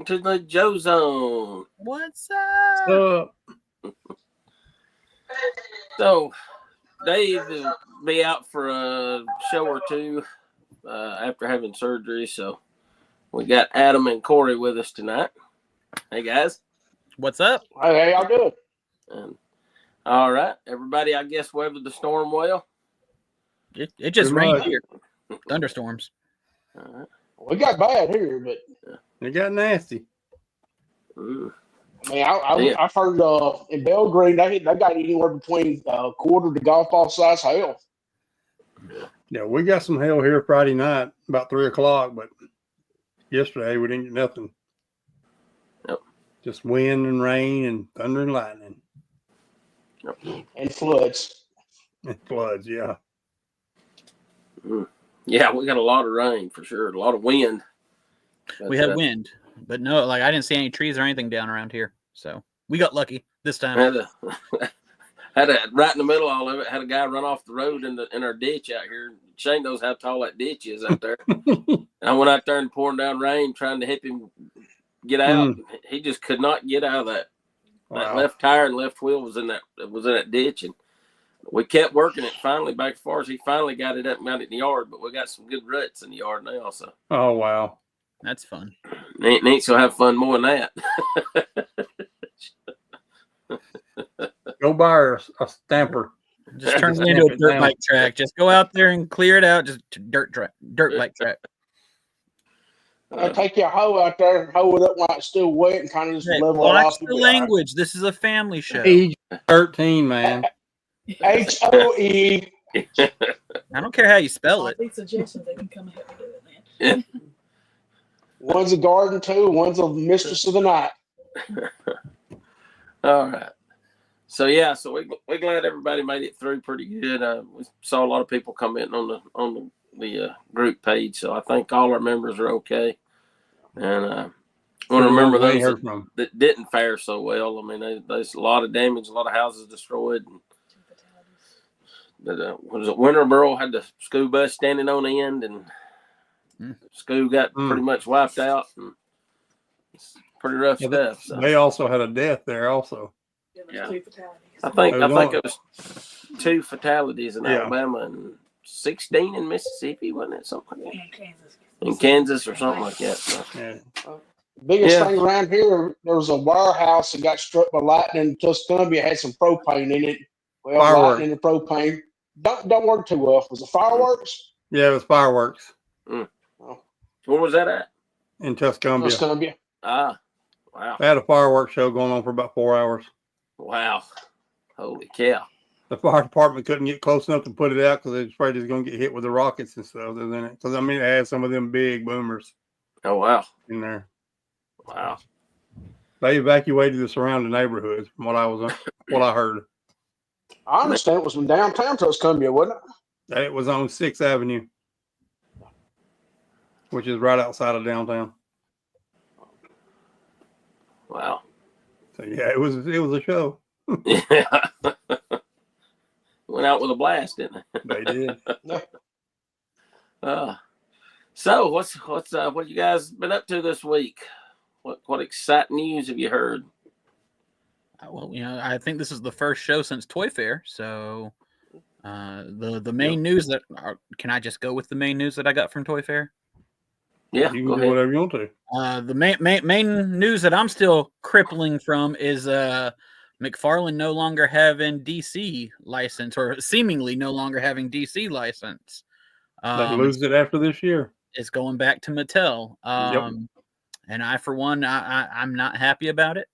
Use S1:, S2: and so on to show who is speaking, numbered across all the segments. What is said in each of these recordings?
S1: Welcome to the Joe Zone.
S2: What's up?
S1: So, Dave will be out for a show or two after having surgery. So, we got Adam and Corey with us tonight. Hey, guys.
S2: What's up?
S3: Hey, y'all doing?
S1: All right. Everybody, I guess, weathered the storm well?
S2: It just rained here. Thunderstorms.
S1: All right.
S3: We got bad here, but
S4: it got nasty.
S1: Ooh.
S3: I mean, I've heard in Belgrade they got anywhere between quarter to golf ball size hail.
S4: Yeah, we got some hail here Friday night about 3:00, but yesterday we didn't get nothing.
S1: Yep.
S4: Just wind and rain and thunder and lightning.
S1: Yep.
S3: And floods.
S4: And floods, yeah.
S1: Yeah, we got a lot of rain for sure, a lot of wind. But,
S2: we had wind, but no, I didn't see any trees or anything down around here. So we got lucky this time.
S1: Had right in the middle of all of it, had a guy run off the road in our ditch out here. Shane knows how tall that ditch is out there. And I went out there and pouring down rain trying to help him get out. He just could not get out of that. Wow. That left tire and left wheel was in that ditch, and we kept working it. Finally, back as far as he finally got it up and got it in the yard, but we got some good ruts in the yard now. So,
S4: oh wow,
S2: that's fun.
S1: Nate's gonna have fun more than that.
S4: Go buy her a stamper.
S2: Just turn it into a dirt bike track. Just go out there and clear it out. Just dirt bike track.
S3: Take your hoe out there, hoe it up while it's still wet, and kind of just level it off.
S2: Watch the language. This is a family show.
S4: Age 13, man.
S3: HOE.
S2: I don't care how you spell it.
S5: Suggestions, they can come and help me do it, man.
S3: One's a garden too. One's a mistress of the night.
S1: All right. So we're glad everybody made it through pretty good. We saw a lot of people commenting on the group page, so I think all our members are okay. And I want to remember those that didn't fare so well. I mean, there's a lot of damage, a lot of houses destroyed. And was it Winterboro had the school bus standing on end, and school got pretty much wiped out. And it's pretty rough stuff. So.
S4: They also had a death there, also.
S5: Yeah. 2 fatalities.
S1: I think it was 2 fatalities in Alabama and 16 in Mississippi, wasn't it? Something like that. In Kansas or something like that. So.
S4: Yeah.
S3: Biggest thing around here, there was a warehouse that got struck by lightning in Tuscumbia. Had some propane in it. Well, lightning and propane don't work too well. Was it fireworks?
S4: Yeah, it was fireworks.
S1: Oh. Where was that at?
S4: In Tuscumbia.
S1: Ah, wow.
S4: They had a fireworks show going on for about 4 hours.
S1: Wow. Holy cow.
S4: The fire department couldn't get close enough to put it out because they were afraid it was going to get hit with the rockets and stuff. Because, I mean, it had some of them big boomers.
S1: Oh, wow.
S4: In there.
S1: Wow.
S4: They evacuated the surrounding neighborhoods from what I heard.
S3: I understand it was from downtown Tuscumbia, wasn't it?
S4: It was on 6th Avenue, which is right outside of downtown.
S1: Wow.
S4: So yeah, it was a show.
S1: Yeah. Went out with a blast, didn't they?
S4: They did.
S1: So what have you guys been up to this week? What exciting news have you heard?
S2: Well, I think this is the first show since Toy Fair, so the main news can I just go with the main news that I got from Toy Fair?
S1: Yeah,
S4: you can do whatever you want to.
S2: The main news that I'm still crippling from is McFarlane no longer having DC license, or seemingly no longer having DC license.
S4: They lose it after this year.
S2: It's going back to Mattel. And I, for one, I'm not happy about it.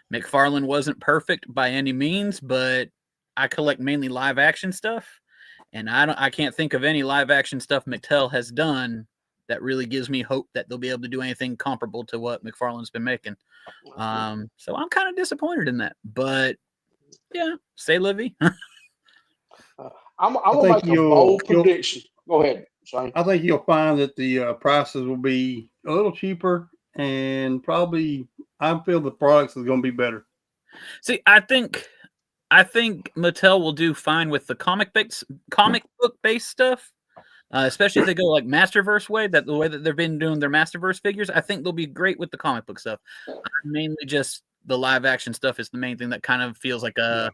S2: McFarlane wasn't perfect by any means, but I collect mainly live action stuff, and I can't think of any live action stuff Mattel has done that really gives me hope that they'll be able to do anything comparable to what McFarlane's been making. So I'm kind of disappointed in that, but yeah, say Livy.
S3: I'm gonna make a bold prediction. Go ahead, Shane.
S4: I think you'll find that the prices will be a little cheaper, and probably I feel the products is going to be better.
S2: See, I think Mattel will do fine with the comic book based stuff. Especially if they go like Masterverse way, the way that they've been doing their Masterverse figures. I think they'll be great with the comic book stuff. Mainly just the live action stuff is the main thing that kind of feels like a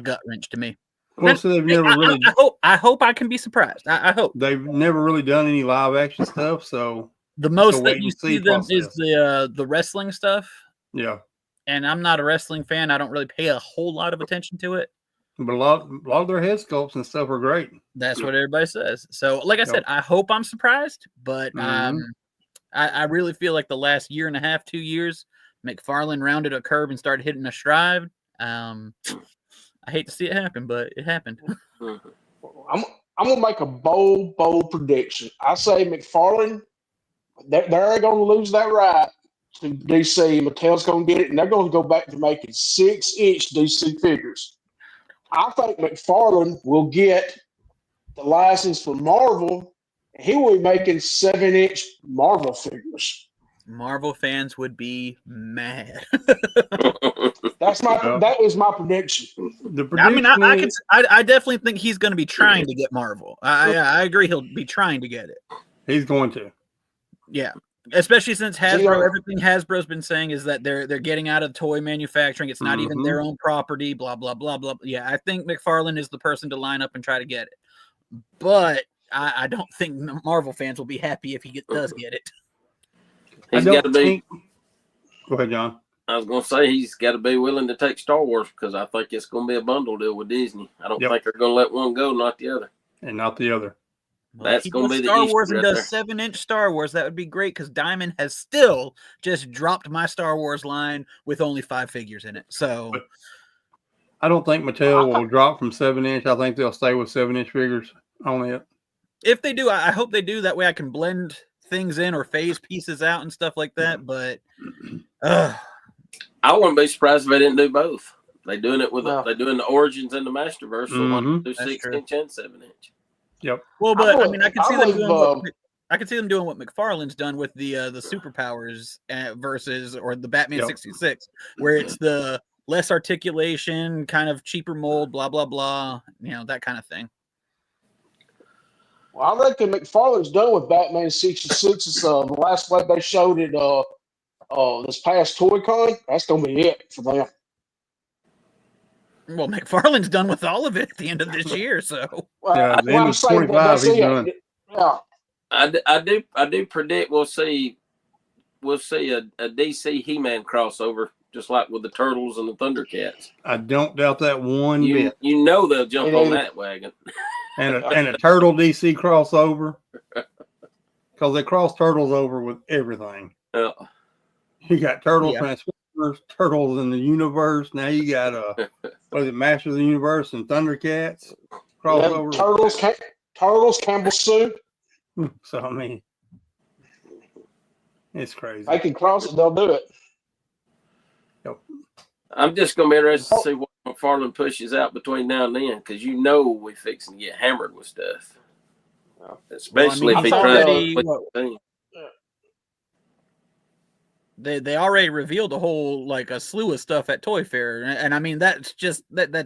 S2: gut wrench to me.
S4: Well, so they've never really.
S2: I hope I can be surprised. I hope
S4: they've never really done any live action stuff. So
S2: the most that you see them is the wrestling stuff.
S4: Yeah,
S2: and I'm not a wrestling fan. I don't really pay a whole lot of attention to it.
S4: But a lot of their head sculpts and stuff are great.
S2: That's what everybody says. So, like I said, I hope I'm surprised, but I really feel like the last year and a half, 2 years, McFarlane rounded a curve and started hitting a stride. I hate to see it happen, but it happened.
S3: I'm gonna make a bold prediction. I say McFarlane, they're going to lose that right to DC. Mattel's going to get it, and they're going to go back to making 6-inch DC figures. I think McFarlane will get the license for Marvel. And he will be making 7-inch Marvel figures.
S2: Marvel fans would be mad.
S3: That is my prediction.
S2: I definitely think he's going to be trying to get Marvel. I agree. He'll be trying to get it.
S4: He's going to.
S2: Yeah. Especially since Hasbro, everything Hasbro's been saying is that they're getting out of toy manufacturing. It's not even their own property, blah, blah, blah, blah. Yeah, I think McFarlane is the person to line up and try to get it. But I don't think Marvel fans will be happy if he does get it.
S1: He's got to be.
S4: Go ahead, John.
S1: I was going to say he's got to be willing to take Star Wars because I think it's going to be a bundle deal with Disney. I don't think they're going to let one go, not the other.
S4: And not the other.
S2: Well, that's going to be Star Wars and does 7-inch Star Wars. That would be great because Diamond has still just dropped my Star Wars line with only 5 figures in it. So
S4: I don't think Mattel will drop from 7-inch. I think they'll stay with 7-inch figures on it.
S2: If they do, I hope they do. That way I can blend things in or phase pieces out and stuff like that. But
S1: I wouldn't be surprised if they didn't do both. They're doing it with they're doing the Origins and the Masterverse. So one do 6-inch and 7-inch.
S4: Yep.
S2: Well, but I mean, I can see them doing I can see them doing what McFarlane's done with the superpowers versus or the Batman 66, where it's the less articulation, kind of cheaper mold, blah blah blah, that kind of thing.
S3: Well, I reckon McFarlane's done with Batman 66. It's the last way they showed it this past Toy Con. That's gonna be it for them.
S2: Well, McFarlane's done with all of it at the end of this year, so
S4: yeah, the end of 25, he's done.
S3: Yeah,
S1: I do predict we'll see a DC He-Man crossover, just like with the Turtles and the Thundercats.
S4: I don't doubt that one bit.
S1: You know they'll jump on that wagon.
S4: And a Turtle DC crossover, because they cross Turtles over with everything.
S1: Yeah.
S4: You got Turtles Transformers, Turtles in the Universe. Now you got Masters of the Universe and Thundercats crossover.
S3: Turtles, Campbell Soup.
S4: So I mean, it's crazy.
S3: They can cross it, they'll do it.
S4: Yep.
S1: I'm just gonna be interested to see what McFarlane pushes out between now and then, because we're fixing to get hammered with stuff. Especially if he tries to put the team.
S2: They already revealed a whole a slew of stuff at Toy Fair, and I mean that's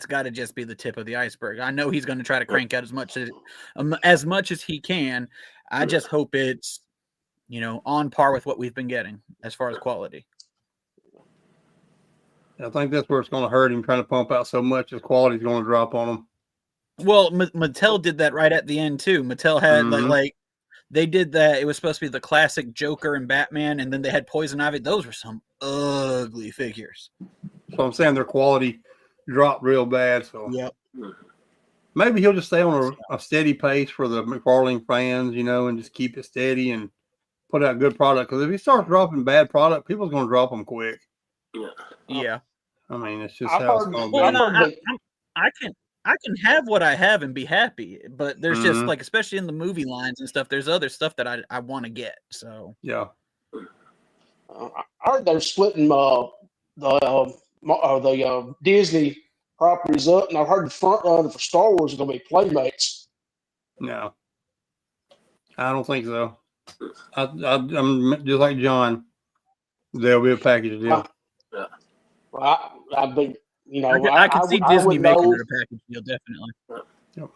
S2: got to just be the tip of the iceberg. I know he's going to try to crank out as much as he can. I just hope it's on par with what we've been getting as far as quality.
S4: I think that's where it's going to hurt him, trying to pump out so much his quality is going to drop on him.
S2: Well, Mattel did that right at the end too. Mattel had they did that. It was supposed to be the classic Joker and Batman, and then they had Poison Ivy. Those were some ugly figures.
S4: So I'm saying their quality dropped real bad. So maybe he'll just stay on a steady pace for the McFarlane fans, and just keep it steady and put out good product. Because if he starts dropping bad product, people's going to drop them quick.
S2: Yeah.
S4: I mean, it's just how it's going to be.
S2: Well, I can have what I have and be happy, but there's just especially in the movie lines and stuff, there's other stuff that I want to get. So
S4: yeah,
S3: I heard they're splitting the Disney properties up, and I heard the front runner for Star Wars is going to be Playmates.
S4: No, I don't think so. I'm just like John. There'll be a package deal.
S3: Well, I think.
S2: I can see Disney making it a package deal, definitely.
S4: Yep.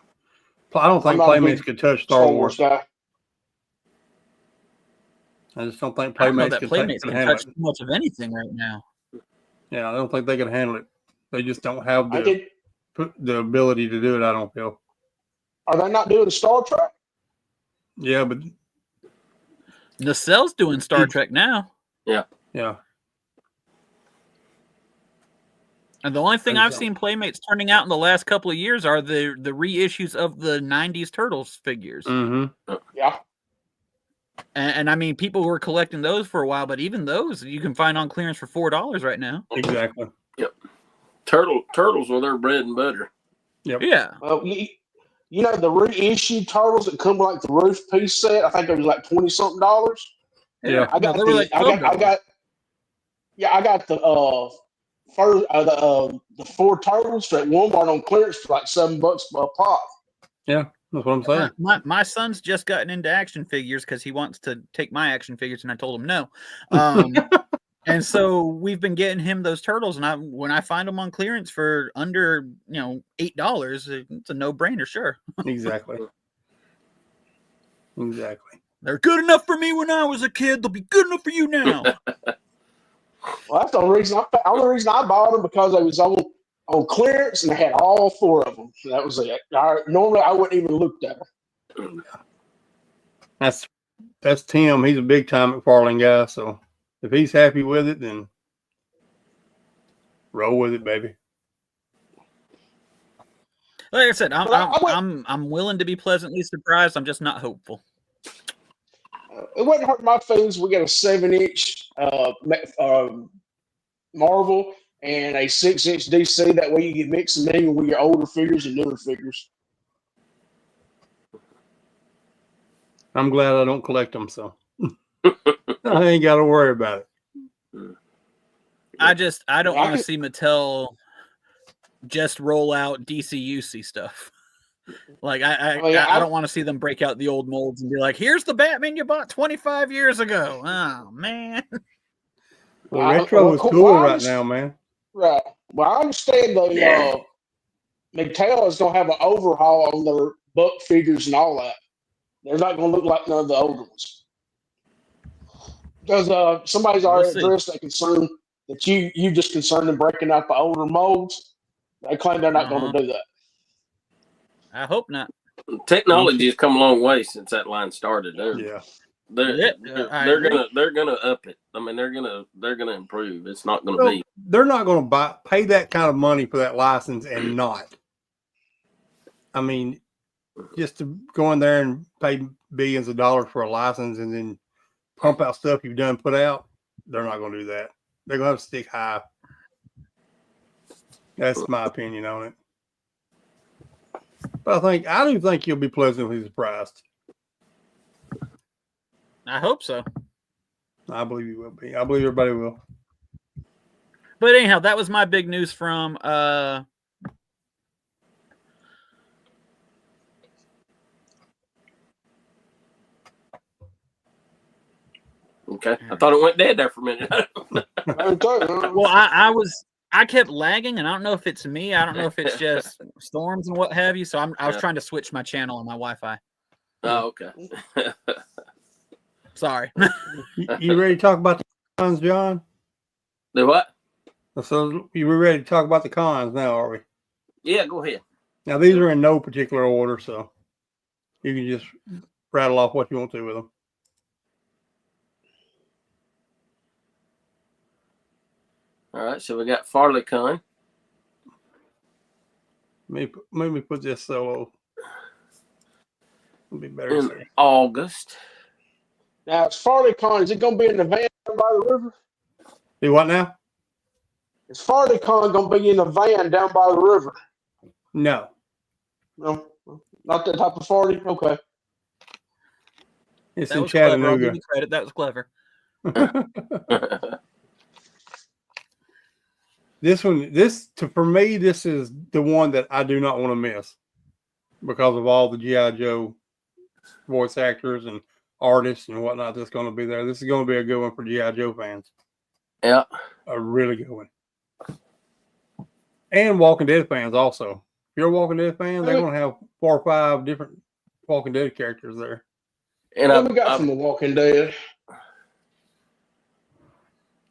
S4: I don't think
S3: I'm not a
S4: Playmates
S3: big
S4: could touch
S3: Star
S4: Star
S3: Wars
S4: Wars.
S3: guy.
S4: I just don't think
S2: I don't know
S4: Playmates
S2: that
S4: can
S2: Playmates can
S4: handle
S2: touch
S4: it.
S2: too much of anything right now.
S4: Yeah, I don't think they can handle it. They just don't have
S3: I did.
S4: the ability to do it. I don't feel.
S3: Are they not doing Star Trek?
S4: Yeah, but
S2: Nacelle's doing Star Trek now.
S4: yeah.
S2: And the only thing I've seen Playmates turning out in the last couple of years are the reissues of the 90s Turtles figures.
S4: Mm-hmm.
S3: Yeah.
S2: And I mean, people were collecting those for a while, but even those you can find on clearance for $4 right now.
S4: Exactly.
S1: Yep. Turtles were their bread and butter.
S4: Yep.
S2: Yeah.
S3: Well, you know the reissued Turtles that come with like the roof piece set. I think it was like $20-something.
S4: Yeah.
S3: I got
S2: they were like $12.
S3: I got the first the 4 Turtles at Walmart on clearance for like $7 a pop.
S4: Yeah, that's what I'm saying.
S2: My son's just gotten into action figures because he wants to take my action figures, and I told him no. And so we've been getting him those turtles, and when I find them on clearance for under $8, it's a no-brainer, sure.
S4: Exactly.
S2: They're good enough for me when I was a kid. They'll be good enough for you now.
S3: Well, that's the only reason I bought them, because they was on clearance and they had all 4 of them. So that was it. Normally I wouldn't even look at them.
S4: That's Tim. He's a big time McFarlane guy. So if he's happy with it, then roll with it, baby.
S2: Like I said, I'm willing to be pleasantly surprised. I'm just not hopeful.
S3: It wouldn't hurt my feelings. We got a 7-inch Marvel and a 6-inch DC. That way you can mix them in with your older figures and newer figures.
S4: I'm glad I don't collect them, so I ain't got to worry about it.
S2: I don't want to see Mattel just roll out DCUC stuff. Like I don't want to see them break out the old molds and be like, "Here's the Batman you bought 25 years ago." Oh man.
S4: Well, retro is cool right now, man.
S3: Right. Well, I understand Mattel is going to have an overhaul on their Buck figures and all that. They're not going to look like none of the older ones. Because somebody's already addressed that concern that you just concerned in breaking out the older molds. They claim they're not going to do that.
S2: I hope not.
S1: Technology has come a long way since that line started. They're gonna up it. I mean, they're gonna improve. It's not gonna be.
S4: They're not gonna pay that kind of money for that license and not. I mean, just to go in there and pay billions of dollars for a license and then pump out stuff you've done put out. They're not gonna do that. They're gonna have to stick high. That's my opinion on it. But I do think you'll be pleasantly surprised.
S2: I hope so.
S4: I believe you will be. I believe everybody will.
S2: But anyhow, that was my big news from
S1: Okay. I thought it went dead there for a minute.
S2: Well, I kept lagging, and I don't know if it's me. I don't know if it's just storms and what have you. So I was trying to switch my channel on my Wi-Fi.
S1: Oh, okay.
S2: Sorry.
S4: You ready to talk about the cons, John?
S1: The what?
S4: So you were ready to talk about the cons now, are we?
S1: Yeah, go ahead.
S4: Now these are in no particular order, so you can just rattle off what you want to with them.
S1: All right, so we got FarleyCon.
S4: Let me put this solo. It'll be better
S1: in August.
S3: Now it's FarleyCon. Is it going to be in the van down by the river?
S4: Be what now?
S3: Is FarleyCon going to be in the van down by the river?
S4: No.
S3: No, not that type of party. Okay.
S4: It's in Chattanooga.
S2: I'll give you credit. That was clever.
S4: For me, this is the one that I do not want to miss because of all the G.I. Joe voice actors and artists and whatnot that's going to be there. This is going to be a good one for G.I. Joe fans.
S1: Yeah.
S4: A really good one. And Walking Dead fans also. you're a Walking Dead fan, they're going to have 4 or 5 different Walking Dead characters there.
S1: And
S3: What we got from The Walking Dead?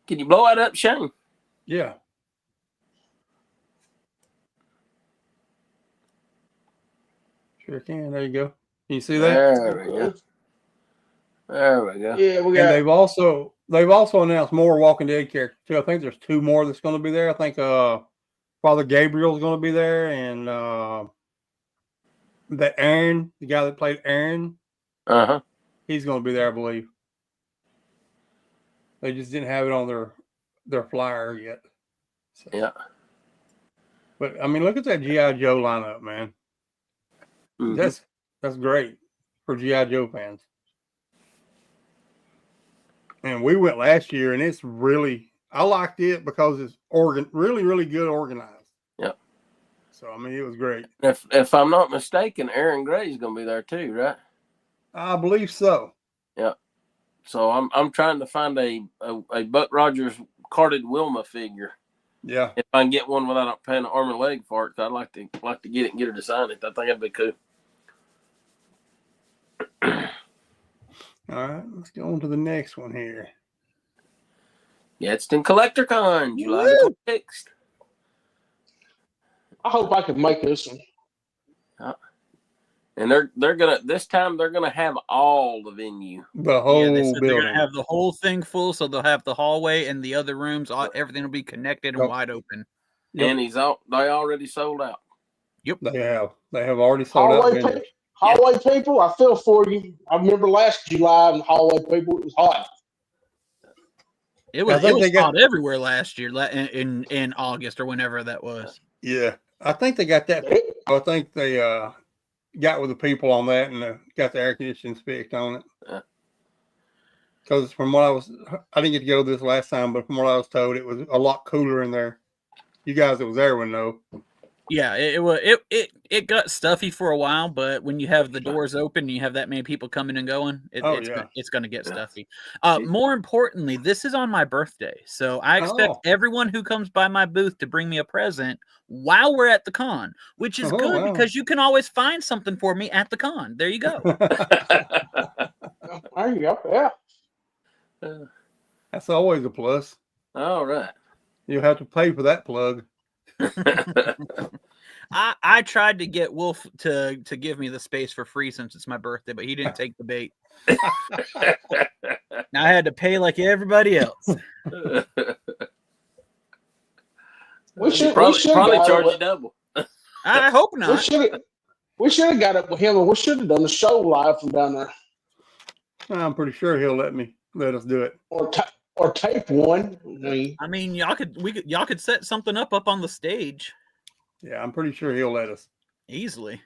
S1: Can you blow it up, Shane?
S4: Yeah. Sure can. There you go. Can you see that?
S1: There we go. There we go.
S3: Yeah, we got.
S4: And they've also announced more Walking Dead characters too. I think there's 2 more that's going to be there. I think Father Gabriel's going to be there, and that Aaron, the guy that played Aaron, he's going to be there, I believe. They just didn't have it on their flyer yet. So.
S1: Yeah.
S4: But I mean, look at that G.I. Joe lineup, man. Mm-hmm. That's great for G.I. Joe fans. And we went last year, and it's really, I liked it because it's really, really good organized.
S1: Yeah.
S4: So I mean, it was great.
S1: If I'm not mistaken, Aaron Gray's going to be there too, right?
S4: I believe so.
S1: Yeah. So I'm trying to find a Buck Rogers carded Wilma figure.
S4: Yeah.
S1: If I can get one without paying an arm and leg for it, I'd like to get it and get her to sign it. I think that'd be cool.
S4: All right, let's go on to the next one here.
S1: Gadsden Collector Con, July the 26th.
S3: I hope I can make this one.
S1: And they're gonna have all the venue,
S4: the whole building.
S2: They're gonna have the whole thing full, so they'll have the hallway and the other rooms. Everything will be connected and wide open.
S1: Yep. And they already sold out.
S2: Yep,
S4: they have already sold out.
S3: Hallway people, I feel for you. I remember last July and hallway people, it was hot.
S2: It was hot everywhere last year in August or whenever that was.
S4: Yeah, I think they got that. I think they got with the people on that and got the air conditioning fixed on it. Because from what I didn't get to go this last time, but from what I was told, it was a lot cooler in there. You guys that was there would know.
S2: Yeah, it got stuffy for a while, but when you have the doors open and you have that many people coming and going, it's going to get stuffy. More importantly, this is on my birthday, so I expect everyone who comes by my booth to bring me a present while we're at the con, which is good because you can always find something for me at the con. There you go.
S3: There you go. Yeah.
S4: That's always a plus.
S1: All right.
S4: You'll have to pay for that plug.
S2: I tried to get Wolf to give me the space for free since it's my birthday, but he didn't take the bait. Now I had to pay like everybody else.
S3: We should
S1: probably charge you double.
S2: I hope not.
S3: We should have got up with him, and we should have done the show live from down there.
S4: I'm pretty sure he'll let us do it.
S3: Or tape one.
S2: I mean, y'all could set something up on the stage.
S4: Yeah, I'm pretty sure he'll let us
S2: easily.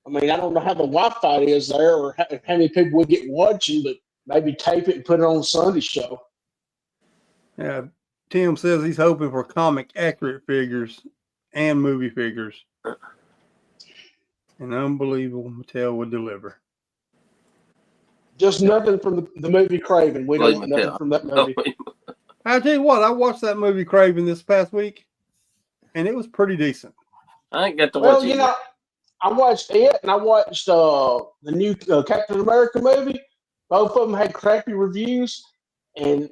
S3: I mean, I don't know how the Wi-Fi is there, or how many people we get watching, but maybe tape it and put it on Sunday show.
S4: Yeah, Tim says he's hoping for comic accurate figures and movie figures. And unbelievable Mattel would deliver.
S3: Just nothing from the movie Craven. We don't want nothing from that movie.
S4: I'll tell you what, I watched that movie Craven this past week, and it was pretty decent.
S1: I ain't got to watch it.
S3: I watched it, and I watched the new Captain America movie. Both of them had crappy reviews, and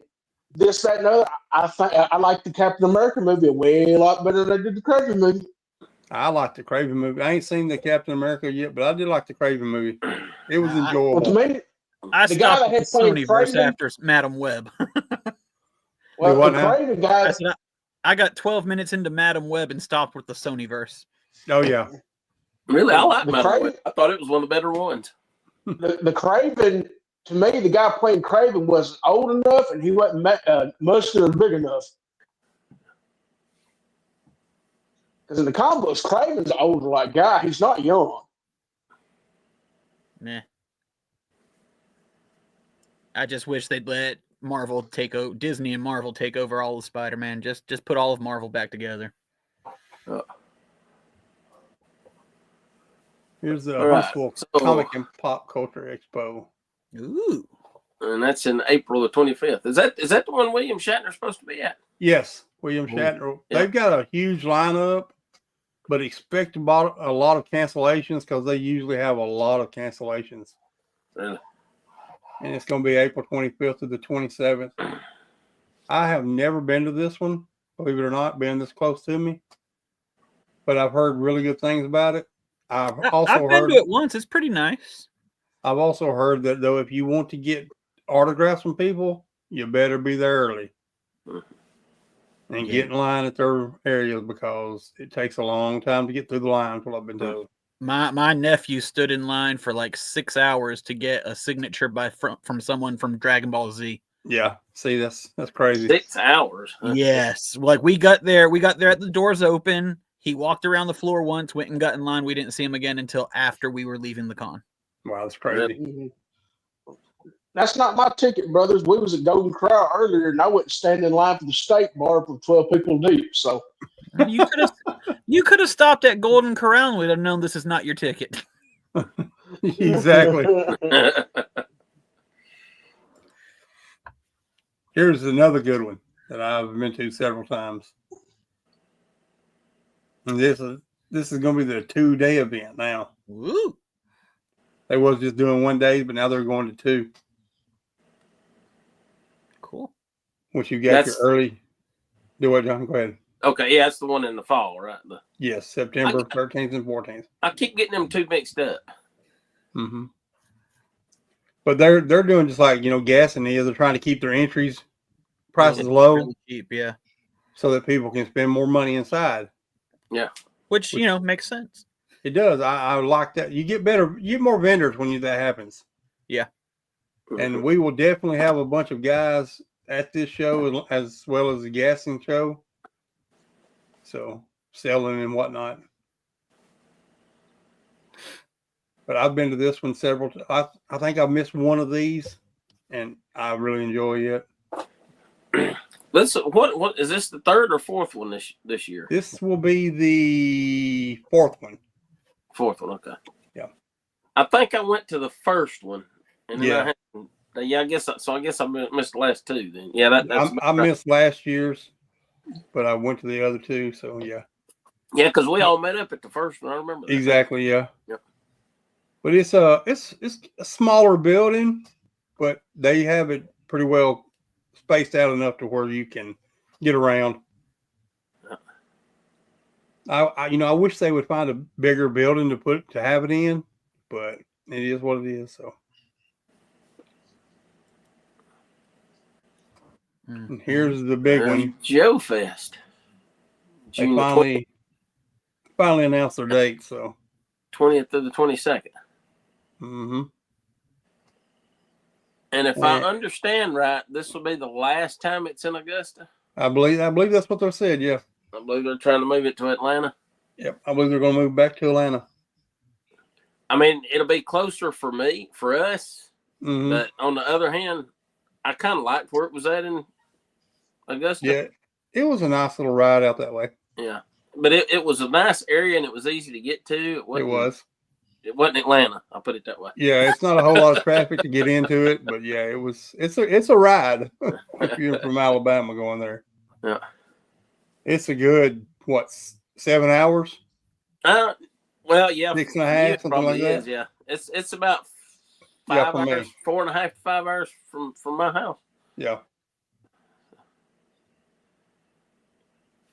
S3: this, that, and other. I like the Captain America movie a lot better than I did the Craven movie.
S4: I like the Craven movie. I ain't seen the Captain America yet, but I did like the Craven movie. It was enjoyable.
S3: To me,
S2: I stopped the Sonyverse after Madam Web.
S3: Well, the Craven guy.
S2: I got 12 minutes into Madam Web and stopped with the Sonyverse.
S4: Oh yeah,
S1: really? I like Madam Web. I thought it was one of the better ones.
S3: The Craven, to me, the guy playing Craven was old enough, and he wasn't muscular and big enough. Because in the comic books, Craven's an older guy. He's not young.
S2: Nah. I just wish they'd let Marvel take over, Disney and Marvel take over all of Spider-Man. Just put all of Marvel back together.
S4: Here's the Huntsville Comic and Pop Culture Expo.
S2: Ooh.
S1: And that's in April the 25th. Is that the one William Shatner's supposed to be at?
S4: Yes, William Shatner.
S1: Yeah.
S4: They've got a huge lineup. but expect about a lot of cancellations because they usually have a lot of cancellations.
S1: Really?
S4: And it's going to be April 25th to the 27th. I have never been to this one, believe it or not, being this close to me. But I've heard really good things about it. I've
S2: been to it once. It's pretty nice.
S4: I've also heard that, though, if you want to get autographs from people, you better be there early. And get in line at their areas because it takes a long time to get through the line, what I've been told.
S2: My nephew stood in line for like 6 hours to get a signature from someone from Dragon Ball Z.
S4: Yeah, see, that's crazy.
S1: 6 hours. Huh?
S2: Yes, like we got there at the doors open. He walked around the floor once, went and got in line. We didn't see him again until after we were leaving the con.
S4: Wow, that's crazy.
S3: Mm-hmm. That's not my ticket, brothers. We was at Golden Corral earlier, and I went stand in line for the steak bar for 12 people deep. So
S2: you could have stopped at Golden Corral and we'd have known this is not your ticket.
S4: Exactly. Here's another good one that I've been to several times. And this is going to be the 2-day event now.
S2: Woo!
S4: They was just doing 1 day, but now they're going to 2.
S2: Cool.
S4: Which you got your early. Do what, John? Go ahead.
S1: Okay, yeah, that's the one in the fall, right?
S4: Yes, September 13th and 14th.
S1: I keep getting them two mixed up.
S4: Mm-hmm. But they're doing just like, gassing is. They're trying to keep their entries prices low.
S2: Really cheap, yeah.
S4: So that people can spend more money inside.
S1: Yeah.
S2: Which makes sense.
S4: It does. I like that. You get more vendors when that happens.
S2: Yeah.
S4: And we will definitely have a bunch of guys at this show as well as the gassing show. So selling and whatnot. But I've been to this one several times. I think I've missed one of these, and I really enjoy it.
S1: What is this, the third or fourth one this year?
S4: This will be the fourth one.
S1: Fourth one, okay.
S4: Yeah.
S1: I think I went to the first one. And then
S4: Yeah.
S1: I guess I missed the last two then. Yeah,
S4: I missed last year's, but I went to the other two, so yeah.
S1: Yeah, because we all met up at the first one. I remember that.
S4: Exactly, yeah.
S1: Yep.
S4: But it's a smaller building, but they have it pretty well spaced out enough to where you can get around. I wish they would find a bigger building to have it in, but it is what it is. So, and here's the big one,
S1: Joe Fest.
S4: They finally announced their date. So
S1: 20th to the 22nd.
S4: Mm-hmm.
S1: And if I understand right, this will be the last time it's in Augusta.
S4: I believe that's what they said. Yeah.
S1: I believe they're trying to move it to Atlanta.
S4: Yep. I believe they're going to move back to Atlanta.
S1: I mean, it'll be closer for us.
S4: Mm-hmm.
S1: But on the other hand, I kind of liked where it was at in Augusta.
S4: Yeah. It was a nice little ride out that way.
S1: Yeah. But it was a nice area and it was easy to get to. It wasn't Atlanta. I'll put it that way.
S4: Yeah, it's not a whole lot of traffic to get into it, but yeah, it's a ride if you're from Alabama going there.
S1: Yeah.
S4: It's a good 7 hours?
S1: Well, yeah.
S4: 6.5, something like that.
S1: Yeah. It's about 5 hours, 4.5 to 5 hours from my house.
S4: Yeah.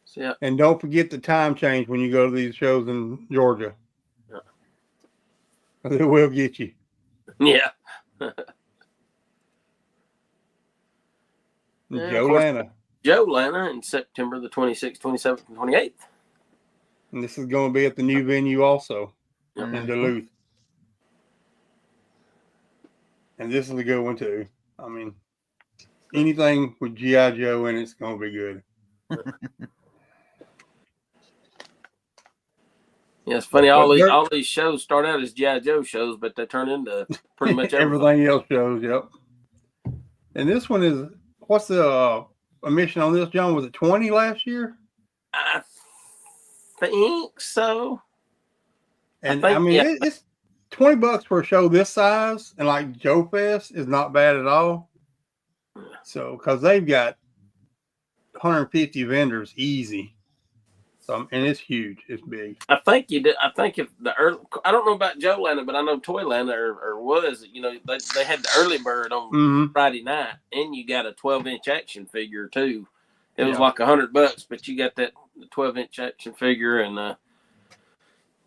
S1: So, yeah.
S4: And don't forget the time change when you go to these shows in Georgia. It will get you.
S1: Yeah. Joe Lana in September the 26th, 27th, and 28th.
S4: And this is going to be at the new venue also in Duluth. And this is a good one too. I mean, anything with G.I. Joe in it's going to be good.
S1: Yeah, it's funny. All these shows start out as G.I. Joe shows, but they turn into pretty much
S4: everything else shows. Yep. And this one is, what's the admission on this, John? Was it 20 last year?
S1: I think so.
S4: And it's $20 for a show this size, and like Joe Fest is not bad at all. So, because they've got 150 vendors easy. And it's huge. It's big.
S1: I think you did. I think if the early, I don't know about Joe Lana, but I know Toyland or was, they had the early bird on Friday night, and you got a 12-inch action figure too. It was like $100, but you got that 12-inch action figure, and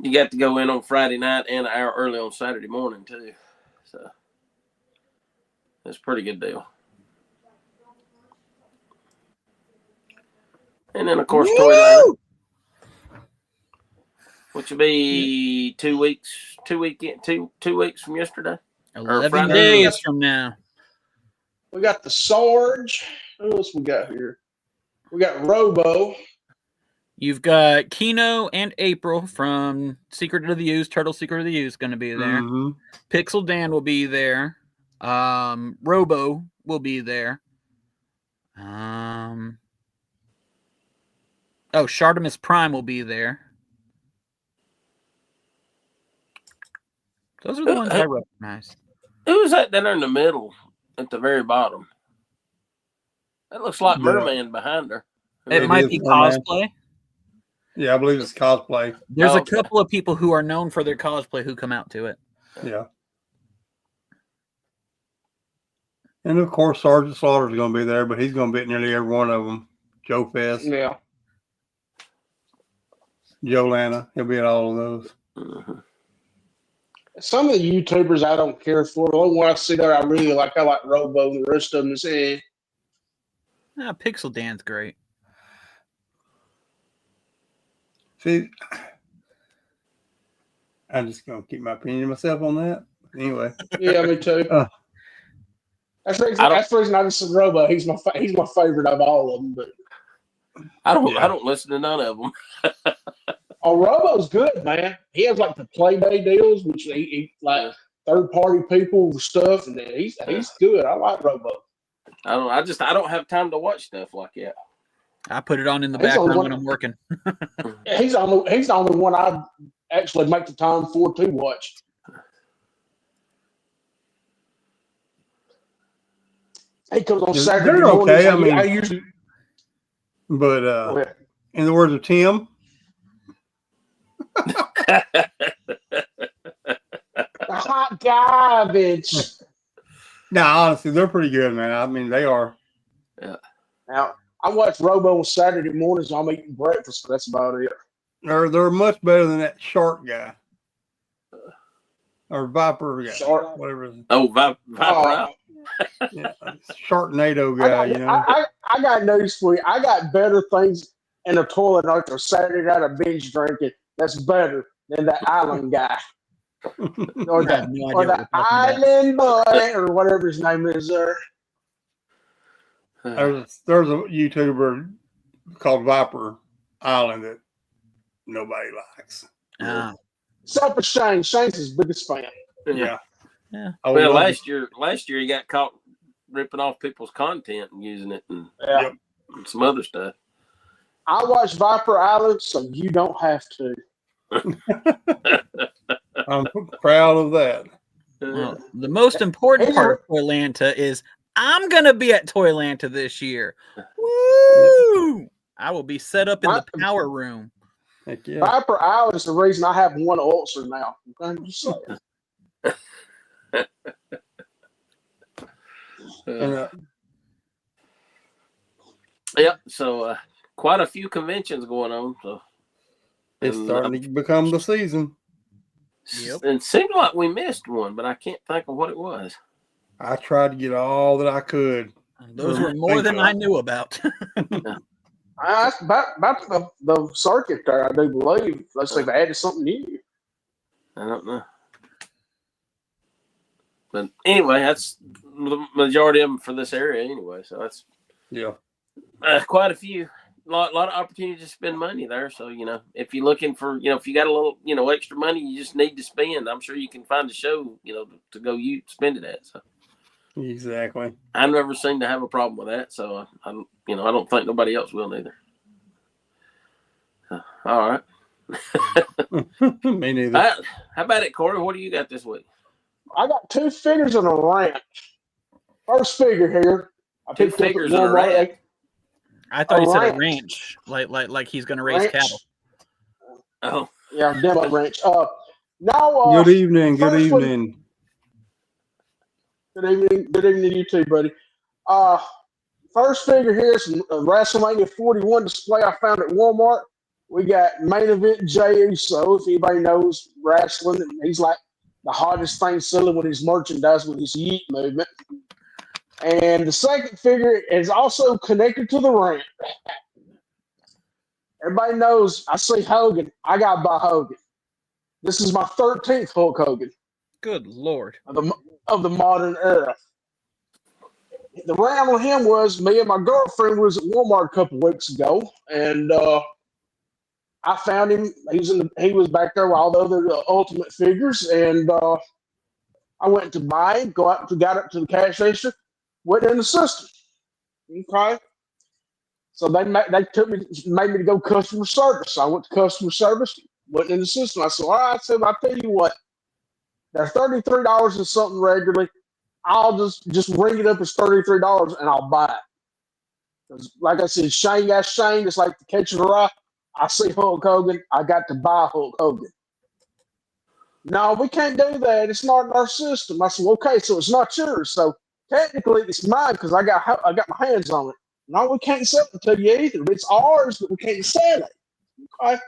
S1: you got to go in on Friday night and an hour early on Saturday morning too. So it's a pretty good deal. And then of course Toyland, which will be 2 weeks from yesterday.
S2: 11 days from now.
S3: We got the Sarge. Who else we got here? We got Robo.
S2: You've got Kino and April from Secret of the Ooze, Turtle Secret of the Ooze going to be there. Pixel Dan will be there. Robo will be there. Shartimus Prime will be there. Those are the ones I recognize.
S1: Who's that down there in the middle at the very bottom? That looks like Merman behind her.
S2: It might be cosplay.
S4: Yeah, I believe it's cosplay.
S2: There's a couple of people who are known for their cosplay who come out to it.
S4: Yeah. And of course, Sergeant Slaughter's going to be there, but he's going to be at nearly every one of them. Joe Fest.
S3: Yeah.
S4: Joe Lana. He'll be at all of those.
S3: Some of the YouTubers I don't care for. The only one I see there I really like, I like Robo, and the rest of them is
S2: Pixel Dan's great.
S4: See, I'm just going to keep my opinion to myself on that. Anyway.
S3: Yeah, me too. That's the reason I just said Robo. He's my favorite of all of them. But
S1: I don't listen to none of them.
S3: Robo's good, man. He has like the Play Day deals, which he like third-party people stuff, and he's good. I like Robo.
S1: I don't have time to watch stuff like that.
S2: I put it on in the background when I'm working.
S3: He's the only one I actually make the time for to watch. He comes on Saturday
S4: They're
S3: morning.
S4: okay.
S3: So
S4: I mean,
S3: I usually.
S4: But in the words of Tim,
S3: the hot garbage.
S4: no, honestly, they're pretty good, man. I mean, they are.
S1: Yeah.
S3: Now, I watch Robo on Saturday mornings. I'm eating breakfast. But that's about it.
S4: They're much better than that shark guy or Viper guy,
S3: Shark.
S4: whatever.
S1: Viper.
S4: Yeah, Sharknado guy.
S3: I got news for you. I got better things in the toilet after Saturday night of binge drinking. That's better than that island guy. Or the island boy, or whatever his name is there.
S4: There's a YouTuber called Viper Island that nobody likes.
S3: Except for Shane. Shane's his biggest fan.
S4: Yeah.
S1: Well, last year he got caught ripping off people's content and using it and some other stuff.
S3: I watch Viper Island, so you don't have to.
S4: I'm proud of that.
S2: Well, the most important part of Toylanta is I'm going to be at Toylanta this year. Woo! I will be set up in the power room.
S4: Heck yeah.
S3: Viper Island is the reason I have one ulcer now. I'm just saying.
S1: So quite a few conventions going on. So
S4: it's starting to become the season.
S1: Yep. And it seemed like we missed one, but I can't think of what it was.
S4: I tried to get all that I could.
S2: Those were more than I knew about.
S3: That's about the circuit there, I do believe. Let's see if they added something new.
S1: I don't know. But anyway, that's the majority of them for this area anyway. So that's quite a few. A lot of opportunities to spend money there. So, if you're looking for, if you got a little, extra money you just need to spend, I'm sure you can find a show, to go spend it at. So
S4: exactly.
S1: I've never seemed to have a problem with that. So, I don't think nobody else will either. All right.
S4: Me neither.
S1: How about it, Corey? What do you got this week?
S3: I got 2 figures and a ranch. First figure here. I
S1: 2 figures and a ranch.
S2: I thought he said a ranch, like he's going to raise cattle.
S1: Oh,
S3: Yeah, demo wrench. Now,
S4: Good evening. Good
S3: first one-
S4: evening.
S3: Good evening. Good evening to you too, buddy. First figure here is a WrestleMania 41 display I found at Walmart. We got main event Jey Uso. If anybody knows wrestling, he's like the hottest thing selling with his merchandise with his yeet movement. And the second figure is also connected to the ramp. Everybody knows I see Hogan. I got to buy Hogan. This is my 13th Hulk Hogan
S2: Good Lord.
S3: of the modern era. The round on him was me and my girlfriend was at Walmart a couple weeks ago, and I found him. He was back there with all the other Ultimate figures, and I went to buy him. Got up to the cash register, went in the system. Okay, so they made me to go customer service. I went to customer service, went in the system. I said, "All right," I said, "I'll tell you what, they're $33 and something regularly. I'll just ring it up as $33 and I'll buy it." Because, like I said, Shane got Shane. It's like the catch of the rye. I see Hulk Hogan. I got to buy Hulk Hogan. No, we can't do that. It's not in our system. I said, well, okay, so it's not yours. So technically, it's mine because I got my hands on it. No, we can't sell it to you either. It's ours, but we can't sell it. Okay.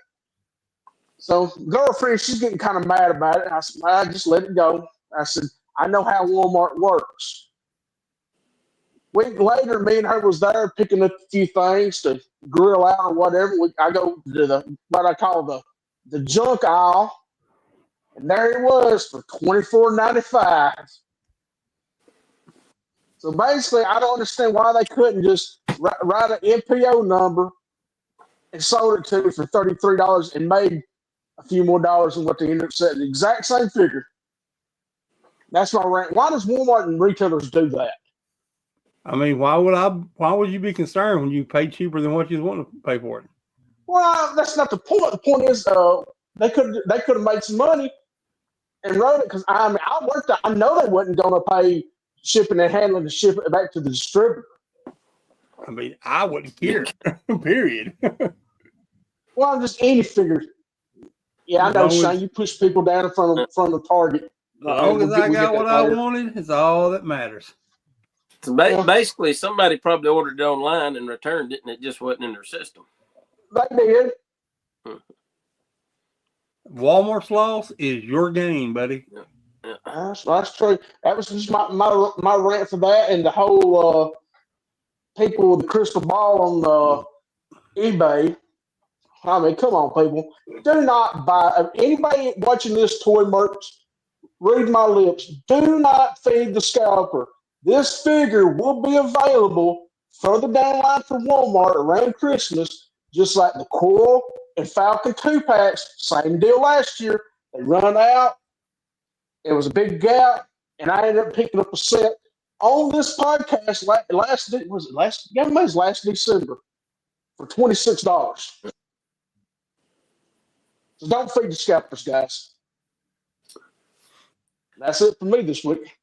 S3: So girlfriend, she's getting kind of mad about it. I said, I just let it go. I said, I know how Walmart works. Week later, me and her was there picking up a few things to grill out or whatever. I go to what I call the junk aisle, and there it was for $24.95. So basically, I don't understand why they couldn't just write an MPO number and sold it to me for $33 and made a few more dollars than what they ended up selling. The exact same figure. That's my rant. Why does Walmart and retailers do that?
S4: I mean, why would you be concerned when you pay cheaper than what you want to pay for it?
S3: Well, that's not the point. The point is, they could have made some money and wrote it because I worked out. I know they wasn't going to pay shipping and handling to ship it back to the distributor.
S4: I mean, I wouldn't care. Period.
S3: Well, I'm just any figure. Yeah, I know, Shane. You push people down in front of the Target.
S4: As long as I got what I wanted, it's all that matters.
S1: So basically, somebody probably ordered it online and returned it, and it just wasn't in their system.
S3: They did.
S4: Walmart's loss is your gain, buddy.
S1: Yeah.
S3: That's true. That was just my rant for that, and the whole people with the crystal ball on eBay. I mean, come on, people. Do not buy. Anybody watching this toy merch, read my lips. Do not feed the scalper. This figure will be available further down the line for Walmart around Christmas, just like the Coral and Falcon 2-packs. Same deal last year. They run out. It was a big gap, and I ended up picking up a set on this podcast last December for $26. So don't feed the scalpers, guys. That's it for me this week.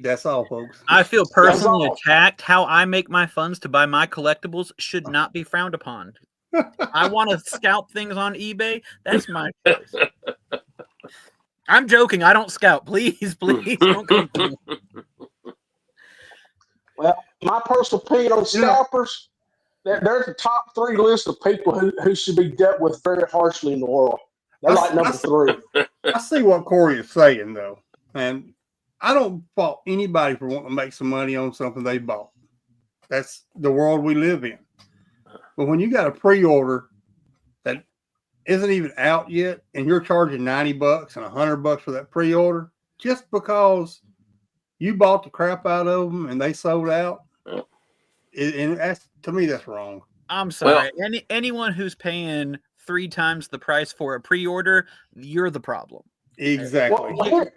S4: That's all, folks.
S2: I feel personally attacked. How I make my funds to buy my collectibles should not be frowned upon. I want to scalp things on eBay. That's my choice. I'm joking. I don't scalp. Please don't come to me.
S3: Well, my personal opinion on scalpers, there's a top 3 list of people who should be dealt with very harshly in the world. They're like number 3.
S4: I see what Corey is saying, though. And I don't fault anybody for wanting to make some money on something they bought. That's the world we live in. But when you got a pre-order that isn't even out yet, and you're charging $90 and $100 for that pre-order, just because you bought the crap out of them and they sold out, and that's, to me, that's wrong.
S2: I'm sorry. Anyone who's paying 3 times the price for a pre-order, you're the problem.
S4: Exactly.
S3: Well,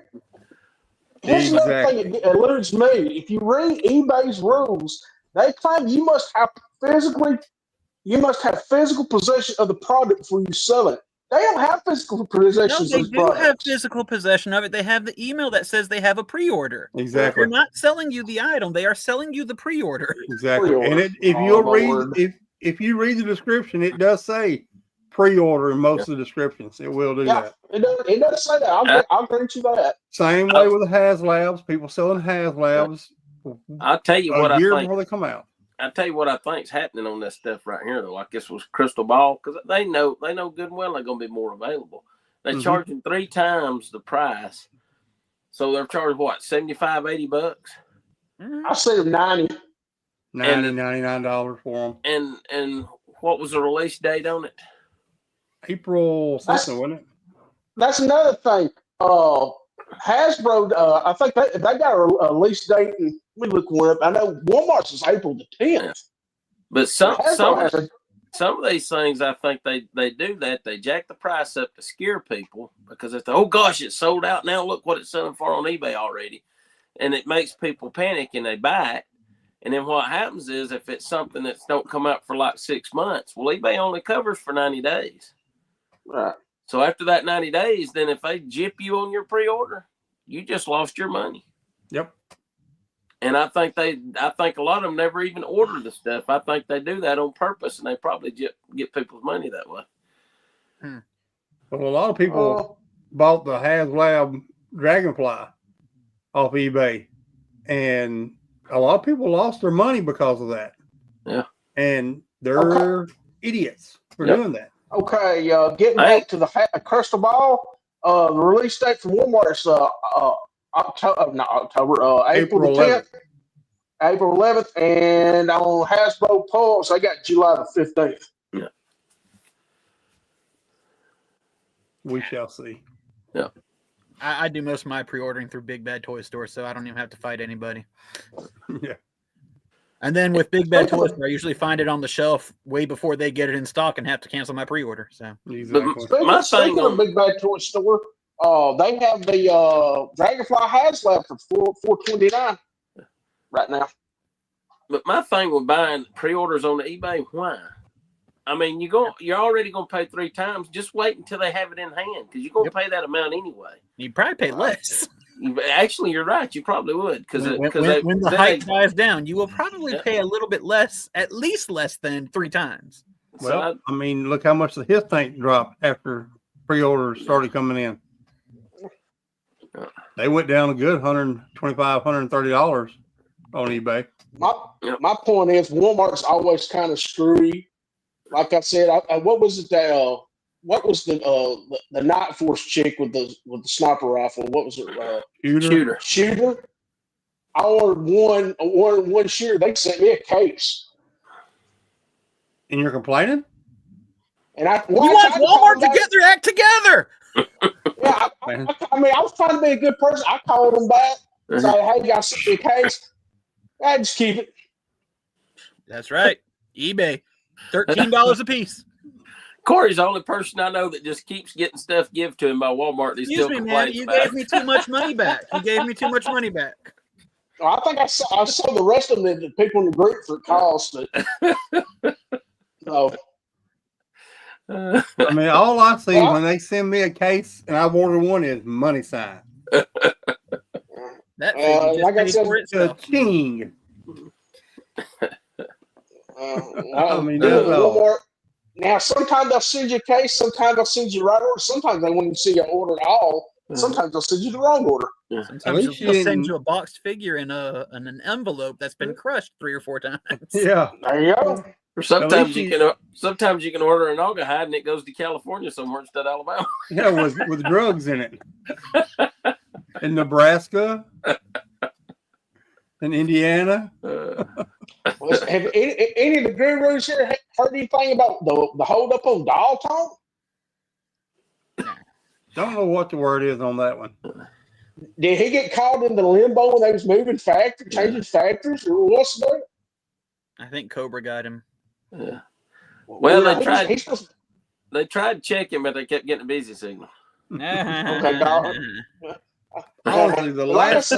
S3: here's another thing that eludes me. If you read eBay's rules, they claim you must have physical possession of the product before you sell it. They don't have physical possession of the product.
S2: No, they do have physical possession of it. They have the email that says they have a pre-order.
S4: Exactly.
S2: They're not selling you the item. They are selling you the pre-order.
S4: Exactly.
S3: Pre-order.
S4: And if you'll read, if you read the description, it does say pre-order in most of the descriptions. It will do that.
S3: It does say that. I'll grant you that.
S4: Same way with the HasLabs. People selling HasLabs
S1: I'll tell you what
S4: a
S1: I
S4: year
S1: think.
S4: before they come out.
S1: I'll tell you what I think's happening on this stuff right here, though. Like this was crystal ball, because they know good and well they're going to be more available. They're charging 3 times the price, so they're charging what, $75-$80?
S3: I see them $90.
S4: $99 for them.
S1: And what was the release date on it?
S4: April something, wasn't it?
S3: That's another thing. Hasbro, I think they got a release date. And let me look one up. I know Walmart's is April the 10th.
S1: Yeah. But some of these things, I think they do that. They jack the price up to scare people because it's oh gosh, it's sold out now. Look what it's selling for on eBay already, and it makes people panic and they buy it. And then what happens is if it's something that don't come out for like 6 months, well, eBay only covers for 90 days.
S3: Right.
S1: So after that 90 days, then if they jip you on your pre-order, you just lost your money.
S4: Yep.
S1: And I think a lot of them never even order the stuff. I think they do that on purpose, and they probably get people's money that way.
S4: Well, a lot of people bought the HasLab Dragonfly off eBay, and a lot of people lost their money because of that.
S1: Yeah.
S4: And they're idiots for doing that.
S3: Okay, getting back to the crystal ball, the release date for Walmart is April the 10th, April 11th, and on Hasbro Pulse, I got July the 15th.
S1: Yeah.
S4: We shall see.
S1: Yeah.
S2: I do most of my pre-ordering through Big Bad Toy Store, so I don't even have to fight anybody.
S4: Yeah.
S2: And then with Big Bad Toy Store, I usually find it on the shelf way before they get it in stock and have to cancel my pre-order. So
S4: exactly.
S3: Speaking of Big Bad Toy Store, they have the Dragonfly HasLab for $429 right now.
S1: But my thing with buying pre-orders on the eBay, why? I mean, you're already going to pay 3 times. Just wait until they have it in hand because you're going to pay that amount anyway.
S2: You probably pay less.
S1: Actually, you're right. You probably would because
S2: when the hype dies down, you will probably pay a little bit less, at least less than 3 times.
S4: Well, I mean, look how much the his tank dropped after pre-orders started coming in. They went down a good $125, $130 on eBay.
S3: My point is, Walmart's always kind of screwy. Like I said, what was it that what was the Night Force chick with the sniper rifle? What was it? Shooter. I ordered one shooter. They sent me a case.
S4: And you're complaining?
S3: And
S2: you want Walmart to get their act together?
S3: Yeah, I mean, I was trying to be a good person. I called them back. Said, hey, you guys sent me a case. I just keep it.
S2: That's right. eBay. $13 a piece.
S1: Corey's the only person I know that just keeps getting stuff given to him by Walmart.
S2: Excuse me, man. You gave me too much money back. You gave me too much money back.
S3: I think I saw the rest of them, the people in the group for calls. No.
S4: I mean, all I see when they send me a case and I order one is money sign.
S2: That thing
S3: like I said,
S2: for itself.
S4: King.
S3: I mean, Walmart. Now, sometimes they'll send you a case. Sometimes they'll send you the right order. Sometimes they won't even see your order at all. Sometimes they'll send you the wrong order.
S2: Sometimes they'll send you a boxed figure in an envelope that's been crushed 3 or 4 times.
S4: Yeah,
S3: there you go.
S1: Or sometimes you can order an auger hide and it goes to California somewhere instead of Alabama.
S4: Yeah, with drugs in it. In Nebraska, in Indiana.
S3: Have any of the gurus here heard anything about the hold up on Dalton?
S4: Don't know what the word is on that one.
S3: Did he get called into limbo when they was moving factories, changing factories, or what's that?
S2: I think Cobra got him.
S1: Yeah. Well, they tried checking, but they kept getting a busy signal.
S3: Okay, Dalton.
S4: Honestly, the last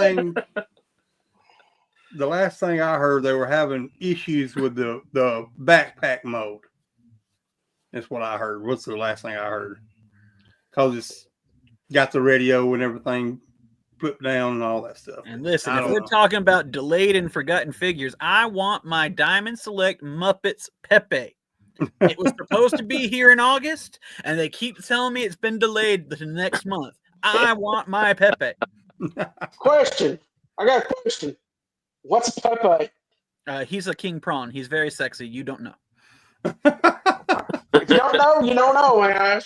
S4: thing I heard, they were having issues with the backpack mode. That's what I heard. What's the last thing I heard? Because it's got the radio and everything flip down and all that stuff.
S2: And listen,
S4: I
S2: if
S4: don't
S2: we're
S4: know.
S2: talking about delayed and forgotten figures, I want my Diamond Select Muppets Pepe. It was supposed to be here in August, and they keep telling me it's been delayed to the next month. I want my Pepe.
S3: Question. I got a question. What's Pepe?
S2: He's a king prawn. He's very sexy. You don't know.
S3: If you don't know, you don't know, man.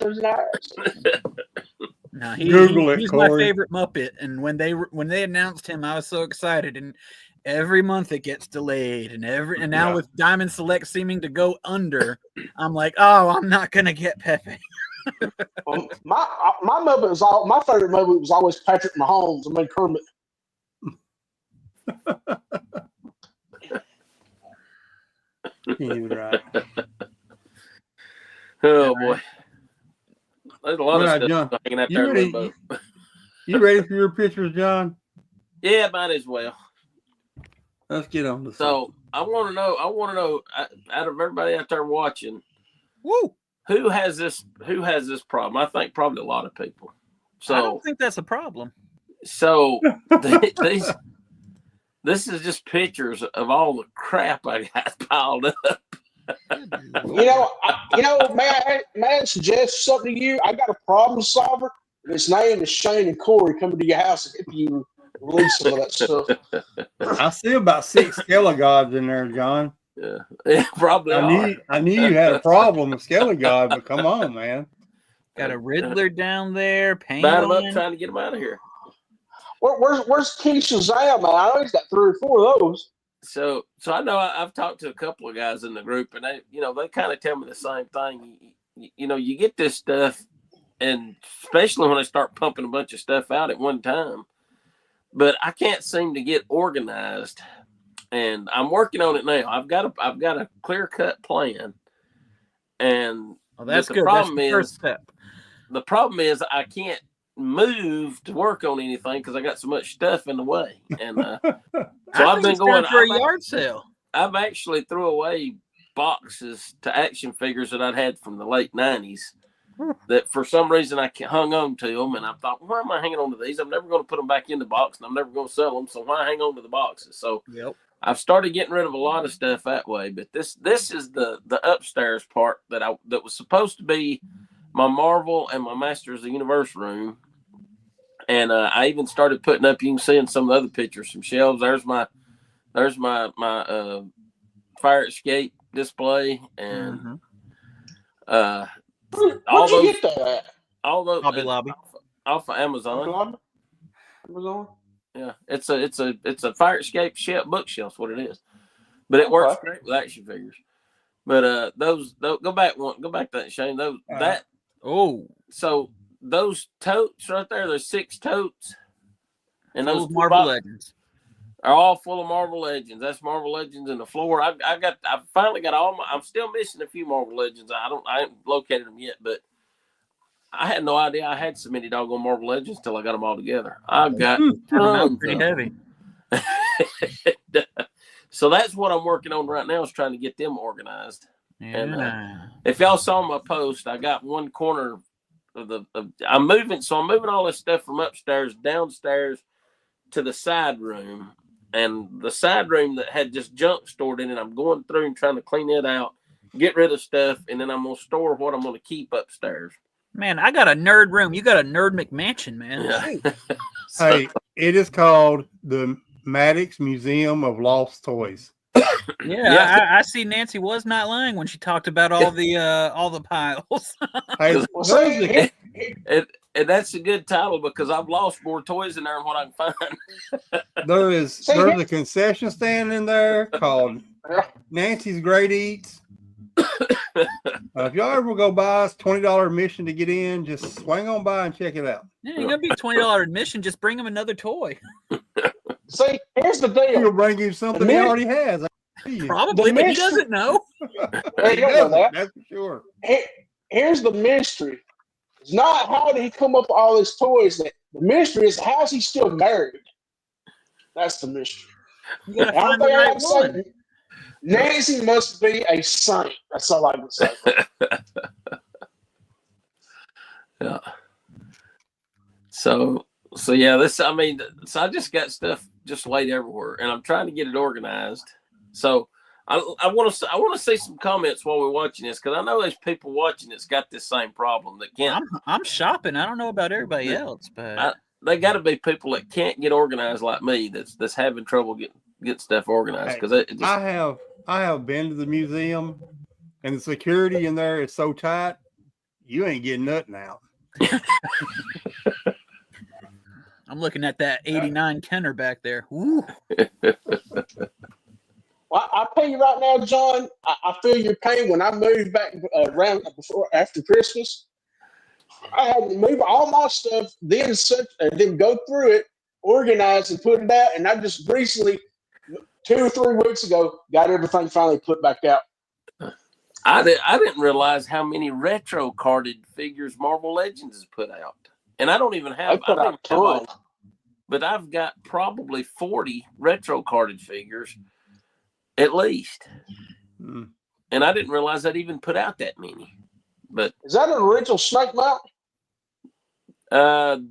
S2: No,
S4: Google it,
S2: he's my
S4: Corey.
S2: favorite Muppet. And when they announced him, I was so excited. And every month it gets delayed, and now with Diamond Select seeming to go under, I'm like, oh, I'm not gonna get Pepe.
S3: Well, my Muppet was my favorite Muppet was always Patrick Mahomes. I mean Kermit.
S4: He's right.
S1: Oh boy, there's a lot
S4: Well,
S1: of stuff
S4: John,
S1: hanging out
S4: you
S1: there in
S4: ready-
S1: limbo.
S4: You ready for your pictures, John?
S1: Yeah, might as well.
S4: Let's get on the.
S1: So I want to know out of everybody out there watching,
S2: Woo!
S1: who has this problem? I think probably a lot of people. So
S2: I don't think that's a problem.
S1: So this is just pictures of all the crap I got piled up.
S3: May I suggest something to you? I got a problem solver. And his name is Shane and Corey coming to your house and help you release some of that stuff.
S4: I see about 6 Skelegods in there, John.
S1: Yeah, probably.
S4: I knew you had a problem with Skelegod, but come on, man.
S2: Got a Riddler down there.
S1: Bad him up
S2: Penguin.
S1: trying to get him out of here.
S3: Where's King Shazam, man? I know he's got 3 or 4 of those.
S1: So I know I've talked to a couple of guys in the group, and they kind of tell me the same thing. You get this stuff, and especially when they start pumping a bunch of stuff out at one time, but I can't seem to get organized, and I'm working on it now. I've got a clear-cut plan, and
S2: That's
S1: the
S2: good.
S1: problem
S2: That's the first step.
S1: The problem is I can't move to work on anything because I got so much stuff in the way, and so I've been going
S2: for a yard sale.
S1: I've actually threw away boxes to action figures that I'd had from the late 90s that for some reason I hung on to them, and I thought, why am I hanging on to these? I'm never going to put them back in the box, and I'm never going to sell them, so why hang on to the boxes? So I've started getting rid of a lot of stuff that way, but this is the upstairs part that was supposed to be my Marvel and my Masters of the Universe room. And I even started putting up, you can see in some of the other pictures, some shelves. There's my fire escape display, and
S3: Where'd you get that?
S1: all those
S2: Hobby Lobby
S1: off of Amazon.
S3: Amazon.
S1: Yeah, it's a fire escape bookshelf's what it is, but it works great with action figures. But those go back to that, Shane. So those totes right there, there's 6 totes, and those
S2: Marvel Legends
S1: are all full of Marvel Legends. That's Marvel Legends in the floor. I finally got all my. I'm still missing a few Marvel Legends. I haven't located them yet, but I had no idea I had so many doggone Marvel Legends till I got them all together. I've got tons
S2: pretty heavy.
S1: So that's what I'm working on right now, is trying to get them organized.
S2: Yeah.
S1: And if y'all saw my post, I got one corner of I'm moving all this stuff from upstairs downstairs to the side room, and the side room that had just junk stored in it, I'm going through and trying to clean it out, get rid of stuff, and then I'm gonna store what I'm gonna keep upstairs.
S2: Man, I got a nerd room. You got a nerd McMansion, man.
S1: Yeah.
S4: Hey, it is called the Maddox Museum of Lost Toys.
S2: I see Nancy was not lying when she talked about all the piles.
S4: Hey,
S1: and that's a good title because I've lost more toys in there than what I can find.
S4: there's a concession stand in there called Nancy's Great Eats. If y'all ever go by, it's $20 admission to get in. Just swing on by and check it out.
S2: Yeah, you're gonna be $20 admission. Just bring him another toy.
S3: See, here's the deal.
S4: He'll bring you something he already has.
S2: Probably, but he doesn't know.
S3: Hey, you don't know that.
S4: That's for sure.
S3: Here's the mystery. It's not how did he come up with all his toys. The mystery is how's he still married. That's the mystery.
S2: You gotta find the right one.
S3: Nancy must be a saint. That's all I can say.
S1: Yeah. So So yeah, so I just got stuff just laid everywhere, and I'm trying to get it organized. So I want to see some comments while we're watching this, because I know there's people watching that's got this same problem that can't.
S2: I'm shopping. I don't know about everybody else, but
S1: they got to be people that can't get organized like me. That's having trouble getting stuff organized. Because
S4: I have been to the museum, and the security in there is so tight, you ain't getting nothing out.
S2: I'm looking at that 89 Kenner back there. Woo.
S3: Well, I'll tell you right now, John, I feel your pain. When I moved back after Christmas, I had to move all my stuff, then go through it, organize and put it out. And I just recently, 2 or 3 weeks ago, got everything finally put back out.
S1: I didn't realize how many retro carded figures Marvel Legends has put out. And I don't even have, but I've got probably 40 retro carded figures at least.
S4: Mm.
S1: And I didn't realize I'd even put out that many. But
S3: is that an original Snake Mountain?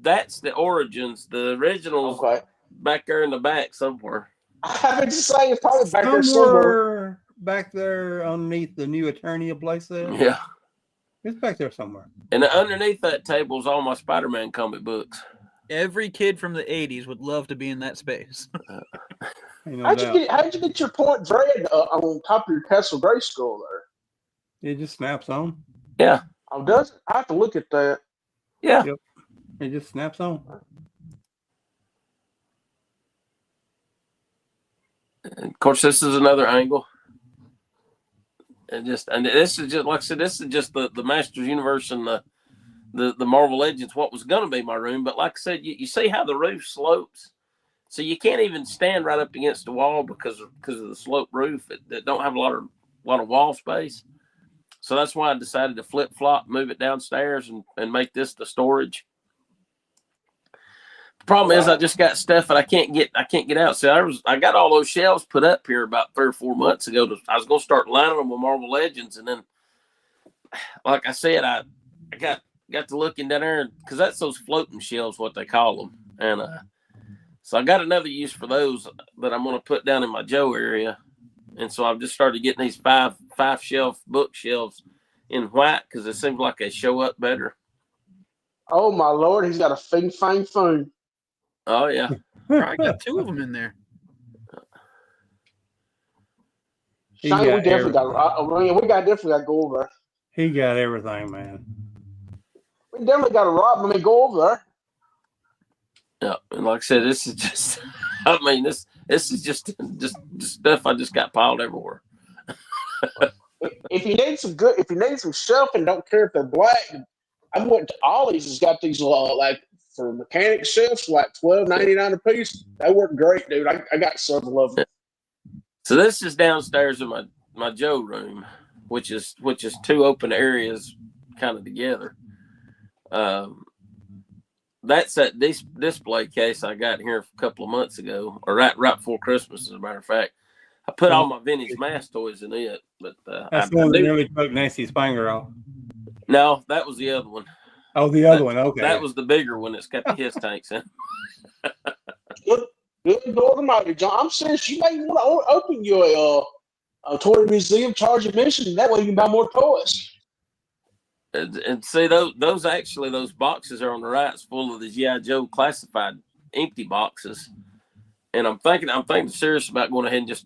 S1: That's the Origins. The original's back there in the back somewhere.
S3: I would just say it's probably back there somewhere.
S4: Back there underneath the new Eternia place there.
S1: Yeah.
S4: It's back there somewhere.
S1: And underneath that table is all my Spider-Man comic books.
S2: Every kid from the 80s would love to be in that space.
S3: How'd you get your point dread on top of your Castle Grayskull there?
S4: It just snaps on.
S1: Yeah.
S3: Oh, does it? I have to look at that.
S1: Yeah.
S4: Yep. It just snaps on.
S1: And of course, this is another angle. And this is just, like I said, this is just the Masters Universe and the Marvel Legends, what was going to be my room. But like I said, you see how the roof slopes? So you can't even stand right up against the wall because of the sloped roof that don't have a lot of wall space. So that's why I decided to flip-flop, move it downstairs and make this the storage. The problem is I just got stuff that I can't get out. So I got all those shelves put up here about 3 or 4 months ago. I was going to start lining them with Marvel Legends, and then, like I said, I got to looking down there because that's those floating shelves, what they call them, and so I got another use for those that I'm going to put down in my Joe area, and so I've just started getting these five shelf bookshelves in white because it seems like they show up better.
S3: Oh my Lord, he's got a fang phone.
S1: Oh yeah,
S2: I got 2 of them in there.
S3: Shane, we definitely got to go over.
S4: He got everything, man.
S3: We definitely got to rob him and go over there.
S1: Yeah, and like I said, this is just. I mean, this is just stuff I just got piled everywhere.
S3: If you need some shelf and don't care if they're black, I went to Ollie's. Has got these like for mechanic shelves, like $12.99 a piece. They work great, dude. I got several of them.
S1: So this is downstairs in my Joe room, which is 2 open areas kind of together. That's that display case I got here a couple of months ago, or right before Christmas, as a matter of fact. I put all my vintage mask toys in it, but
S4: that's the one that nearly took Nancy's finger off.
S1: No, that was the other one.
S4: Oh, the other one. Okay,
S1: that was the bigger one that's got the his tanks in.
S3: Good Lord Almighty, John. I'm serious. You may want to open your a toy museum, charge admission. That way you can buy more toys.
S1: And see those boxes are on the right. It's full of the G.I. Joe classified empty boxes. And I'm thinking serious about going ahead and just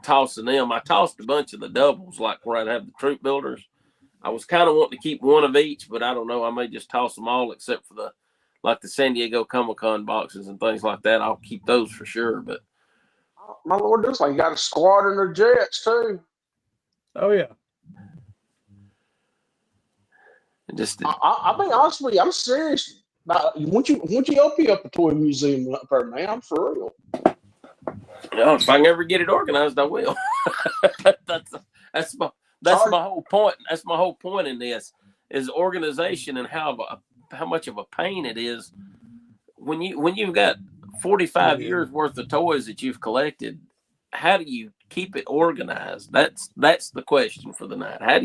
S1: tossing them. I tossed a bunch of the doubles, like where I'd have the troop builders. I was kind of wanting to keep one of each, but I don't know. I may just toss them all except for the San Diego Comic-Con boxes and things like that. I'll keep those for sure. But
S3: my Lord, looks like you got a squadron of jets too.
S4: Oh yeah.
S3: I mean, honestly, I'm serious. Won't you open up a toy museum up there, man? I'm for real.
S1: If I can ever get it organized, I will. That's my whole point. That's my whole point in this is organization and how much of a pain it is when you've got 45 years worth of toys that you've collected. How do you keep it organized? That's the question for the night. How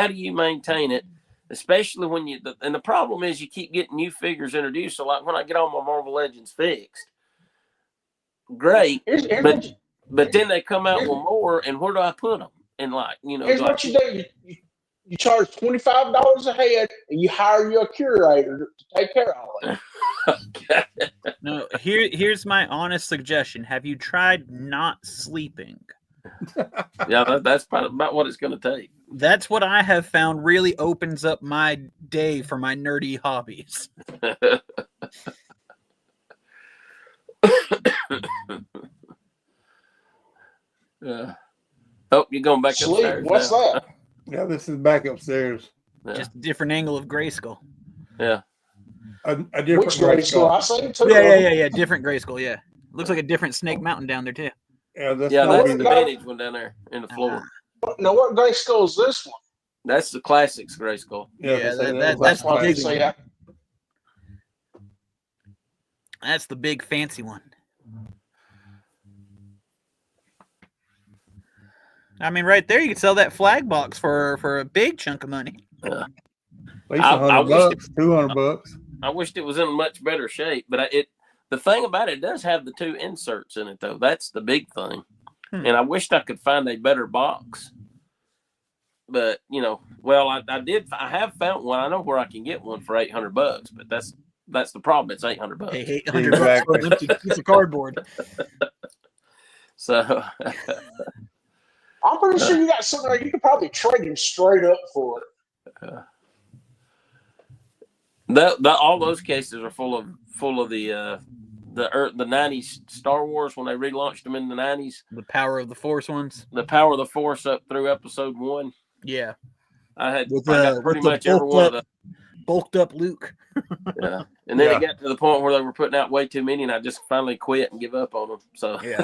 S1: do you maintain it especially when and the problem is you keep getting new figures introduced. So like when I get all my Marvel Legends fixed, great, but then they come out with more, and where do I put them? And like,
S3: here's what you do: you charge $25 a head, and you hire your curator to take care of all that.
S1: Okay.
S2: No, here's my honest suggestion. Have you tried not sleeping?
S1: Yeah, that's probably about what it's going to take.
S2: That's what I have found really opens up my day for my nerdy hobbies.
S1: Oh, you're going back upstairs.
S3: What's that?
S4: Yeah, this is back upstairs.
S1: Yeah.
S2: Just a different angle of Grayskull.
S1: Yeah.
S4: A different
S3: Which Grayskull? I seen two.
S2: Yeah. Different Grayskull. Yeah, looks like a different Snake Mountain down there too.
S4: Yeah, that's
S1: the vintage one down there in the floor.
S3: Now, what Grayskull is this one?
S1: That's the classics Grayskull.
S2: Yeah, that's the big one. That's the big fancy one. I mean, right there, you could sell that flag box for a big chunk of money.
S1: Yeah.
S4: At least $100, $200.
S1: I wished it was in much better shape, but the thing about it does have the two inserts in it, though. That's the big thing. And I wished I could find a better box. But, I have found one. I know where I can get one for $800, but that's the problem. It's $800.
S2: Hey, $800 for an empty piece of cardboard.
S1: So
S3: I'm pretty sure you got something there. You could probably trade him straight up for it.
S1: All those cases are full of the 90s Star Wars when they relaunched them in the 90s.
S2: The Power of the Force ones.
S1: The Power of the Force up through episode 1.
S2: Yeah.
S1: I got pretty much every one of them.
S2: Bulked up Luke.
S1: Yeah. And then it got to the point where they were putting out way too many, and I just finally quit and give up on them. So
S2: yeah.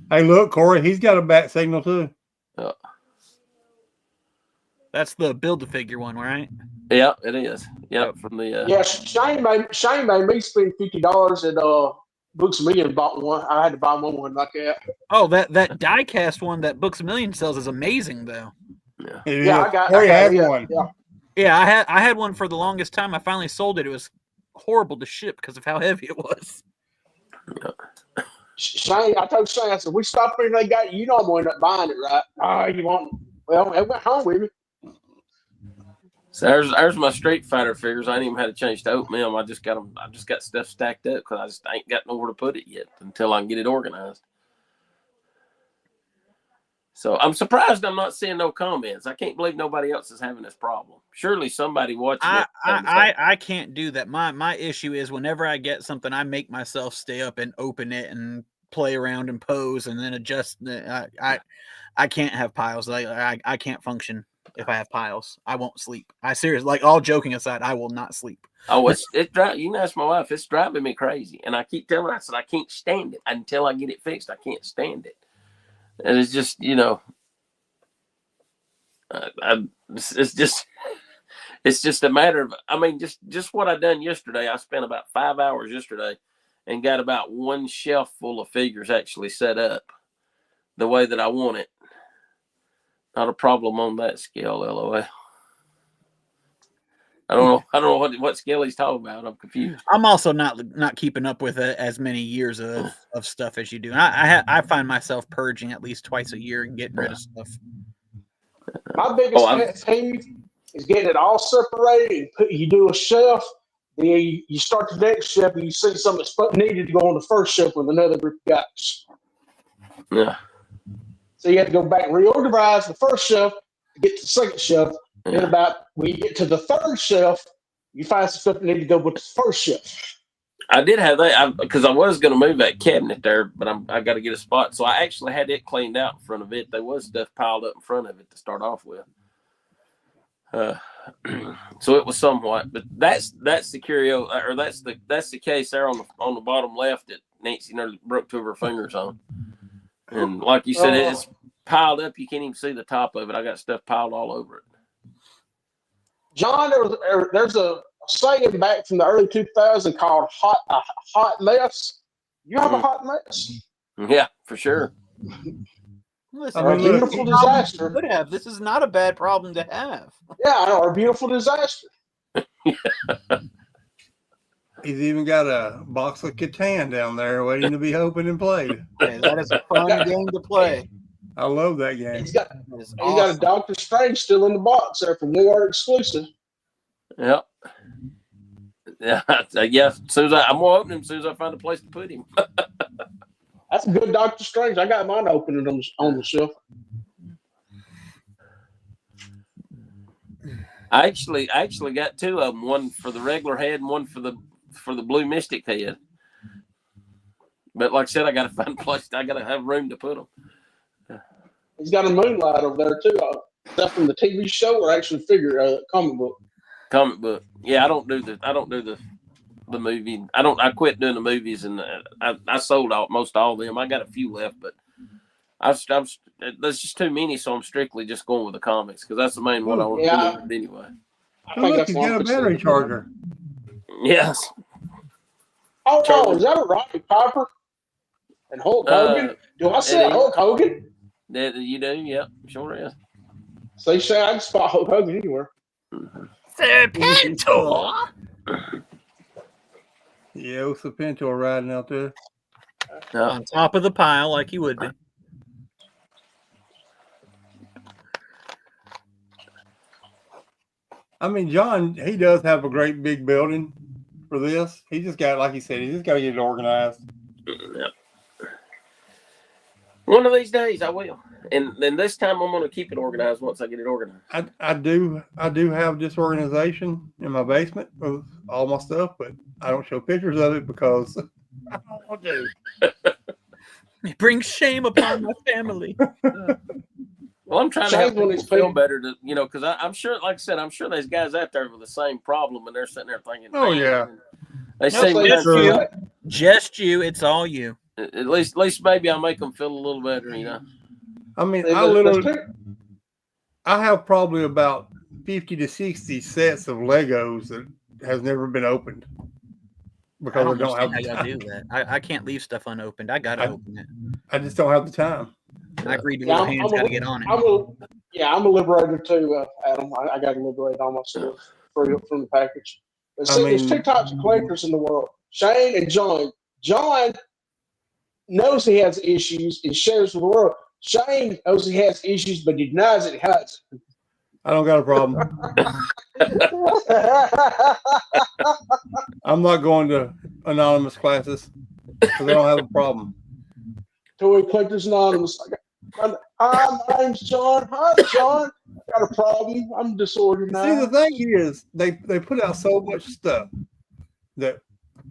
S4: Hey, look, Corey, he's got a bat signal too.
S2: That's the Build-A-Figure one, right?
S1: Yeah, it is. Yeah, from the
S3: yeah. Shane made me spend $50 at Books A Million. Bought one. I had to buy one like that.
S2: Oh, that die-cast one that Books A Million sells is amazing, though.
S3: Yeah,
S4: I had one.
S3: Yeah,
S2: I had one for the longest time. I finally sold it. It was horrible to ship because of how heavy it was.
S1: Yeah.
S3: Shane, I told Shane, I said, we stopped here and they got you. You know I'm going to end up buying it, right? You want? Well, it went home with me.
S1: So there's my Street Fighter figures. I ain't even had to change to oatmeal. I just got them. I just got stuff stacked up because I just ain't got nowhere to put it yet until I can get it organized. So I'm surprised I'm not seeing no comments. I can't believe nobody else is having this problem. Surely somebody watching it.
S2: I can't do that. My issue is whenever I get something, I make myself stay up and open it and play around and pose and then adjust. I can't have piles. I can't function if I have piles. I won't sleep. I seriously, like, all joking aside, I will not sleep.
S1: Oh, it's you can ask my wife. It's driving me crazy, and I keep telling her, I said I can't stand it until I get it fixed. I can't stand it. And it's just, it's just a matter of, I mean, just what I done yesterday. I spent about 5 hours yesterday and got about one shelf full of figures actually set up the way that I want it. Not a problem on that scale, LOL. I don't know what scale he's talking about. I'm confused.
S2: I'm also not keeping up with as many years of stuff as you do. I find myself purging at least twice a year and getting rid of stuff.
S3: My biggest pet peeve is getting it all separated. You do a shelf, then you start the next shelf, and you see something that's needed to go on the first shelf with another group of guys.
S1: Yeah.
S3: So you have to go back and reorganize the first shelf to get to the second shelf.
S1: Yeah.
S3: And when you get to the third shelf, you find some stuff that need to go with the first shelf.
S1: I did have that because I was going to move that cabinet there, but I got to get a spot. So I actually had it cleaned out in front of it. There was stuff piled up in front of it to start off with. So it was somewhat, but that's the curio, or that's the case there on the bottom left that Nancy nearly broke two of her fingers on. And like you said, it's piled up. You can't even see the top of it. I got stuff piled all over it.
S3: John, there's a saying back from the early 2000s called hot mess. You have a hot mess?
S1: Yeah, for sure.
S2: Listen,
S3: Or a
S4: look,
S3: beautiful disaster.
S2: Could have. This is not a bad problem to have.
S3: Yeah, or a beautiful disaster.
S4: He's even got a box of Catan down there waiting to be opened and played.
S2: Hey, that is a fun game to play.
S4: I love that game.
S3: He's got
S2: That is
S3: he's got a
S2: awesome.
S3: Doctor Strange still in the box there from War exclusive.
S1: Yep. Yeah. As soon as I'm gonna open him as soon as I find a place to put him.
S3: That's a good Doctor Strange. I got mine open on the shelf.
S1: I actually got two of them. One for the regular head and one for the blue mystic head. But like I said, I got to find a place. I got to have room to put them.
S3: He's got a moonlight over there too. Stuff from the TV show or actually figure comic book.
S1: Comic book. Yeah, I don't do the movie. I quit doing the movies, and I sold most all of them. I got a few left, but there's just too many, so I'm strictly just going with the comics because that's the main one I want to do anyway.
S3: I
S4: Oh,
S3: think
S4: look,
S3: that's
S4: he's
S3: one
S4: got a battery charger.
S1: Yes.
S3: Oh no, is that a Roddy Piper and Hulk Hogan? Do I say Hulk Hogan?
S1: That you do? Yep, sure is.
S3: So you say I can spot Hulk Hogan anywhere.
S2: Serpentor.
S4: Yeah, it was a Pinto riding out there.
S2: On top of the pile, like he would be.
S4: I mean, John, he does have a great big building for this. He just got, like he said, he just got to get it organized.
S1: Yep. One of these days I will, and then this time I'm going to keep it organized once I get it organized.
S4: I do have disorganization in my basement with all my stuff, but I don't show pictures of it because I don't want to.
S2: It brings shame upon my family.
S1: Well, I'm trying to help people feel better, because I'm sure, like I said, I'm sure there's guys out there with the same problem, and they're sitting there thinking,
S4: "Oh yeah."
S1: They say,
S2: just you. It's all you.
S1: At least maybe I'll make them feel a little better,
S4: I mean, I have probably about 50 to 60 sets of Legos that has never been opened because I don't have
S2: how y'all do that. I can't leave stuff unopened. I gotta open it.
S4: I just don't have the time.
S2: I agree. Little hands gotta get on it.
S3: I'm a liberator too, Adam. I got to liberate all my stuff from the package. But see, there's two types of collectors in the world: Shane and John. John knows he has issues and shares with the world. Shane knows he has issues, but he denies it. He hides it.
S4: I don't got a problem. I'm not going to anonymous classes because I don't have a problem.
S3: Toy Collectors Anonymous. Hi, my name's John. Hi, John. Got a problem. I'm disorganized.
S4: See, the thing is, they put out so much stuff that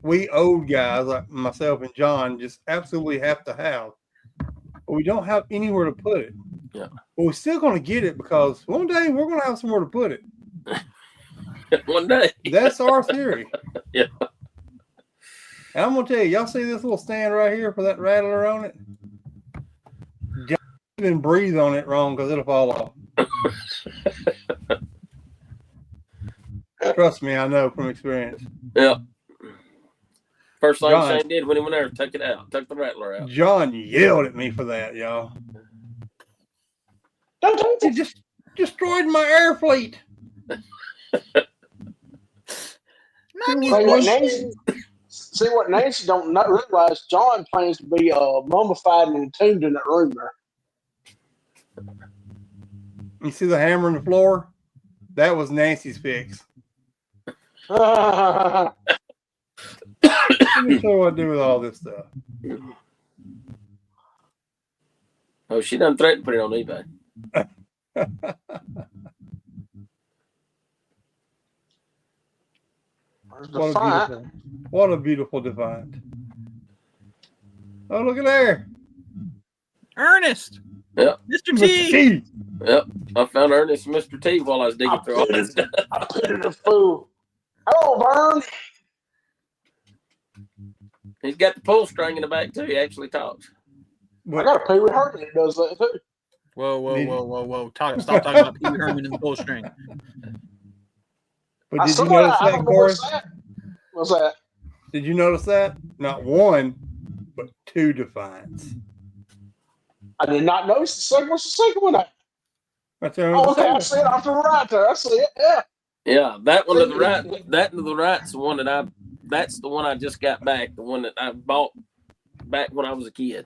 S4: we old guys like myself and John just absolutely have to have. But we don't have anywhere to put it.
S1: Yeah.
S4: But we're still going to get it because one day we're going to have somewhere to put it.
S1: One day.
S4: That's our theory.
S1: Yeah.
S4: And I'm going to tell you, y'all see this little stand right here for that rattler on it? Don't even breathe on it wrong because it'll fall off. Trust me, I know from experience.
S1: Yeah. First thing
S4: John,
S1: Shane did when he went there, took it out, took the rattler out.
S4: John yelled at me for that, y'all. You just destroyed my air fleet.
S3: See what Nancy don't not realize? John plans to be mummified and entombed in that room there.
S4: You see the hammer in the floor? That was Nancy's fix. Let me show you what I do with all this stuff.
S1: Oh, she done threatened to put it on eBay.
S4: What a beautiful Defiant. Oh, look at there.
S2: Ernest.
S1: Yep.
S2: Mr. T.
S1: Yep. I found Ernest and Mr. T while I was digging through all this stuff.
S3: I put it in a fool. Hello, Vern.
S1: He's got the pull string in the back, too. He actually talks.
S3: I got a Pee Wee Herman that does that, too.
S2: Whoa. Stop talking about Pee Wee Herman and the pull string.
S4: But did you notice that, Corey?
S3: What's that?
S4: Did you notice that? Not one, but two Defiants.
S3: I did not notice the second. What's the second one at?
S4: That's the
S3: Oh, okay. I see it off to the right there. I see it. Yeah.
S1: Yeah, that one to the right. That to the right's the one that that's the one I just got back. The one that I bought back when I was a kid,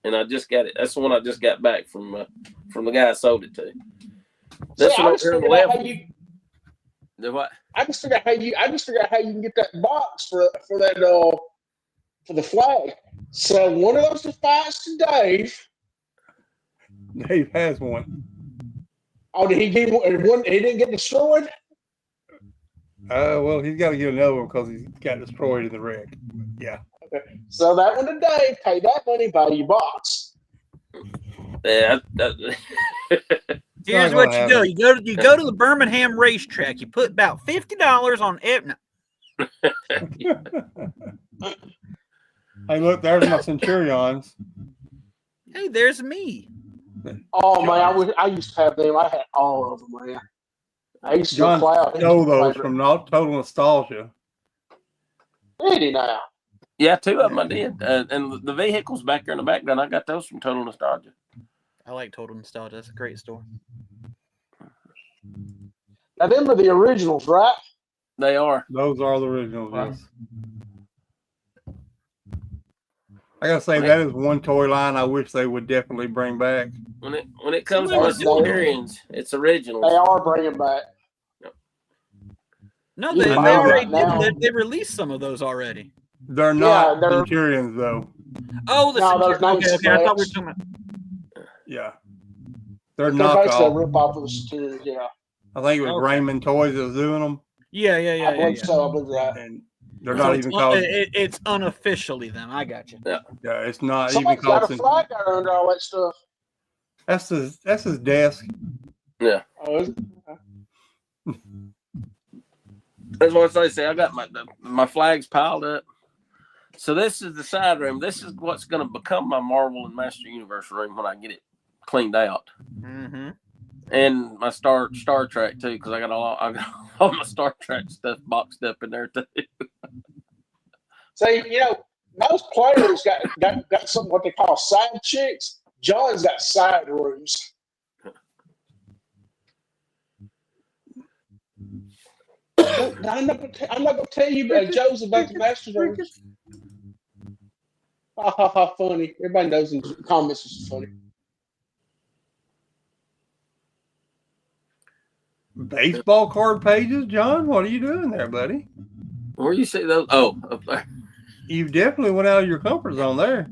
S1: and I just got it. That's the one I just got back from the guy I sold it to. This one over here on the left. The what?
S3: I just figured out how you can get that box for that for the flag. So one of those defiance to Dave.
S4: Dave has one.
S3: Oh, did he get one? He didn't get destroyed.
S4: Well, he's got to get another one because he's got destroyed in the wreck. Yeah.
S3: Okay. So that one to Dave. Pay that money, buy your box.
S1: Yeah.
S2: Here's what you do. You go to the Birmingham racetrack. You put about $50 on Emmett.
S4: Hey, look, there's my Centurions.
S2: Hey, there's me.
S3: Oh man, I used to have them. I had all of them, man. I used to
S4: John
S3: cloud.
S4: stole those from Total Nostalgia.
S3: Did he now?
S1: Yeah, 2 of them I did. And the vehicles back there in the background, I got those from Total Nostalgia.
S2: I like Total Nostalgia. That's a great store.
S3: Now, them are the originals, right?
S1: They are.
S4: Those are the originals, yes. I gotta say, that is one toy line I wish they would definitely bring back.
S1: When it comes to Centurions, it's originals.
S3: They are bringing back.
S2: No, they already did. They released some of those already.
S4: They're not Centurions, though.
S2: Oh,
S3: okay.
S2: I thought we were talking about.
S4: Yeah. They're
S3: basically a
S4: knockoff.
S3: rip-off of the Centurions, yeah.
S4: I think it was Raymond Toys that was doing them.
S2: Yeah.
S3: I believe so. I believe that.
S4: And they're not even called.
S2: It's unofficially them. I got you.
S4: Yeah, it's not
S3: Somebody's
S4: even called.
S3: got a flag there under all that stuff.
S4: That's his desk.
S1: Yeah.
S3: Oh, is it?
S1: That's what I say. I got my flags piled up. So this is the side room. This is what's going to become my Marvel and Master Universe room when I get it cleaned out.
S2: Mm-hmm.
S1: And my Star Trek too, because I got all my Star Trek stuff boxed up in there too.
S3: So most players got something what they call side chicks. John's got side rooms. I'm not gonna tell you Joe's about the Master rooms. Ha ha ha! Funny. Everybody knows in the comments is funny.
S4: Baseball card pages, John. What are you doing there, buddy?
S1: Where you see those? Oh, up there.
S4: You definitely went out of your comfort zone there.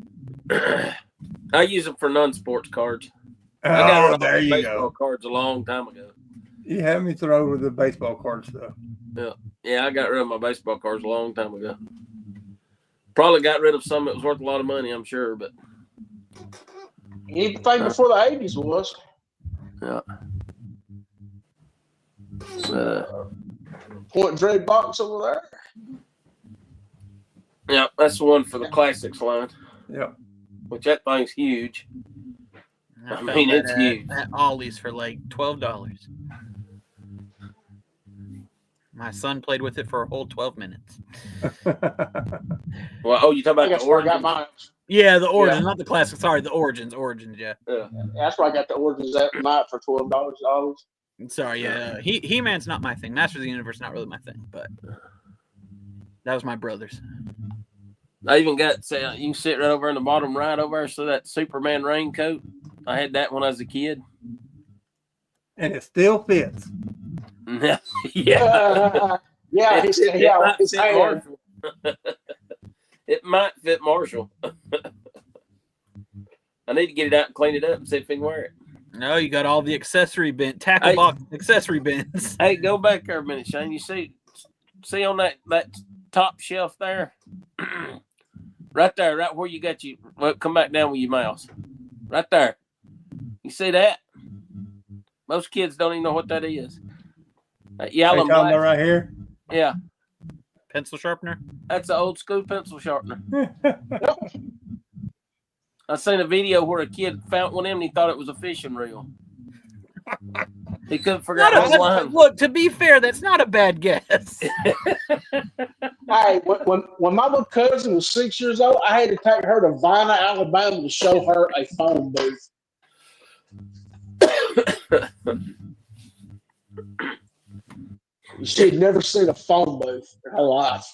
S1: I use them for non-sports cards.
S4: Oh, there you
S1: baseball
S4: go.
S1: Cards a long time ago.
S4: You had me throw over the baseball card stuff.
S1: Yeah, I got rid of my baseball cards a long time ago. Probably got rid of some that was worth a lot of money, I'm sure, but
S3: anything before the 80s was.
S1: Yeah.
S3: Point Dread box over there.
S1: Yeah, that's the one for the classics line.
S4: Yeah.
S1: Which that thing's huge. I mean, it's huge.
S2: At Ollie's for like $12. My son played with it for a whole 12 minutes.
S1: Well, you talking about the Origins?
S2: Yeah, the Origins, not the classics. Sorry, the Origins. Yeah.
S3: That's where I got the Origins at night for $12.
S2: Sorry, yeah. He-Man's not my thing. Masters of the Universe not really my thing, but that was my brother's.
S1: I even got, you can sit right over in the bottom right over there, so that Superman raincoat. I had that when I was a kid.
S4: And it still fits.
S1: Yeah. It might fit Marshall. I need to get it out and clean it up and see if we can wear it.
S2: No, you got all the accessory bin, tackle box accessory bins.
S1: Hey, go back there a minute, Shane. You see on that top shelf there? Right there, right where you got come back down with your mouse. Right there. You see that? Most kids don't even know what that is. That yellow and black.
S4: Right here?
S1: Yeah.
S2: Pencil sharpener?
S1: That's an old school pencil sharpener. I seen a video where a kid found one of them and he thought it was a fishing reel. He couldn't figure out the line.
S2: Look, to be fair, that's not a bad guess.
S3: Hey, when my little cousin was 6 years old, I had to take her to Vina, Alabama to show her a phone booth. She had never seen a phone booth in her life.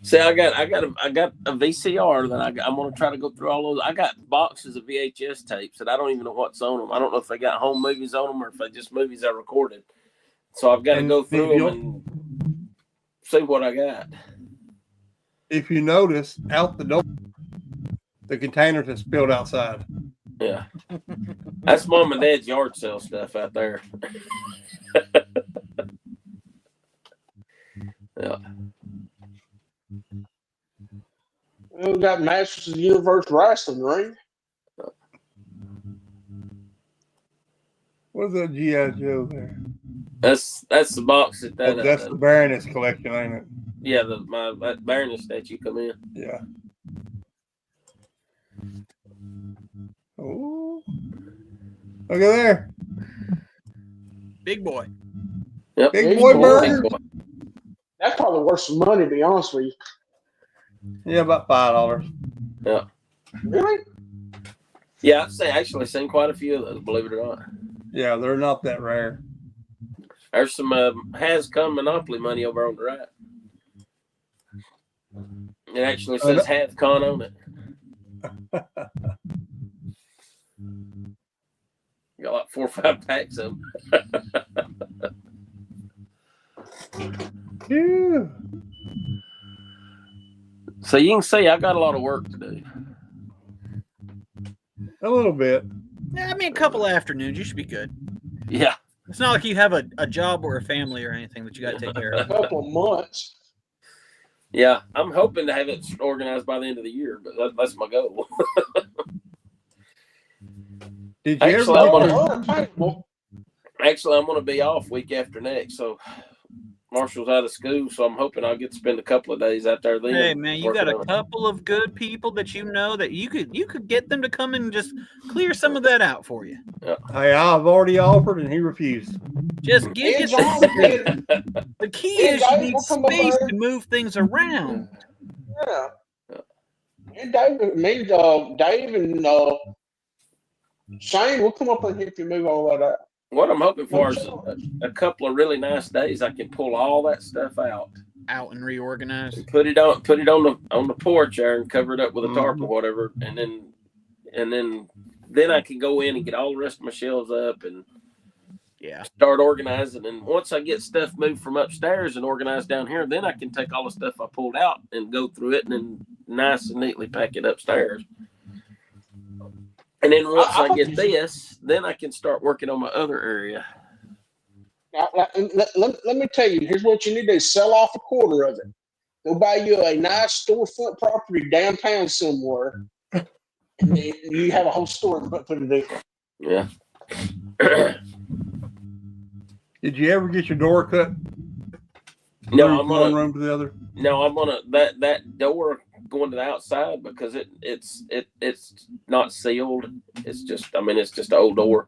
S1: See, I got a VCR that I'm gonna try to go through all those. I got boxes of VHS tapes that I don't even know what's on them. I don't know if they got home movies on them or if they just movies I recorded. So I've got to go through them and see what I got.
S4: If you notice, out the door, the containers have spilled outside.
S1: Yeah, that's Mom and Dad's yard sale stuff out there. Yeah.
S3: We got Masters of the Universe wrestling ring.
S4: What's that G.I. Joe there?
S1: That's the box that
S4: that's the Baroness collection, ain't it?
S1: Yeah, that Baroness statue come in.
S4: Yeah. Oh, look at there.
S2: Big boy.
S1: Yep.
S4: Big boy burger.
S3: That's probably worth some money, to be honest with you.
S4: Yeah, about $5.
S1: Yeah.
S3: Really?
S1: Yeah, I've actually seen quite a few of those, believe it or not.
S4: Yeah, they're not that rare.
S1: There's some has come Monopoly money over on the right. It actually says HazCon on it. Got like 4 or 5 packs of them.
S4: Yeah.
S1: So you can see I got a lot of work to do.
S4: A little bit.
S2: Yeah, I mean, a couple of afternoons, you should be good.
S1: Yeah.
S2: It's not like you have a job or a family or anything that you got to take care
S3: A
S2: of.
S3: couple of months.
S1: Yeah, I'm hoping to have it organized by the end of the year, but that's my goal.
S4: Did you
S1: Actually, I'm going to be off week after next, so Marshall's out of school, so I'm hoping I'll get to spend a couple of days out there then.
S2: Hey man, you got a couple of good people that you know that you could get them to come and just clear some of that out for you.
S1: Yeah.
S4: Hey, I've already offered and he refused.
S2: Just get the key is you need space to move things around.
S3: Yeah. And Dave and Shane, we'll come up and help you move all that out.
S1: What I'm hoping for is a couple of really nice days I can pull all that stuff out
S2: and reorganize.
S1: And put it on the porch there and cover it up with a tarp or whatever, and then I can go in and get all the rest of my shelves up and start organizing. And once I get stuff moved from upstairs and organized down here, then I can take all the stuff I pulled out and go through it and then nice and neatly pack it upstairs. And then once I get this, then I can start working on my other area.
S3: Now, let me tell you, here's what you need to do. Sell off a quarter of it. Go buy you a nice storefront property downtown somewhere. And then you have a whole store to put it in.
S1: Yeah.
S4: Did you ever get your door cut?
S1: No,
S4: from one room to the other.
S1: No, I'm gonna that door going to the outside because it's not sealed. It's just an old door.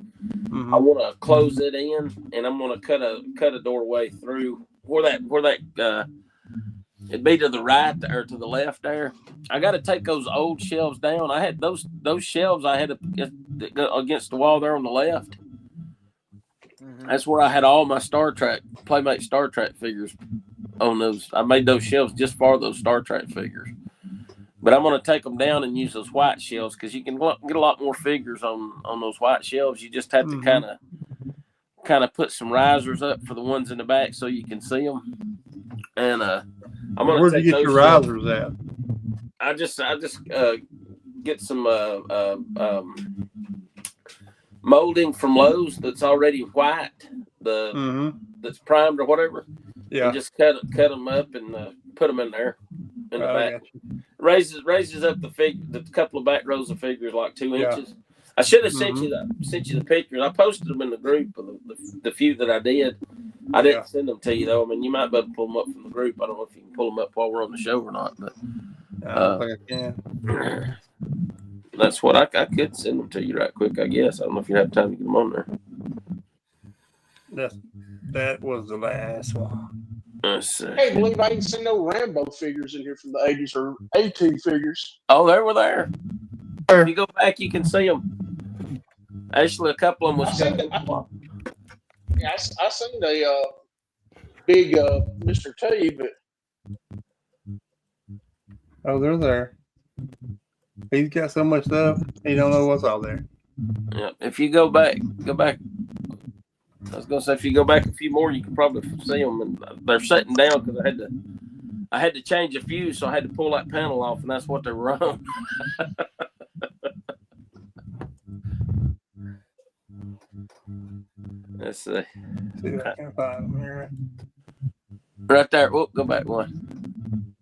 S1: I want to close it in, and I'm gonna cut a doorway through where that it'd be to the right or to the left there. I got to take those old shelves down. I had those shelves I had against the wall there on the left. That's where I had all my Playmate Star Trek figures on those. I made those shelves just for those Star Trek figures. But I'm going to take them down and use those white shelves because you can get a lot more figures on those white shelves. You just have to kind of put some risers up for the ones in the back so you can see them. And I'm going to
S4: Where'd you get your risers at?
S1: I just get some molding from Lowe's that's already white, that's primed or whatever.
S4: Yeah.
S1: And just cut them up and put them in there in the back. Raises up the couple of back rows of figures like 2 inches. I should have sent you the pictures. I posted them in the group of the few that I did. I didn't send them to you though. I mean, you might be able to pull them up from the group. I don't know if you can pull them up while we're on the show or not, but
S4: I don't think I can.
S1: That's what I could send them to you right quick. I guess I don't know if you have time to get them on there.
S4: That was the last one.
S1: Let's see.
S3: I can't believe I ain't seen no Rambo figures in here from the 80s or A2 figures.
S1: Oh, they were there. If you go back, you can see them. Actually, a couple of them was
S3: Yeah, I seen the big Mr. T, but
S4: Oh, they're there. He's got so much stuff, he don't know what's out there.
S1: yeah. If you go back. I was gonna say, if you go back a few more, you can probably see them, and they're sitting down because I had to change a few, so I had to pull that panel off, and that's what they were on. Let's see.
S4: See if I can find them here.
S1: Right there. Whoop, go back one.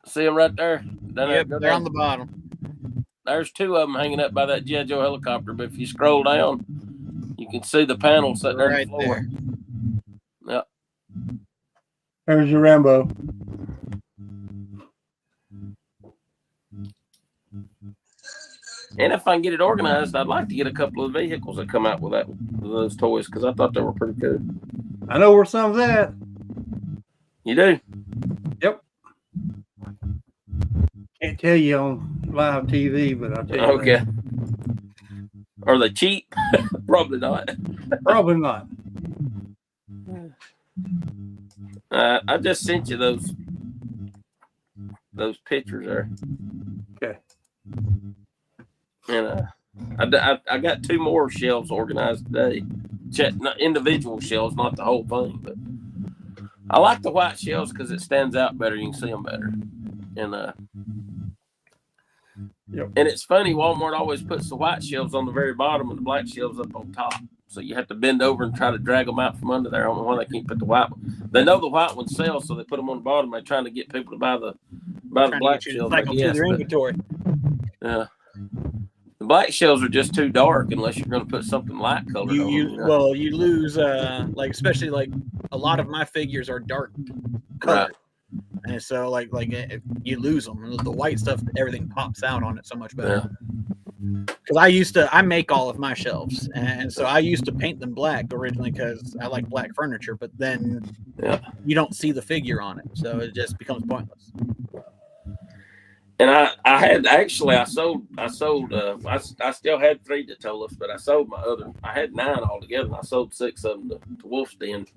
S1: See them right there?
S2: Yep, they're on the bottom.
S1: There's two of them hanging up by that G.I. Joe helicopter, but if you scroll down, you can see the panel sitting there
S2: Right
S1: on the floor.
S2: there.
S1: Yep.
S4: There's your Rambo.
S1: And if I can get it organized, I'd like to get a couple of vehicles that come out with those toys, because I thought they were pretty good.
S4: I know where some's at.
S1: You do?
S4: Yep. Can't tell you on live TV, but I'll tell you.
S1: Okay. Are they cheap? Probably not.
S4: Probably not.
S1: I just sent you those pictures there.
S4: Okay.
S1: And I got two more shelves organized today. Not individual shelves, not the whole thing, but I like the white shelves because it stands out better. You can see them better. And
S4: Yep.
S1: And it's funny, Walmart always puts the white shelves on the very bottom and the black shelves up on top. So you have to bend over and try to drag them out from under there. I don't know why they can't put the white one. They know the white ones sell, so they put them on the bottom. They're trying to get people to buy the black shelves.
S2: Cycle through their inventory.
S1: Yeah. The black shelves are just too dark unless you're going to put something light colored on them. You know?
S2: Well, you lose, especially a lot of my figures are dark colored.
S1: Right.
S2: And so you lose them. The white stuff, everything pops out on it so much better. Because I make all of my shelves, and so I used to paint them black originally because I like black furniture, but then you don't see the figure on it, so it just becomes pointless.
S1: And I sold I still had 3 Detolas, but I sold I had 9 altogether, and I sold 6 of them to Wolf's Den.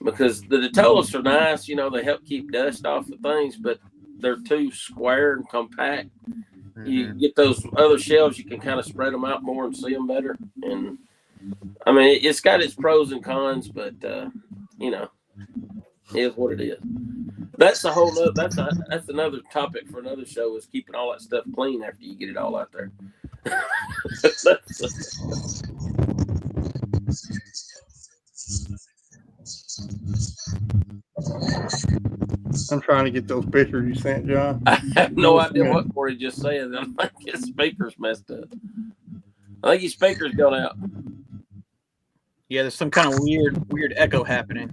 S1: Because the Detolas are nice, they help keep dust off of things, but they're too square and compact. Mm-hmm. You get those other shelves, you can kind of spread them out more and see them better. And I mean, it's got its pros and cons, but it is what it is. That's a whole nother. That's another topic for another show, is keeping all that stuff clean after you get it all out there.
S4: I'm trying to get those pictures you sent, John.
S1: I have no idea what Corey just said. I think his speaker's messed up. I think his speaker's gone out.
S2: Yeah, there's some kind of weird echo happening.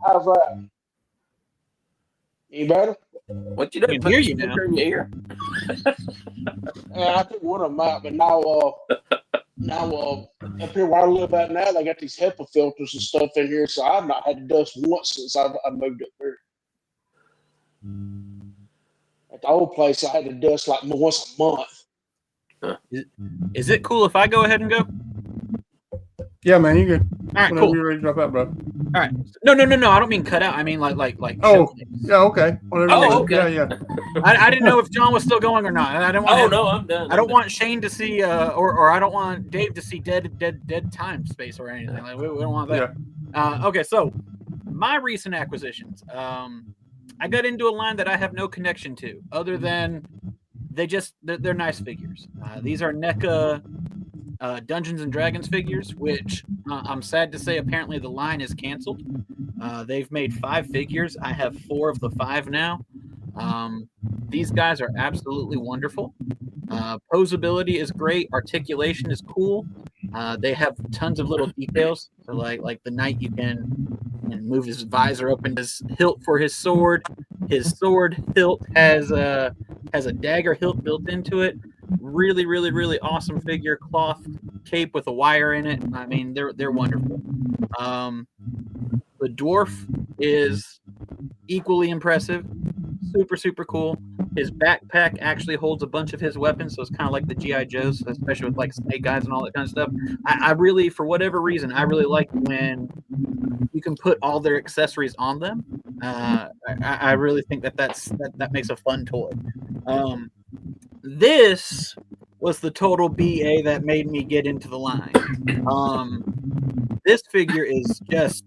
S3: How's that? Any better?
S1: What you doing?
S2: I can hear you now.
S1: In your ear?
S3: Yeah, I took one of them out, but now up here where I live at now, they got these HEPA filters and stuff in here, so I've not had to dust once since I moved up here. At the old place, I had to dust like once a month.
S2: Is it cool if I go ahead and go?
S4: Yeah, man, you good.
S2: All right,
S4: Whenever
S2: cool.
S4: you're ready to drop out, bro.
S2: All right. No. I don't mean cut out. I mean like.
S4: Oh, yeah, okay. Whatever.
S1: Oh, okay.
S4: Yeah.
S2: I didn't know if John was still going or not. I don't want.
S1: No, I'm done.
S2: I don't want Shane to see, or I don't want Dave to see dead time space or anything. Like we don't want that. Yeah. Okay, so my recent acquisitions. I got into a line that I have no connection to, other than they're nice figures. These are NECA Dungeons and Dragons figures, which I'm sad to say apparently the line is canceled. They've made 5 figures. I have 4 of the 5 now. These guys are absolutely wonderful. Posability is great. Articulation is cool. They have tons of little details. So like the knight, you can move his visor up and his hilt for his sword. His sword hilt has a dagger hilt built into it. Really, really, really awesome figure. Cloth cape with a wire in it. I mean, they're wonderful. The dwarf is equally impressive. Super cool. His backpack actually holds a bunch of his weapons, so it's kind of like the GI Joes, especially with like snake eyes and all that kind of stuff. I really, for whatever reason, I really like when you can put all their accessories on them. I really think that makes a fun toy. This was the total BA that made me get into the line. This figure is just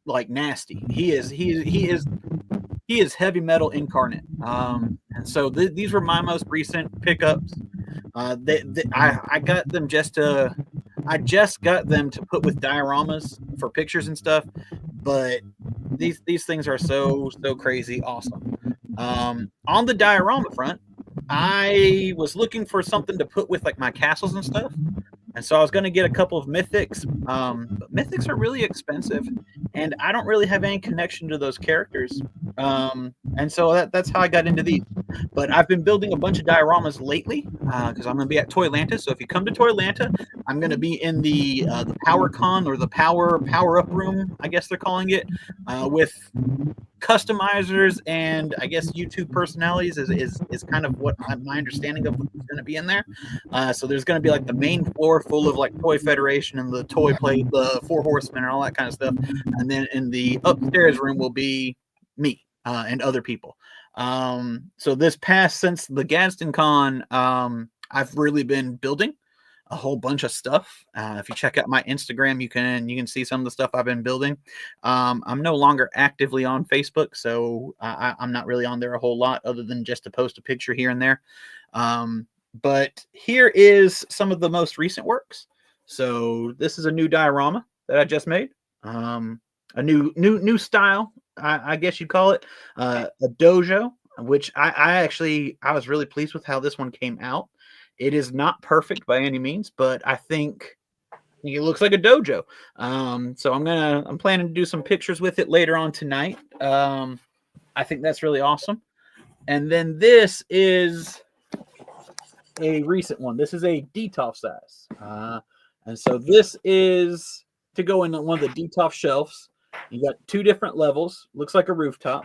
S2: like nasty. He is heavy metal incarnate. And so these were my most recent pickups. I got them I just got them to put with dioramas for pictures and stuff, but these things are so crazy awesome. On the diorama front, I was looking for something to put with like my castles and stuff. And so I was going to get a couple of mythics, but mythics are really expensive, and I don't really have any connection to those characters. And so that's how I got into these. But I've been building a bunch of dioramas lately because I'm going to be at Toylanta. So if you come to Toylanta, I'm going to be in the PowerCon or the Power Up room, I guess they're calling it, with customizers and I guess YouTube personalities is kind of what my understanding of what's going to be in there. So there's going to be like the main floor full of like Toy Federation and the Toy Plate, the Four Horsemen and all that kind of stuff. And then in the upstairs room will be me and other people. So since the Gadsden Con, I've really been building a whole bunch of stuff. If you check out my Instagram, you can see some of the stuff I've been building. I'm no longer actively on Facebook, so I'm not really on there a whole lot other than just to post a picture here and there. But here is some of the most recent works. So this is a new diorama that I just made. A new style, I guess you'd call it. A dojo, which I was really pleased with how this one came out. It is not perfect by any means, but I think it looks like a dojo. So I'm planning to do some pictures with it later on tonight. I think that's really awesome. And then this is a recent one. This is a Detolf size. And so this is to go in one of the Detolf shelves. You got two different levels. Looks like a rooftop.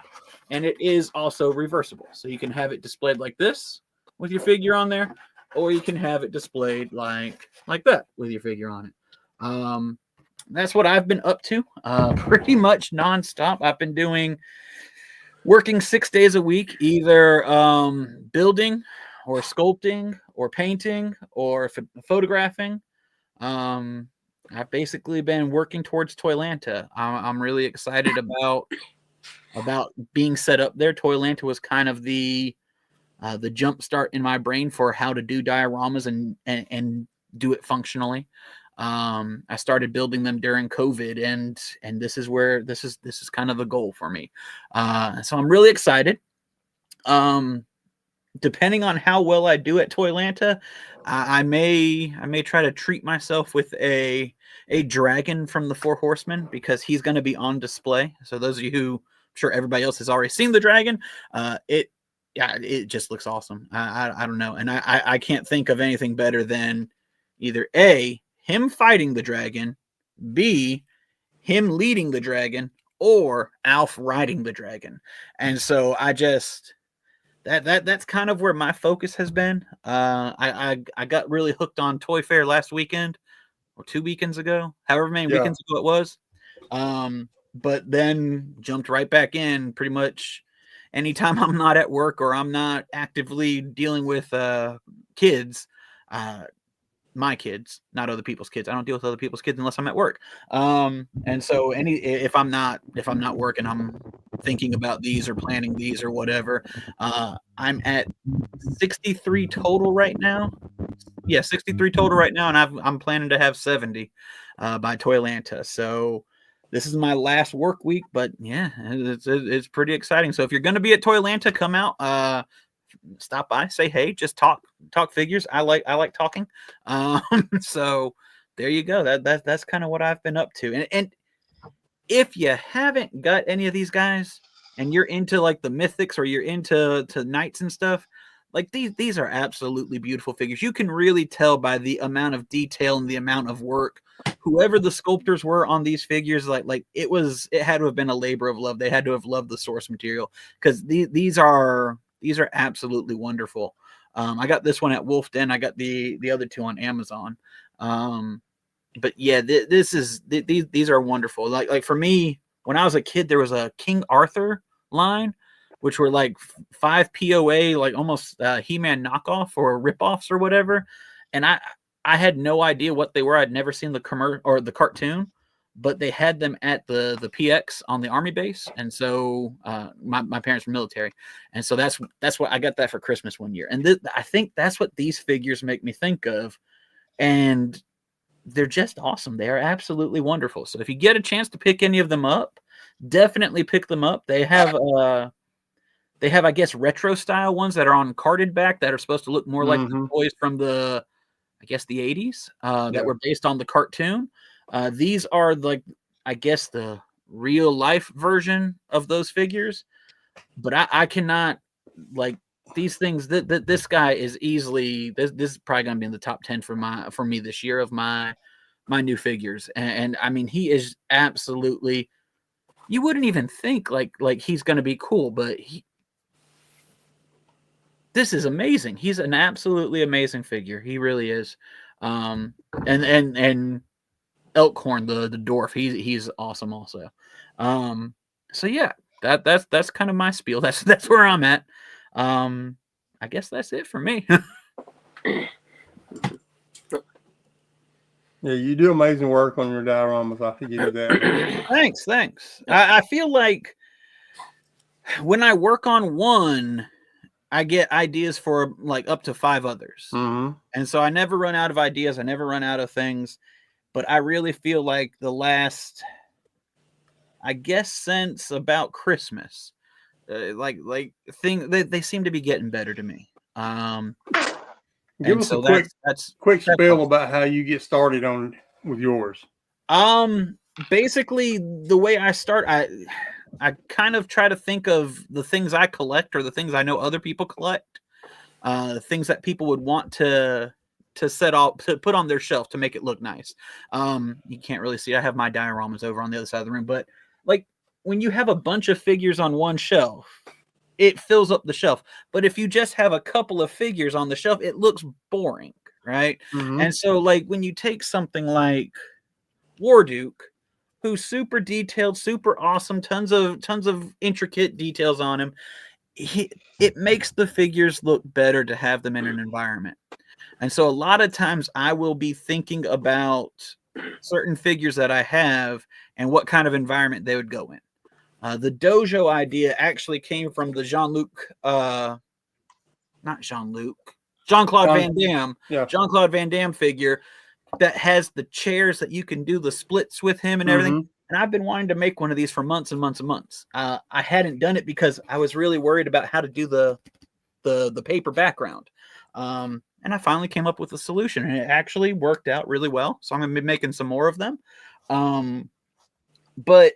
S2: And it is also reversible. So you can have it displayed like this with your figure on there. Or you can have it displayed like that with your figure on it. That's what I've been up to pretty much nonstop. I've been working 6 days a week, either building or sculpting or painting or photographing. I've basically been working towards Toylanta. I'm really excited about being set up there. Toylanta was kind of the jump start in my brain for how to do dioramas and do it functionally. I started building them during COVID, and this is kind of the goal for me. So I'm really excited. Depending on how well I do at Toylanta, I may try to treat myself with a dragon from the Four Horsemen because he's going to be on display. So those of you who, I'm sure everybody else has already seen the dragon, it just looks awesome. I don't know. And I can't think of anything better than either A, him fighting the dragon, B, him leading the dragon, or Alf riding the dragon. And so I just, that's kind of where my focus has been. I got really hooked on Toy Fair last weekend or 2 weekends ago, however many weekends ago it was. But then jumped right back in pretty much anytime I'm not at work or I'm not actively dealing with kids, my kids, not other people's kids. I don't deal with other people's kids unless I'm at work. And so if I'm not working, I'm thinking about these or planning these or whatever. I'm at 63 total right now. Yeah, 63 total right now, and I'm planning to have 70 by Toylanta. So this is my last work week, but yeah, it's pretty exciting. So if you're going to be at Toylanta, come out, stop by, say hey, just talk figures. I like talking. So there you go. That's kind of what I've been up to. And if you haven't got any of these guys and you're into like the mythics or you're into knights and stuff, like these are absolutely beautiful figures. You can really tell by the amount of detail and the amount of work whoever the sculptors were on these figures, like it had to have been a labor of love. They had to have loved the source material, because these are absolutely wonderful. I got this one at Wolf Den. I got the other two on Amazon. But yeah, these are wonderful. Like for me, when I was a kid, there was a King Arthur line, which were like 5 POA, like almost He-Man knockoff or ripoffs or whatever. And I had no idea what they were. I'd never seen the commercial or the cartoon, but they had them at the PX on the Army base. And so my parents were military. And so that's what I got that for Christmas one year. And I think that's what these figures make me think of. And they're just awesome. They are absolutely wonderful. So if you get a chance to pick any of them up, definitely pick them up. They have, I guess, retro style ones that are on carded back that are supposed to look more like the toys from the 80s that were based on the cartoon. These are like, I guess, the real life version of those figures. But I cannot, like, these things, this guy is easily, this is probably going to be in the top 10 for me this year of my new figures. And I mean, he is absolutely, you wouldn't even think like he's going to be cool, but this is amazing. He's an absolutely amazing figure. He really is. And Elkhorn, the dwarf, he's awesome also. So yeah, that's kind of my spiel. That's where I'm at. I guess that's it for me.
S4: Yeah, you do amazing work on your dioramas. I think you do that.
S2: Thanks. I feel like when I work on one, I get ideas for like up to 5 others. And so I never run out of ideas. I never run out of things. But I really feel like the last, I guess, since about Christmas, they seem to be getting better to me.
S4: Give us a quick spiel about how you get started with yours.
S2: Basically, the way I start, I kind of try to think of the things I collect or the things I know other people collect, things that people would want to put on their shelf to make it look nice. You can't really see. I have my dioramas over on the other side of the room, but like when you have a bunch of figures on one shelf, it fills up the shelf. But if you just have a couple of figures on the shelf, it looks boring, right? And so like when you take something like Warduke, who's super detailed, super awesome, tons of intricate details on him, it makes the figures look better to have them in an environment. And so a lot of times I will be thinking about certain figures that I have and what kind of environment they would go in. The dojo idea actually came from the Jean-Claude Van Damme. Yeah. Jean-Claude Van Damme figure that has the chairs that you can do the splits with him and everything. And I've been wanting to make one of these for months and months and months. I hadn't done it because I was really worried about how to do the paper background. And I finally came up with a solution, and it actually worked out really well. So I'm going to be making some more of them. But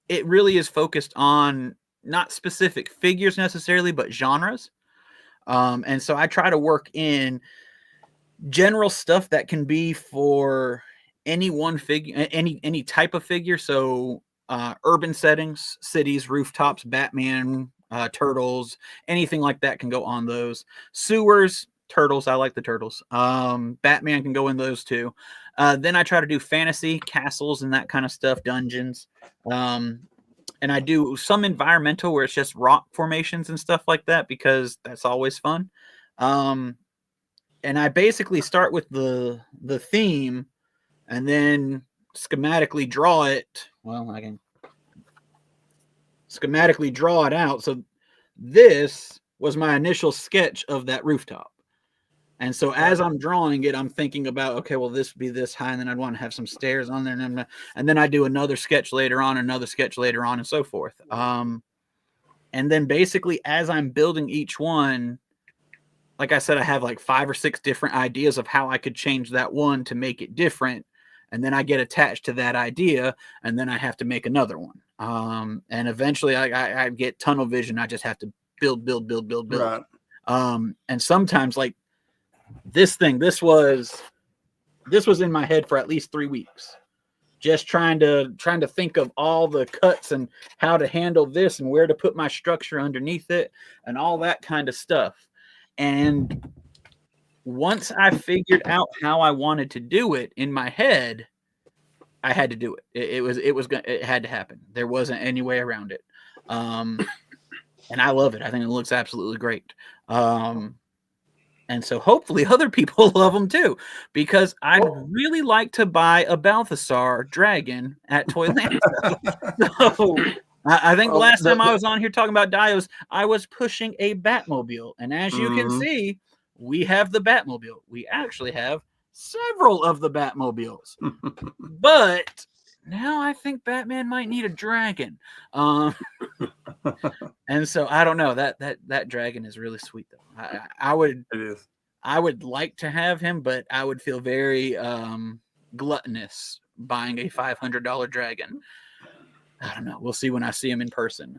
S2: it really is focused on not specific figures necessarily, but genres. And so I try to work in general stuff that can be for any one figure, any type of figure. So urban settings, cities, rooftops, Batman, turtles, anything like that can go on those. Sewers, turtles. I like the turtles. Batman can go in those too. Then I try to do fantasy, castles, and that kind of stuff, dungeons. And I do some environmental where it's just rock formations and stuff like that, because that's always fun. And I basically start with the theme and then schematically draw it. Well, I can schematically draw it out. So this was my initial sketch of that rooftop. And so as I'm drawing it, I'm thinking about, okay, well, this would be this high, and then I'd want to have some stairs on there. And then I do another sketch later on, and so forth. And then basically as I'm building each one, like I said, I have like 5 or 6 different ideas of how I could change that one to make it different. And then I get attached to that idea, and then I have to make another one. And eventually I get tunnel vision. I just have to build.
S4: Right.
S2: And sometimes like this was in my head for at least 3 weeks. Just trying to think of all the cuts and how to handle this and where to put my structure underneath it and all that kind of stuff. And once I figured out how I wanted to do it in my head, I had to do it. It had to happen. There wasn't any way around it. And I love it. I think it looks absolutely great. And so hopefully other people love them too, because I'd really like to buy a Balthasar dragon at Toyland. So I think last time I was on here talking about Dios, I was pushing a Batmobile. And as you can see, we have the Batmobile. We actually have several of the Batmobiles. But now I think Batman might need a dragon. And so I don't know. That dragon is really sweet though. I would like to have him, but I would feel very gluttonous buying a $500 dragon. I don't know. We'll see when I see him in person.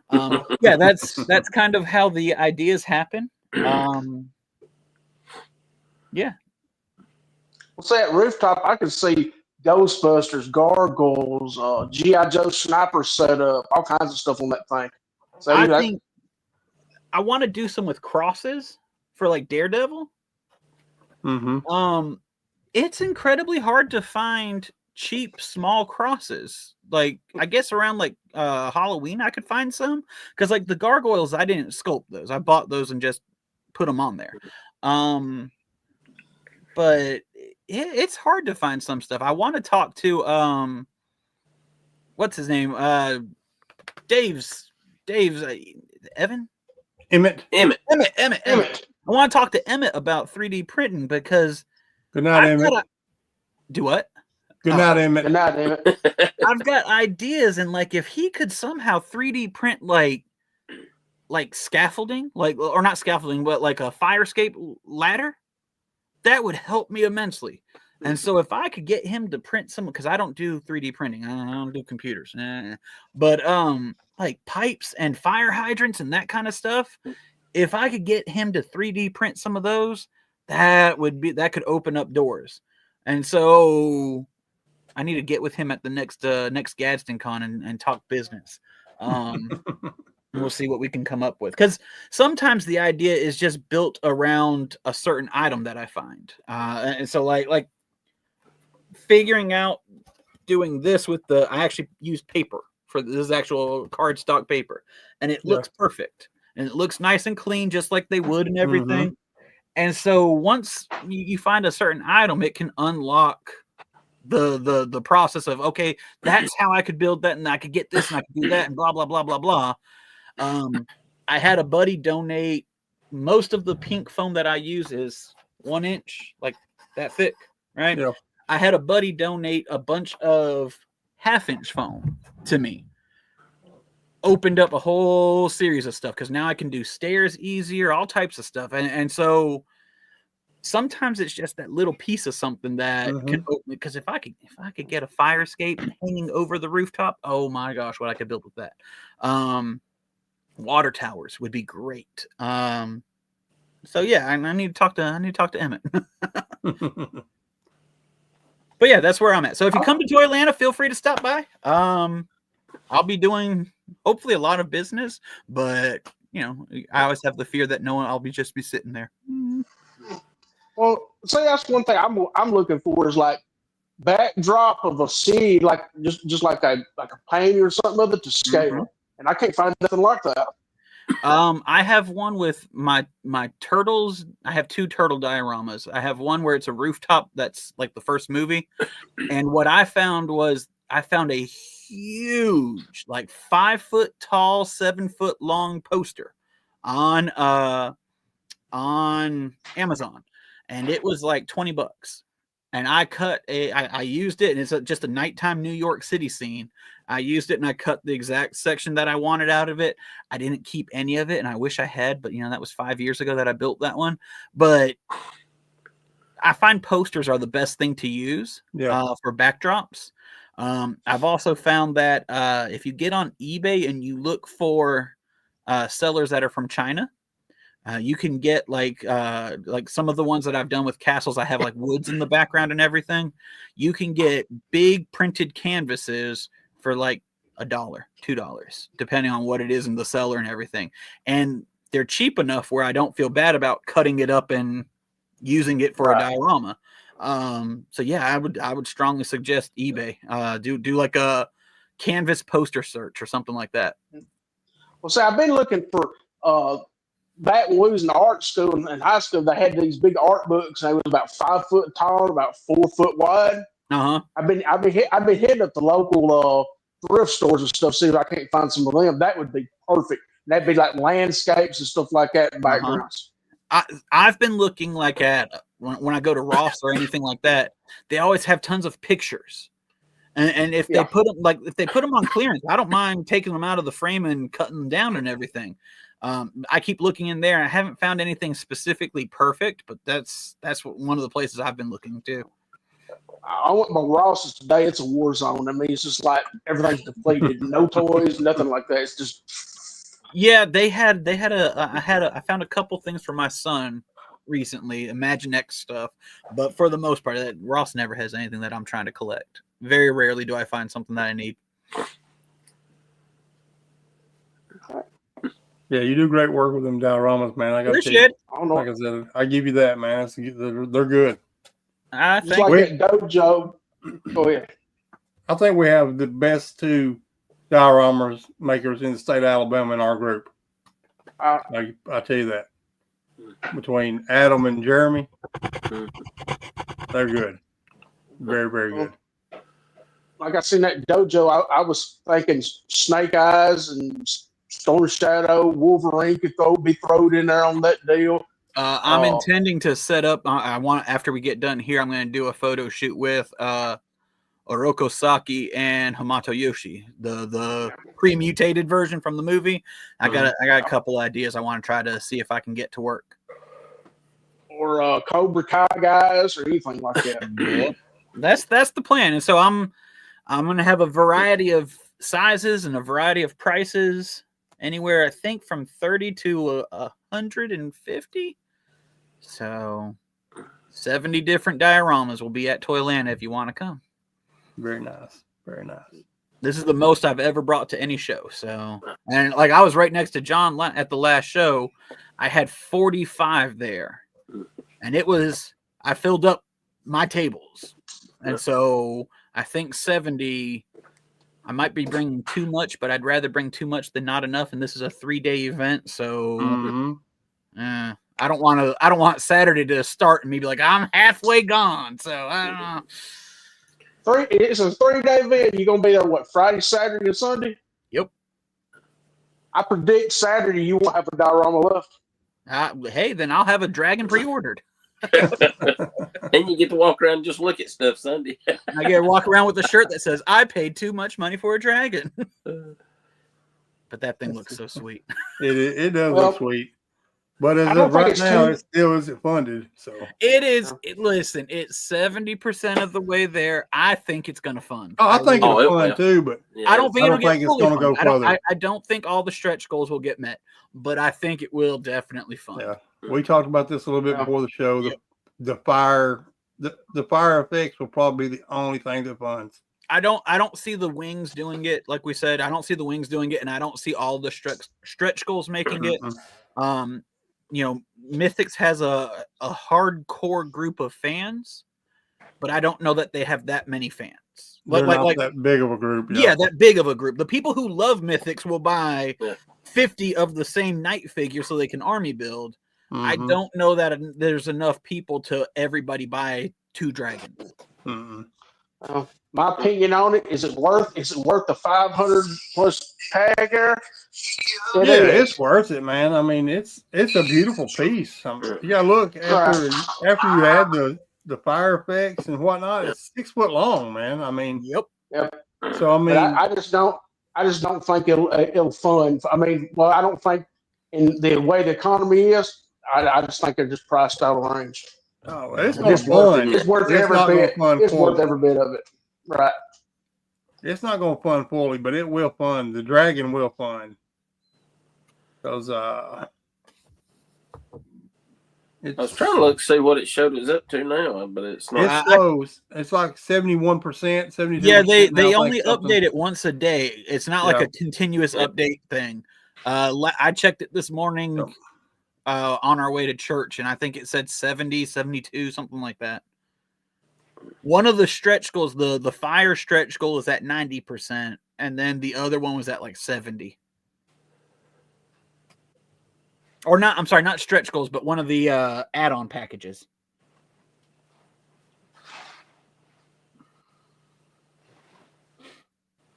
S2: Yeah, that's kind of how the ideas happen. Yeah.
S3: Well, say at Rooftop, I could see Ghostbusters, Gargoyles, G.I. Joe Sniper setup, all kinds of stuff on that thing. So
S2: I think I want to do some with crosses for like Daredevil. It's incredibly hard to find cheap small crosses. Like I guess around like Halloween I could find some, because like the Gargoyles I didn't sculpt those. I bought those and just put them on there. But it's hard to find some stuff. I want to talk to what's his name? Dave's Evan?
S1: Emmett.
S2: I want to talk to Emmett about 3D printing because
S4: good night, Emmett.
S2: Do what?
S4: Good night, Emmett.
S3: Good night, Emmett.
S2: I've got ideas, and like if he could somehow 3D print like scaffolding, or not scaffolding, but like a fire escape ladder, that would help me immensely. And so if I could get him to print some, because I don't do 3D printing, I don't do computers, but like pipes and fire hydrants and that kind of stuff. If I could get him to 3D print some of those, that could open up doors. And so I need to get with him at the next Gadsden Con and talk business. We'll see what we can come up with, because sometimes the idea is just built around a certain item that I find. And so like figuring out doing this with I actually use paper for this actual cardstock paper, and it looks perfect. And it looks nice and clean, just like they would and everything. And so once you find a certain item, it can unlock the process of, okay, that's how I could build that, and I could get this, and I could do that, and blah, blah, blah, blah, blah. I had a buddy donate. Most of the pink foam that I use is 1 inch, like that thick, right? Yeah. I had a buddy donate a bunch of 1/2 inch foam to me. Opened up a whole series of stuff, because now I can do stairs easier, all types of stuff. And so sometimes it's just that little piece of something that can open, because if I could get a fire escape hanging over the rooftop, oh my gosh, what I could build with that. Water towers would be great. So yeah, I need to talk to Emmett. But yeah, that's where I'm at. So if you come to Toyland, feel free to stop by. I'll be doing hopefully a lot of business, but I always have the fear that I'll just be sitting there.
S3: Well, say that's one thing I'm looking for is like backdrop of a city, like just like a painting or something of it to scale, and I can't find nothing like that.
S2: I have one with my turtles. I have 2 turtle dioramas. I have one where it's a rooftop that's like the first movie, and what I found was a huge, like 5 foot tall, 7 foot long poster on Amazon, and it was like $20. And I used it, and it's just a nighttime New York City scene. I used it, and I cut the exact section that I wanted out of it. I didn't keep any of it, and I wish I had, but that was 5 years ago that I built that one. But I find posters are the best thing to use for backdrops. I've also found that if you get on eBay and you look for sellers that are from China, You can get like some of the ones that I've done with castles. I have like woods in the background and everything. You can get big printed canvases for like $1, $2, depending on what it is in the cellar and everything. And they're cheap enough where I don't feel bad about cutting it up and using it for a diorama. So yeah, I would strongly suggest eBay. Do like a canvas poster search or something like that.
S3: Well, see, I've been looking for back when we was in the art school and high school. They had these big art books. And they was about 5 foot tall, about 4 foot wide. I've been hitting up the local thrift stores and stuff, see if I can't find some of them. That would be perfect. That'd be like landscapes and stuff like that in backgrounds.
S2: I've been looking like at when I go to Ross or anything like that. They always have tons of pictures, and if they put them on clearance, I don't mind taking them out of the frame and cutting them down and everything. I keep looking in there. I haven't found anything specifically perfect, but that's one of the places I've been looking to.
S3: I went by Ross's today. It's a war zone. I mean, it's just like everything's depleted. No toys, nothing like that. It's just
S2: I found a couple things for my son recently, Imaginext stuff, but for the most part, Ross never has anything that I'm trying to collect. Very rarely do I find something that I need.
S4: Yeah, you do great work with them dioramas, man. I got to
S2: Appreciate it.
S4: Like I said, I give you that, man. They're good.
S2: I
S3: just
S2: think
S3: like that dojo. Go ahead.
S4: I think we have the best 2 dioramas makers in the state of Alabama in our group. I tell you that. Between Adam and Jeremy, they're good. Very, very good.
S3: Like I seen that dojo, I was thinking Snake Eyes and Storm Shadow, Wolverine could be thrown in there on that deal.
S2: I'm intending to set up. I want after we get done here, I'm going to do a photo shoot with Oroko Saki and Hamato Yoshi, the pre-mutated version from the movie. I got a couple ideas I want to try to see if I can get to work.
S3: Or Cobra Kai guys or anything like that.
S2: Yeah, that's the plan. And so I'm going to have a variety of sizes and a variety of prices, anywhere I think from 30 to 150. So 70 different dioramas will be at Toyland if you want to come.
S4: Very nice. Very nice.
S2: This is the most I've ever brought to any show. So, and like I was right next to John at the last show. I had 45 there, and I filled up my tables. And so I think 70, I might be bringing too much, but I'd rather bring too much than not enough. And this is a 3-day event. So I don't want Saturday to start and me be like, I'm halfway gone. So I don't know.
S3: It's a 3-day event. You're going to be there, what, Friday, Saturday, and Sunday?
S2: Yep.
S3: I predict Saturday you won't have a diorama left.
S2: Hey, then I'll have a dragon pre-ordered.
S1: And you get to walk around and just look at stuff Sunday.
S2: I get to walk around with a shirt that says, I paid too much money for a dragon. But that thing looks so sweet.
S4: It does look sweet. But as of right now, it still isn't funded. So
S2: it is. Listen, it's 70% of the way there. I think it's going to fund.
S4: Oh, I think it's fun too, but
S2: I don't think it's
S4: going to go further.
S2: I don't think all the stretch goals will get met, but I think it will definitely fund.
S4: Yeah, we talked about this a little bit before the show. The fire effects will probably be the only thing that funds.
S2: I don't see the wings doing it. Like we said, I don't see the wings doing it, and I don't see all the stretch goals making it. Mythics has a hardcore group of fans, but I don't know that they have that many fans.
S4: They're not that big of a group.
S2: Yeah, that big of a group. The people who love Mythics will buy 50 of the same knight figure so they can army build. I don't know that there's enough people to everybody buy 2 dragons.
S3: My opinion on it, is it worth the 500 plus tagger?
S4: It's worth it, man. I mean, it's a beautiful piece. You gotta look after you add the fire effects and whatnot. It's 6 foot long, man. I mean,
S3: yep.
S4: So I mean,
S3: I just don't think it'll fund. I mean, well, I don't think in the way the economy is. I just think they're just priced out of range.
S4: Oh, it's not fun.
S3: It's worth every bit. It's worth every bit of it. Right.
S4: It's not going to fund fully, but it will fund. The dragon will fund. Because
S1: I was trying to see what it showed us up to now, but it's not.
S4: It's slow. It's like 71%, 72%.
S2: Yeah, they
S4: now,
S2: only
S4: something.
S2: update it once a day. It's not like a continuous update thing. I checked it this morning on our way to church, and I think it said 70, 72, something like that. One of the stretch goals, the fire stretch goal, is at 90%, and then the other one was at like 70. Or not, I'm sorry, not stretch goals, but one of the add-on packages.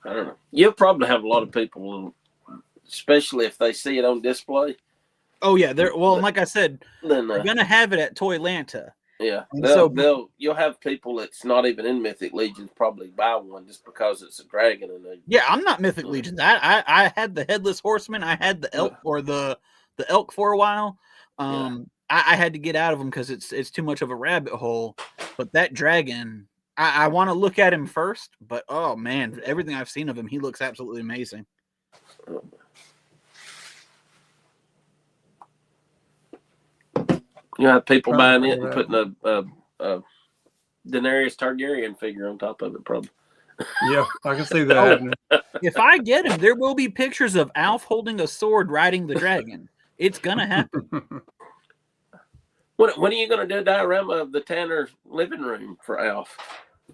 S1: I don't know. You'll probably have a lot of people, especially if they see it on display.
S2: Oh yeah, well, like I said,
S1: then
S2: they're gonna have it at Toylanta.
S1: Yeah, you'll have people that's not even in Mythic Legions probably buy one just because it's a dragon.
S2: Yeah, I'm not Mythic Legions. I had the Headless Horseman. I had the elk or the elk for a while. I had to get out of them because it's too much of a rabbit hole. But that dragon, I want to look at him first. But oh man, everything I've seen of him, he looks absolutely amazing.
S1: You have people buying it and putting a Daenerys Targaryen figure on top of it, probably.
S4: Yeah, I can see that happening.
S2: If I get him, there will be pictures of Alf holding a sword riding the dragon. It's gonna happen.
S1: When are you gonna do a diorama of the Tanner living room for Alf?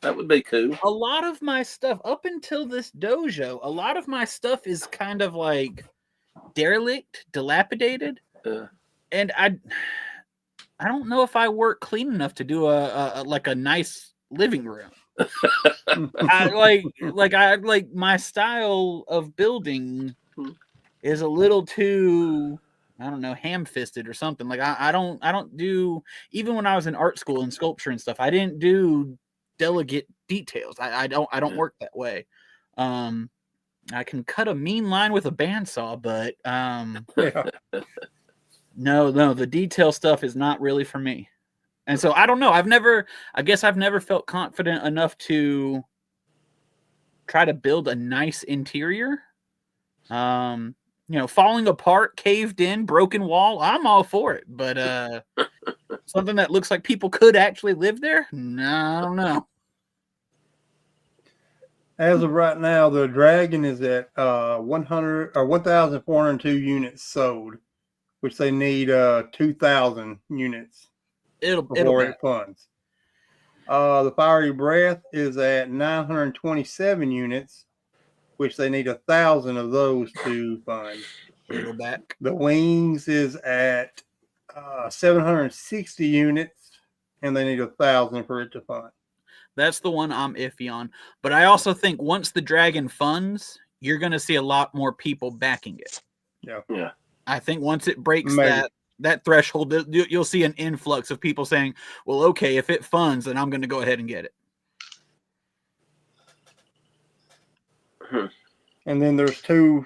S1: That would be cool.
S2: A lot of my stuff, up until this dojo, a lot of my stuff is kind of like derelict, dilapidated, and I don't know if I work clean enough to do a nice living room. I like my style of building is a little too, I don't know, ham-fisted or something. Like I don't do, even when I was in art school and sculpture and stuff, I didn't do delicate details. I don't work that way. I can cut a mean line with a bandsaw, but no, the detail stuff is not really for me. And so I don't know. I guess I've never felt confident enough to try to build a nice interior. Falling apart, caved in, broken wall, I'm all for it. But something that looks like people could actually live there? No, I don't know.
S4: As of right now, the dragon is at 100 or 1,402 units sold, which they need 2,000 units before it funds. The fiery breath is at 927 units, which they need 1,000 of those to fund.
S2: It'll back.
S4: The wings is at 760 units, and they need 1,000 for it to fund.
S2: That's the one I'm iffy on. But I also think once the dragon funds, you're going to see a lot more people backing it.
S1: Yeah.
S2: I think once it breaks that threshold, you'll see an influx of people saying, well, okay, if it funds, then I'm going to go ahead and get it.
S4: And then there's 4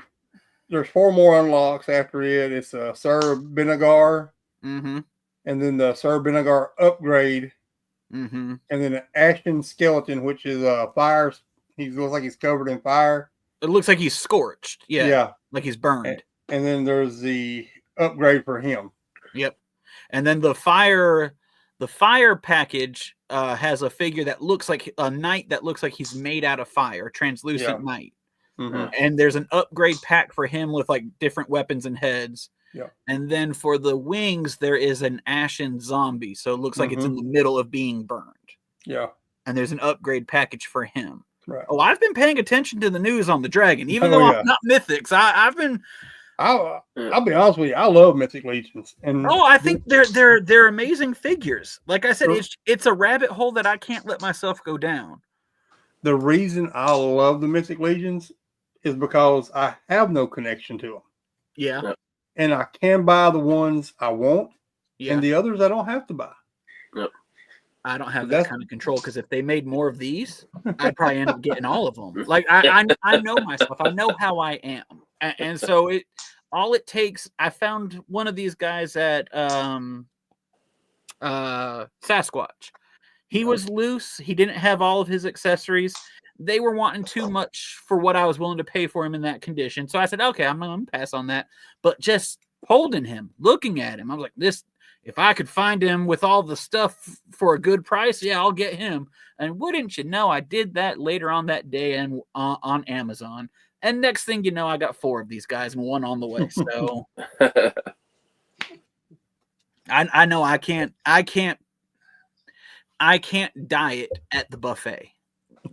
S4: more unlocks after it. It's Sir Benagar,
S2: and
S4: then the Sir Benagar upgrade,
S2: and
S4: then an Ashen Skeleton, which is fire. He looks like he's covered in fire.
S2: It looks like he's scorched. Yeah, like he's burned.
S4: And then there's the upgrade for him.
S2: Yep. And then the fire package has a figure that looks like a knight that looks like he's made out of fire, translucent knight. And there's an upgrade pack for him with like different weapons and heads.
S4: Yeah.
S2: And then for the wings, there is an ashen zombie. So it looks like it's in the middle of being burned.
S4: Yeah.
S2: And there's an upgrade package for him.
S4: Right.
S2: Oh, I've been paying attention to the news on the dragon, even though I'm not Mythics. I've been.
S4: I'll be honest with you. I love Mythic Legions, and
S2: I think they're amazing figures. Like I said, it's a rabbit hole that I can't let myself go down.
S4: The reason I love the Mythic Legions is because I have no connection to them.
S2: Yeah,
S4: and I can buy the ones I want,
S2: and
S4: the others I don't have to buy.
S1: Yep.
S2: I don't have that kind of control because if they made more of these, I'd probably end up getting all of them. Like I know myself. I know how I am. And so all it takes, I found one of these guys at Sasquatch. He was loose. He didn't have all of his accessories. They were wanting too much for what I was willing to pay for him in that condition. So I said, okay, I'm going to pass on that. But just holding him, looking at him, I was like, this, if I could find him with all the stuff for a good price, yeah, I'll get him. And wouldn't you know, I did that later on that day and on Amazon. And next thing you know, I got 4 of these guys and 1 on the way. So I know I can't diet at the buffet.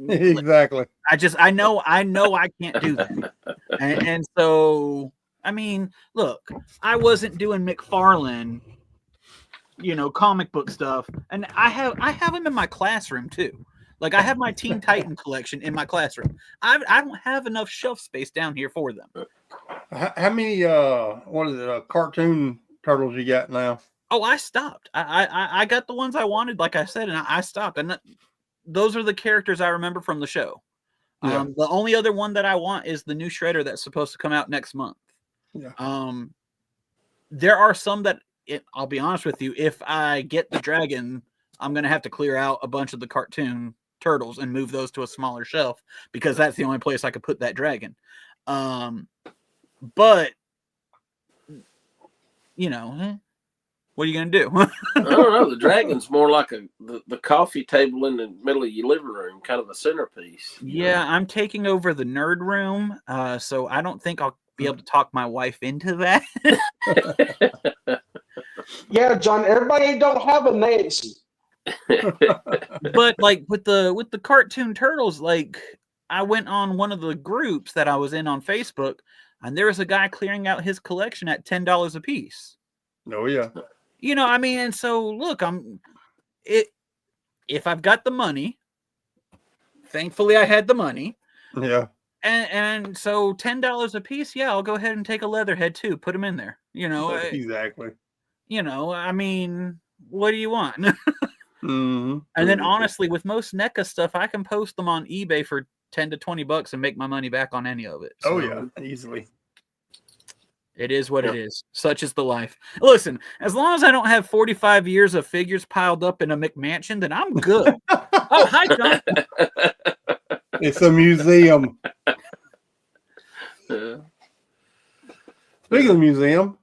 S4: Exactly.
S2: I know I can't do that. And so, I mean, look, I wasn't doing McFarlane, comic book stuff, and I have them in my classroom too. Like I have my Teen Titan collection in my classroom. I don't have enough shelf space down here for them.
S4: How many cartoon turtles you got now?
S2: Oh, I stopped. I got the ones I wanted, like I said, and I stopped. And those are the characters I remember from the show.
S4: Yeah.
S2: The only other one that I want is the new Shredder that's supposed to come out next month.
S4: Yeah.
S2: There are some that I'll be honest with you, if I get the dragon, I'm gonna have to clear out a bunch of the cartoon turtles and move those to a smaller shelf because that's the only place I could put that dragon. But what are you gonna do?
S1: I don't know. The dragon's more like the coffee table in the middle of your living room, kind of a centerpiece.
S2: Yeah, I'm taking over the nerd room, so I don't think I'll be able to talk my wife into that.
S3: Yeah, John, everybody don't have a Nancy.
S2: But like with the cartoon turtles, like I went on one of the groups that I was in on Facebook, and there was a guy clearing out his collection at $10 a piece.
S4: Oh yeah.
S2: I mean, and so look, if I've got the money, thankfully I had the money.
S4: Yeah.
S2: And so $10 a piece, yeah, I'll go ahead and take a Leatherhead too. Put them in there.
S4: Exactly.
S2: I mean, what do you want?
S4: Mm-hmm.
S2: And then honestly, with most NECA stuff, I can post them on eBay for $10 to $20 and make my money back on any of it. So
S4: Oh yeah, easily.
S2: It is what it is. Such is the life. Listen, as long as I don't have 45 years of figures piled up in a McMansion, then I'm good. Oh, hi, John.
S4: It's a museum.
S1: Yeah.
S4: Speaking of the museum,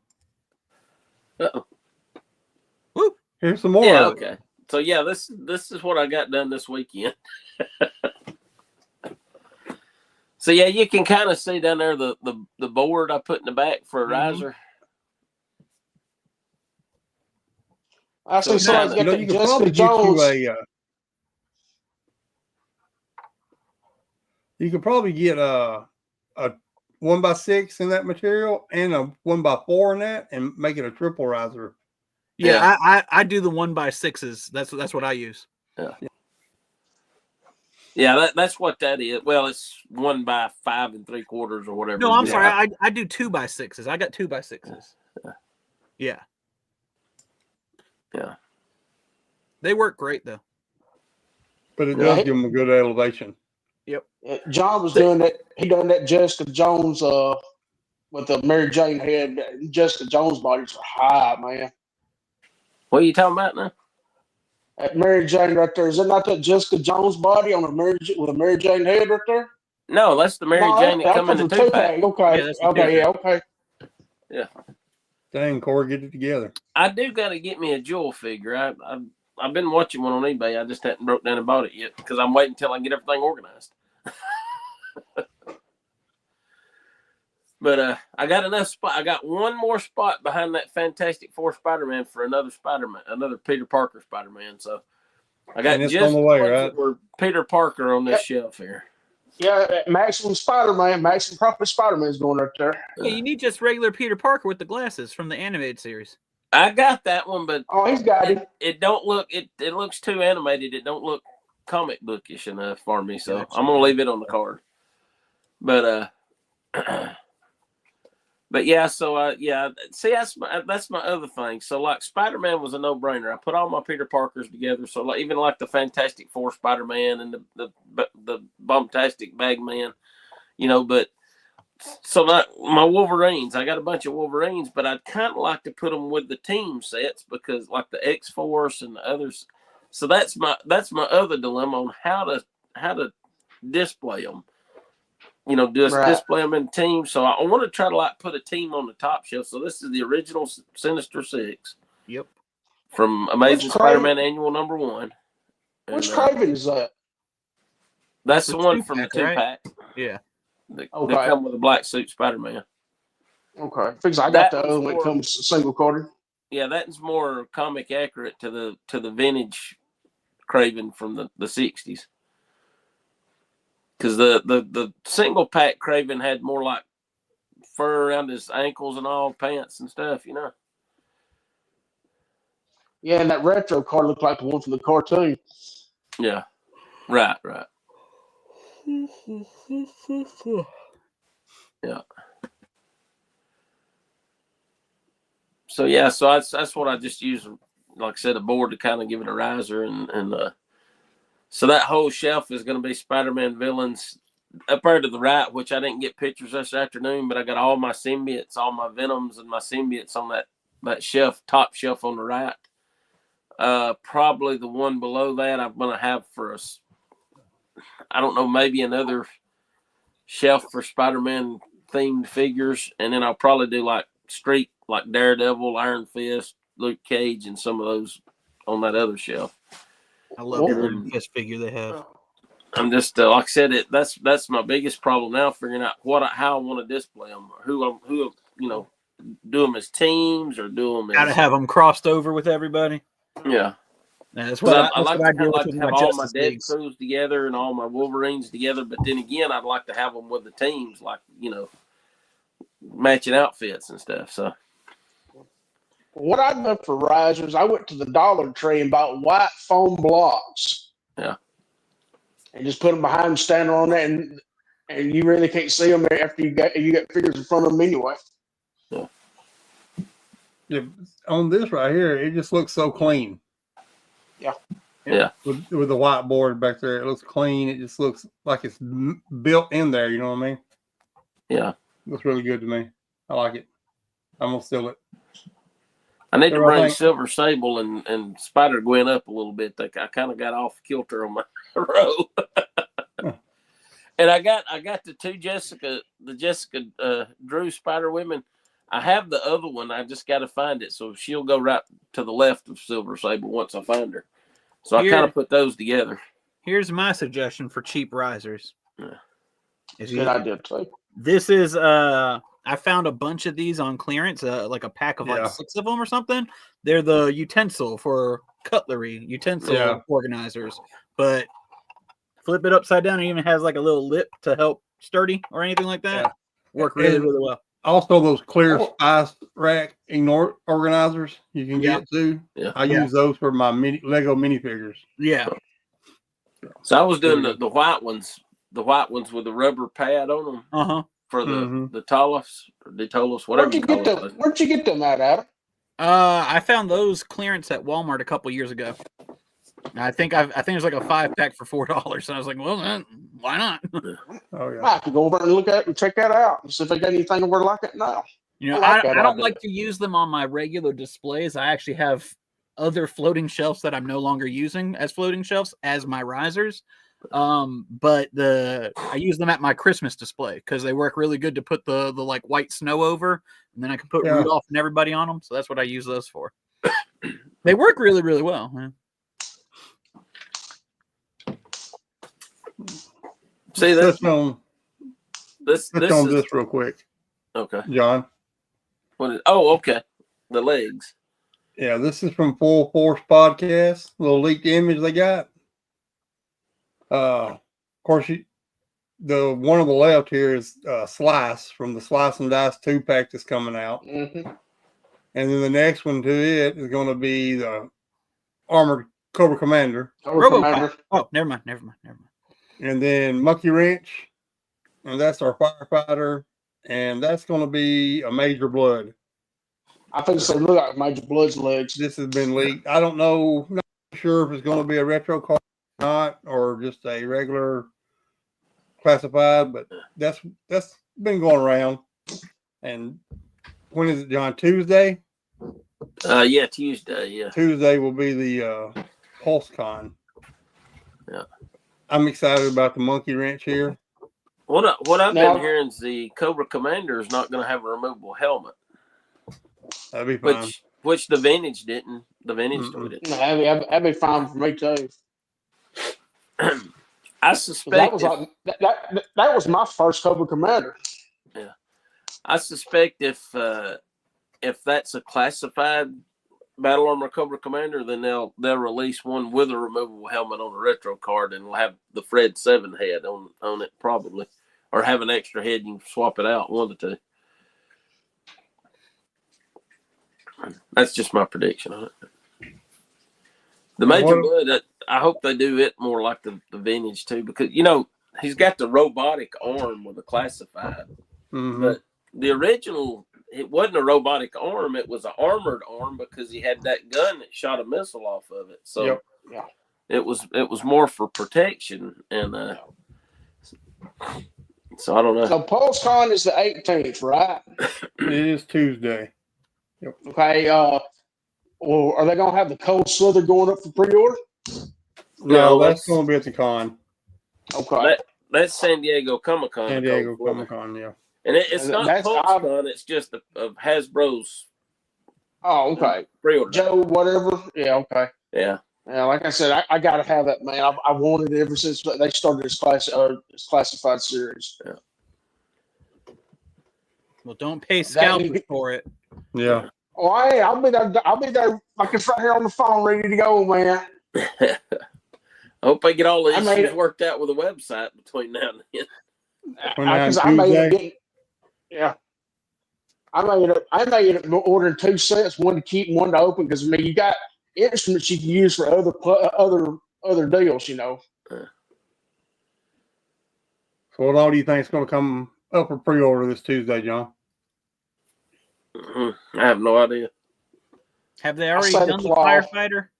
S2: Woo.
S4: Here's some more.
S1: Yeah, okay. So yeah, this is what I got done this weekend. So yeah, you can kind of see down there the board I put in the back for a riser.
S3: I see somebody's got the
S4: you could
S3: Jessica
S4: probably
S3: Jones.
S4: You could probably get a 1x6 in that material and a 1x4 in that, and make it a triple riser.
S2: Yeah, I do the 1x6s. That's what I use.
S1: Yeah, that's what that is. Well, it's 1 by 5 3/4 or whatever.
S2: No, I'm sorry. I do 2x6s. I got 2x6s. Yeah.
S1: Yeah.
S2: They work great though.
S4: But it does give them a good elevation.
S2: Yep.
S3: John was doing that. He done that Jessica Jones with the Mary Jane head. Jessica Jones bodies are high, man.
S1: What are you talking about now?
S3: That Mary Jane right there. Is that not that Jessica Jones body on with a Mary Jane head right there?
S1: No, that's the Mary Jane that come in the 2-pack.
S3: Okay. Okay.
S1: Yeah.
S4: Dang, Corey, get it together.
S1: I do got to get me a jewel figure. I've been watching one on eBay. I just hadn't broke down and bought it yet because I'm waiting until I get everything organized. But I got enough spot. I got one more spot behind that Fantastic Four Spider-Man for another Spider-Man, another Peter Parker Spider-Man. So I got just
S4: on the way, right?
S1: For Peter Parker on this shelf here.
S3: Yeah, Maximum Spider-Man, Maximum Profit Spider-Man is going right there.
S2: Yeah, you need just regular Peter Parker with the glasses from the animated series.
S1: I got that one, but
S3: he's got it.
S1: It don't look. It looks too animated. It don't look comic bookish enough for me. So I'm gonna leave it on the card. But But yeah, so see that's my other thing. So like Spider-Man was a no-brainer. I put all my Peter Parkers together. So like even like the Fantastic Four Spider-Man and the Bumptastic Bagman, but so like my Wolverines, I got a bunch of Wolverines, but I'd kind of like to put them with the team sets because like the X-Force and the others. So that's my other dilemma on how to display them. Display them in teams. So I want to try to like put a team on the top shelf. So this is the original Sinister Six.
S2: Yep.
S1: from Amazing
S3: Which
S1: Spider-Man Annual #1.
S3: Which Craven is that?
S1: That's the one from the
S2: two-pack, right?
S1: 2-pack.
S2: Yeah.
S1: They
S3: Okay.
S1: come with a black suit Spider-Man.
S3: Okay. Because I
S1: That
S3: got the
S1: one's
S3: other one that
S1: more-
S3: comes single carded.
S1: Yeah, that's more comic accurate to the vintage Craven from the 60s. Because the single pack Craven had more like fur around his ankles and all, pants and stuff, you know.
S3: Yeah, and that retro card looked like the one from the cartoon.
S1: Yeah, right. Yeah. So yeah, so that's what I just use, like I said, a board to kind of give it a riser, and so that whole shelf is going to be Spider-Man villains. Up there to the right, which I didn't get pictures this afternoon, but I got all my symbiotes, all my Venoms, and my symbiotes on that shelf, top shelf on the right. Probably the one below that I'm going to have for us. I don't know, maybe another shelf for Spider-Man themed figures, and then I'll probably do like Street, like Daredevil, Iron Fist, Luke Cage, and some of those on that other shelf.
S2: I love the
S3: Cool.
S2: Iron Fist figure they have.
S1: I'm just like I said, that's my biggest problem now, figuring out how I want to display them, who you know, do them as teams or do them as.
S2: Gotta have them crossed over with everybody.
S1: Yeah.
S2: That's
S1: 'Cause
S2: what
S1: I like
S2: I deal
S1: to
S2: with
S1: have
S2: my
S1: all my
S2: Justice
S1: Dead
S2: Leagues.
S1: Crews together and all my Wolverines together, but then again, I'd like to have them with the teams, like, you know, matching outfits and stuff. So
S3: What I done for risers, I went to the Dollar Tree and bought white foam blocks.
S1: Yeah.
S3: And just put them behind the stand on that, and you really can't see them after you got figures in front of them anyway.
S4: Yeah, on this right here, it just looks so clean.
S1: Yeah.
S4: With the whiteboard back there, it looks clean. It just looks like it's built in there. You know what I mean?
S1: Yeah.
S4: Looks really good to me. I like it. I'm gonna steal it.
S1: I need to
S4: So I
S1: bring
S4: think-
S1: Silver Sable and Spider Gwen up a little bit. I kind of got off kilter on my row. And I got the Jessica Drew Spider Women. I have the other one. I just got to find it. So she'll go right to the left of Silver Sable once I find her. So I kind of put those together.
S2: Here's my suggestion for cheap risers.
S1: Yeah.
S3: Good idea too.
S2: This is I found a bunch of these on clearance, like a pack of like 6 of them or something. They're the utensil for cutlery, organizers. But flip it upside down, it even has like a little lip to help sturdy or anything like that.
S4: Yeah.
S2: Work really, really well.
S4: Also, those clear spice rack organizers you can get too.
S1: Yeah.
S4: I use those for my Lego minifigures.
S2: Yeah.
S1: So I was doing the white ones with the rubber pad on them for the Talos or Detolos, whatever you call it.
S3: Where'd you get them at, Adam?
S2: I found those clearance at Walmart a couple years ago. I think it was like a 5-pack for $4. And I was like, well, why not?
S4: Oh yeah.
S3: I could go over and look at it and check that out and see if they got anything over like it now.
S2: You know, I don't like to use them on my regular displays. I actually have other floating shelves that I'm no longer using as floating shelves as my risers. But I use them at my Christmas display because they work really good to put the like white snow over, and then I can put Rudolph and everybody on them. So that's what I use those for. They work really, really well. Man.
S1: See, that's
S4: on this real quick.
S1: Okay,
S4: John.
S1: Okay. The legs.
S4: Yeah, this is from Full Force Podcast. Little leaked image they got. Of course, the one on the left here is Slice from the Slice and Dice 2-pack that's coming out.
S3: Mm-hmm.
S4: And then the next one to it is going to be the Armored Cobra Commander.
S3: Commander.
S2: Oh, never mind.
S4: And then Monkey Wrench, and that's our firefighter, and that's going to be a Major Blood.
S3: I think they look like Major Blood's legs.
S4: This has been leaked. I don't know, not sure if it's going to be a retro card or not, or just a regular classified, but that's been going around. And when is it, John? Tuesday?
S1: Yeah, Tuesday. Yeah.
S4: Tuesday will be the PulseCon.
S1: Yeah.
S4: I'm excited about the Monkey Wrench here.
S1: What I've been hearing is the Cobra Commander is not going to have a removable helmet.
S4: That'd be fine.
S1: Which the vintage didn't. the vintage
S4: Mm-mm.
S1: toy did.
S3: That'd be fine for me too.
S1: I
S3: 'Cause
S1: suspect
S3: that was like that was my first Cobra Commander.
S1: if that's a classified Battle Armor Cobra Commander, then they'll release one with a removable helmet on a retro card, and will have the Fred 7 head on it probably, or have an extra head. You can swap it out, one of the two. That's just my prediction on it. The Major Blood, I hope they do it more like the vintage too, because he's got the robotic arm with a classified, but the original, it wasn't a robotic arm; it was an armored arm because he had that gun that shot a missile off of it. So it was more for protection, and so I don't know.
S3: So PulseCon is the 18th, right?
S4: It is Tuesday. Yep.
S3: Okay. Well, are they gonna have the Cold Slither going up for pre-order?
S4: No, that's going to be at the con.
S3: Okay.
S1: That's San Diego Comic Con.
S4: San Diego Comic Con, yeah.
S1: And it's not PulseCon, it's just of Hasbro's.
S3: Oh, okay.
S1: Pre-order.
S3: Joe, whatever. Yeah, okay.
S1: Yeah.
S3: Yeah, like I said, I got to have that, man. I wanted it ever since they started this classified series.
S1: Yeah.
S2: Well, don't pay scalpers for it.
S4: Yeah.
S3: Oh, hey, I'll be there. Like it's right here on the phone, ready to go, man.
S1: I hope they get all the issues worked out with the website between now and then.
S3: Because I made it. Yeah. I made it ordering 2 sets, one to keep and one to open, because you got instruments you can use for other deals,
S4: So what all do you think is going to come up for pre-order this Tuesday, John?
S1: I have no idea.
S2: Have they already done the firefighter?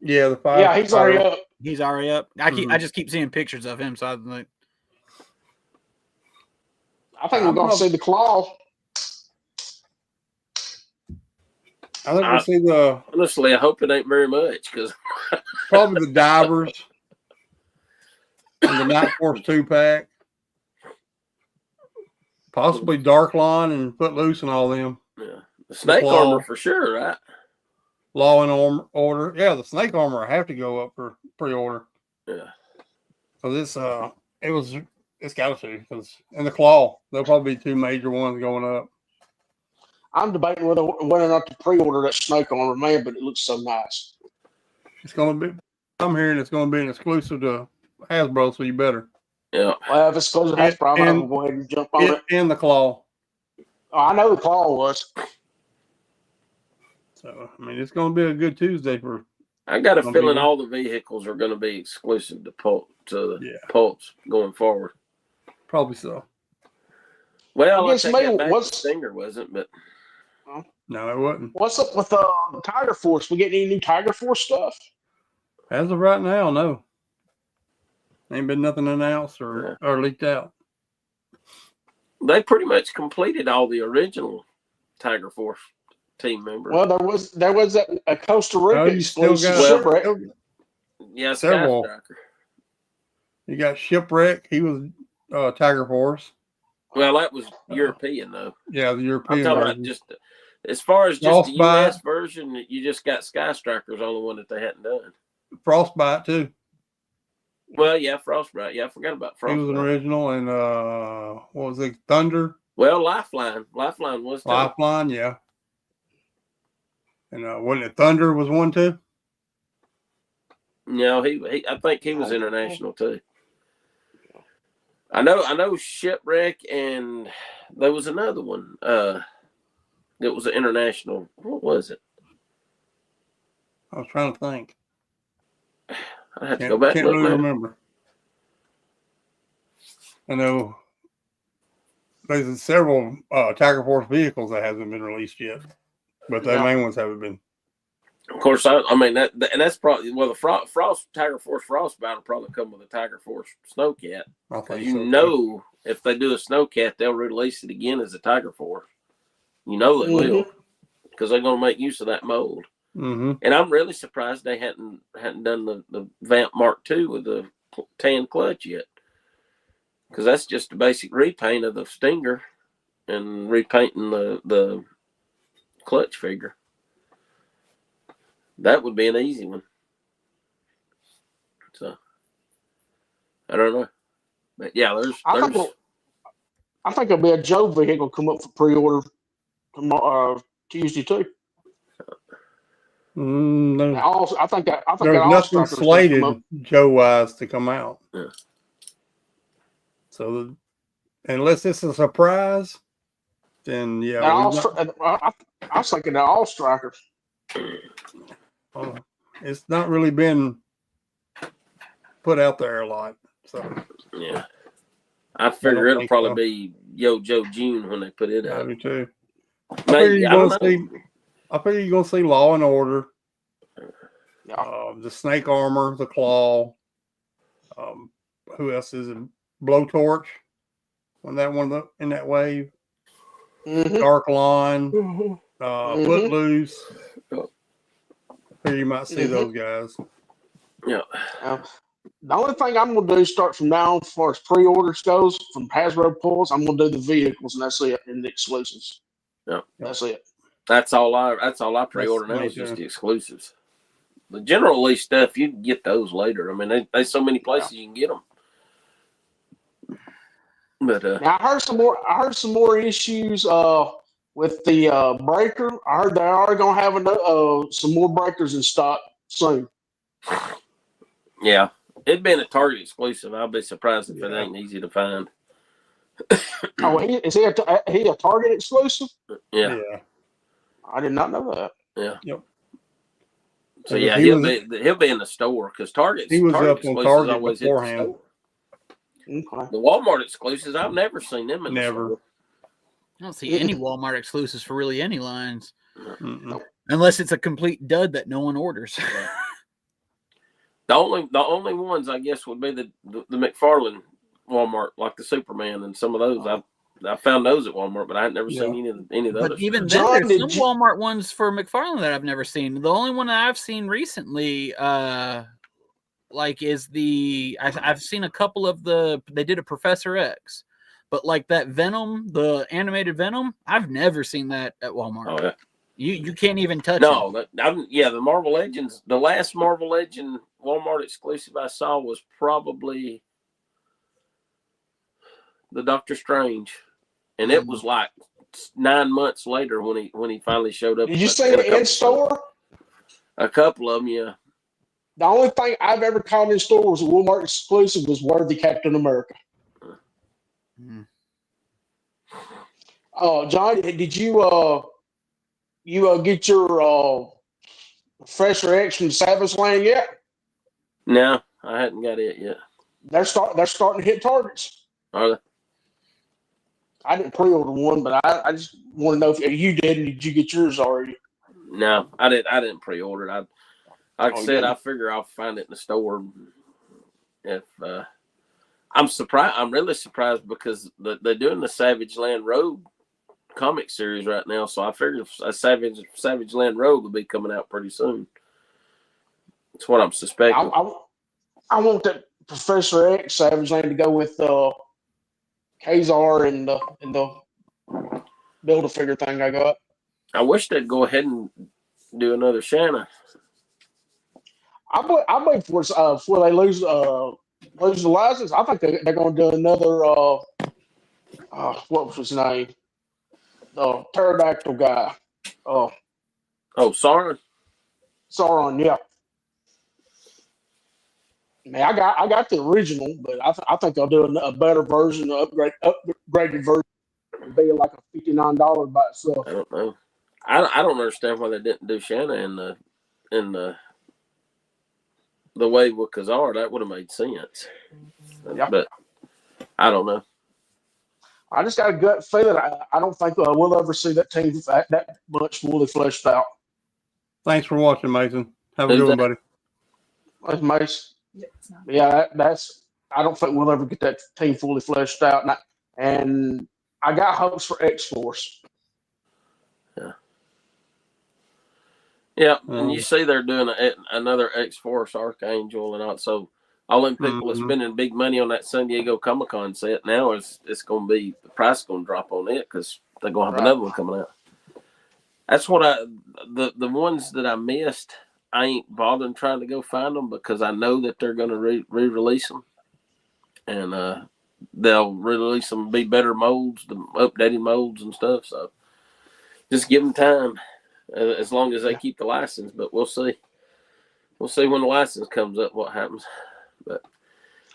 S4: Yeah, the firefighter.
S3: Yeah, he's already up.
S2: He's already up. I just keep seeing pictures of him, so I'm like,
S3: I think we're going to see the claw.
S4: I think we'll see the.
S1: Honestly, I hope it ain't very much, because
S4: probably the divers and the Night Force 2-pack. Possibly Dark Line and Footloose and all them.
S1: Yeah, the snake armor for sure, right?
S4: Law and Order. Yeah, the snake armor have to go up for pre-order.
S1: Yeah.
S4: So this it's got to, because and the claw, there'll probably be 2 major ones going up.
S3: I'm debating whether or not to pre-order that snake armor, man, but it looks so nice.
S4: It's going to be. I'm hearing it's going to be an exclusive to Hasbro, so you better.
S1: Yeah.
S3: Well, if it's exclusive to Hasbro, I'm going to go ahead and jump on it.
S4: And the claw.
S3: Oh, I know the claw was.
S4: So I mean, it's going to be a good Tuesday for.
S1: I got a feeling all the vehicles are going to be exclusive to Pulse going forward.
S4: Probably so.
S1: Well, I think that Stinger wasn't, but
S4: no, it wasn't.
S3: What's up with Tiger Force? We getting any new Tiger Force stuff?
S4: As of right now, no. Ain't been nothing announced or leaked out.
S1: They pretty much completed all the original Tiger Force team members.
S3: Well, there was a Costa Rica exclusive shipwreck.
S1: Yeah,
S4: several.
S1: Sky Striker.
S4: You got Shipwreck. He was Tiger Force.
S1: Well, that was European though.
S4: Yeah, the European.
S1: I'm talking about just as far as just the US version. You just got Sky Striker's on the one that they hadn't done.
S4: Frostbite too.
S1: Well, yeah, Frostbite. Yeah, I forgot about Frostbite.
S4: He was an original, and what was it? Thunder.
S1: Well, Lifeline was too.
S4: Lifeline, yeah. And wasn't it Thunder was one too?
S1: No, he I think he was international too. I know Shipwreck, and there was another one. It was an international. What was it?
S4: I was trying to think.
S1: I have to go back.
S4: Can't really remember. I know there's several Tiger Force vehicles that hasn't been released yet, but the main ones haven't been.
S1: Of course, I mean that's probably the Frost Tiger Force Frostbite will probably come with a Tiger Force Snowcat. If they do a Snowcat, they'll release it again as a Tiger Force. They will, because they're going to make use of that mold.
S4: Mm-hmm.
S1: And I'm really surprised they hadn't done the Vamp Mark II with the tan clutch yet, because that's just a basic repaint of the Stinger and repainting the clutch figure. That would be an easy one. So I don't know, but yeah,
S3: I think there'll be a Joe vehicle come up for pre-order tomorrow, Tuesday too. I think that
S4: There's
S3: all
S4: nothing
S3: Strikers come up.
S4: slated Joe wise to come out.
S1: Yeah.
S4: So unless it's a surprise, then yeah.
S3: I was thinking the all Strikers.
S4: It's not really been put out there a lot. So
S1: yeah. I figure it'll probably be Yo Joe June when they put it out.
S4: I do too. I
S1: Maybe,
S4: figure you're gonna see Law and Order.
S3: Yeah.
S4: The Snake Armor, the Claw. Who else is it? Blowtorch. When that one in that wave.
S3: Mm-hmm.
S4: Dark Line.
S3: Mm-hmm.
S4: Footloose. I figure you might see those guys.
S1: Yeah.
S3: The only thing I'm going to do start from now on as far as pre-orders goes from Hasbro pulls, I'm going to do the vehicles, and that's it, and the exclusives.
S1: Yeah.
S3: That's it.
S1: That's all I pre-order now is just the exclusives. The general release stuff, you can get those later. I mean, there's so many places you can get them. But
S3: now I heard some more issues with the breaker. I heard they are going to have some more breakers in stock soon.
S1: Yeah, it being a Target exclusive, I'll be surprised if it ain't easy to find.
S3: Is he a Target exclusive?
S1: Yeah.
S3: I did not know that.
S1: Yeah.
S4: Yep.
S1: So yeah, he'll be in the store because Target exclusives always beforehand. Hit the store.
S3: Okay.
S1: The Walmart exclusives, I've never seen them in the store.
S2: I don't see any Walmart exclusives for really any lines.
S4: Mm-mm.
S2: Unless it's a complete dud that no one orders.
S1: The only ones I guess would be the McFarlane Walmart, like the Superman and some of those. I found those at Walmart, but I had never seen any of those.
S2: But even then, there's some Walmart ones for McFarlane that I've never seen. The only one that I've seen recently, is I've seen a couple of they did a Professor X, but like that Venom, the animated Venom, I've never seen that at Walmart.
S1: Oh yeah.
S2: You can't even touch it.
S1: No, the Marvel Legends, the last Marvel Legend Walmart exclusive I saw was probably the Doctor Strange, and it was like 9 months later when he finally showed up.
S3: Did you see it in store?
S1: A couple of them, yeah.
S3: The only thing I've ever caught in store was a Walmart exclusive was Worthy Captain America. John, did you get your Professor X from Savage Land yet?
S1: No, I hadn't got it yet.
S3: They're starting to hit targets.
S1: Are they?
S3: I didn't pre-order one, but I just want to know if you did. Did you get yours already?
S1: No, I didn't pre-order it. Like I said, I figure I'll find it in the store. If I'm surprised, I'm really surprised because they're doing the Savage Land Road comic series right now, so I figured a Savage Land Road will be coming out pretty soon. That's what I'm suspecting.
S3: I want that Professor X Savage Land to go with Kazar and the Build-A-Figure thing I got.
S1: I wish they'd go ahead and do another Shanna.
S3: I wait for before they lose the license. I think they're going to do another. What was his name? The pterodactyl guy.
S1: Sauron.
S3: Sauron, yeah. Man, I got the original, but I think they'll do a better version, upgraded version. It'll be like a $59 by itself.
S1: I don't know. I don't understand why they didn't do Shanna in the way with Kazar. That would have made sense.
S3: Yeah.
S1: But I don't know.
S3: I just got a gut feeling. I don't think we'll ever see that team that much fully fleshed out.
S4: Thanks for watching, Mason. Have a good one, buddy.
S3: That's Mace. Yeah, that's. I don't think we'll ever get that team fully fleshed out, and I got hopes for X-Force.
S1: Yeah, and you see they're doing another X-Force Archangel, and also all them people are spending big money on that San Diego Comic-Con set. Now it's going to be the price going to drop on it because they're going to have another one coming out. That's what the ones that I missed. I ain't bothering trying to go find them because I know that they're going to re-release them, and they'll release them be better molds, the updated molds and stuff. So just give them time, as long as they keep the license. But we'll see. We'll see when the license comes up what happens. But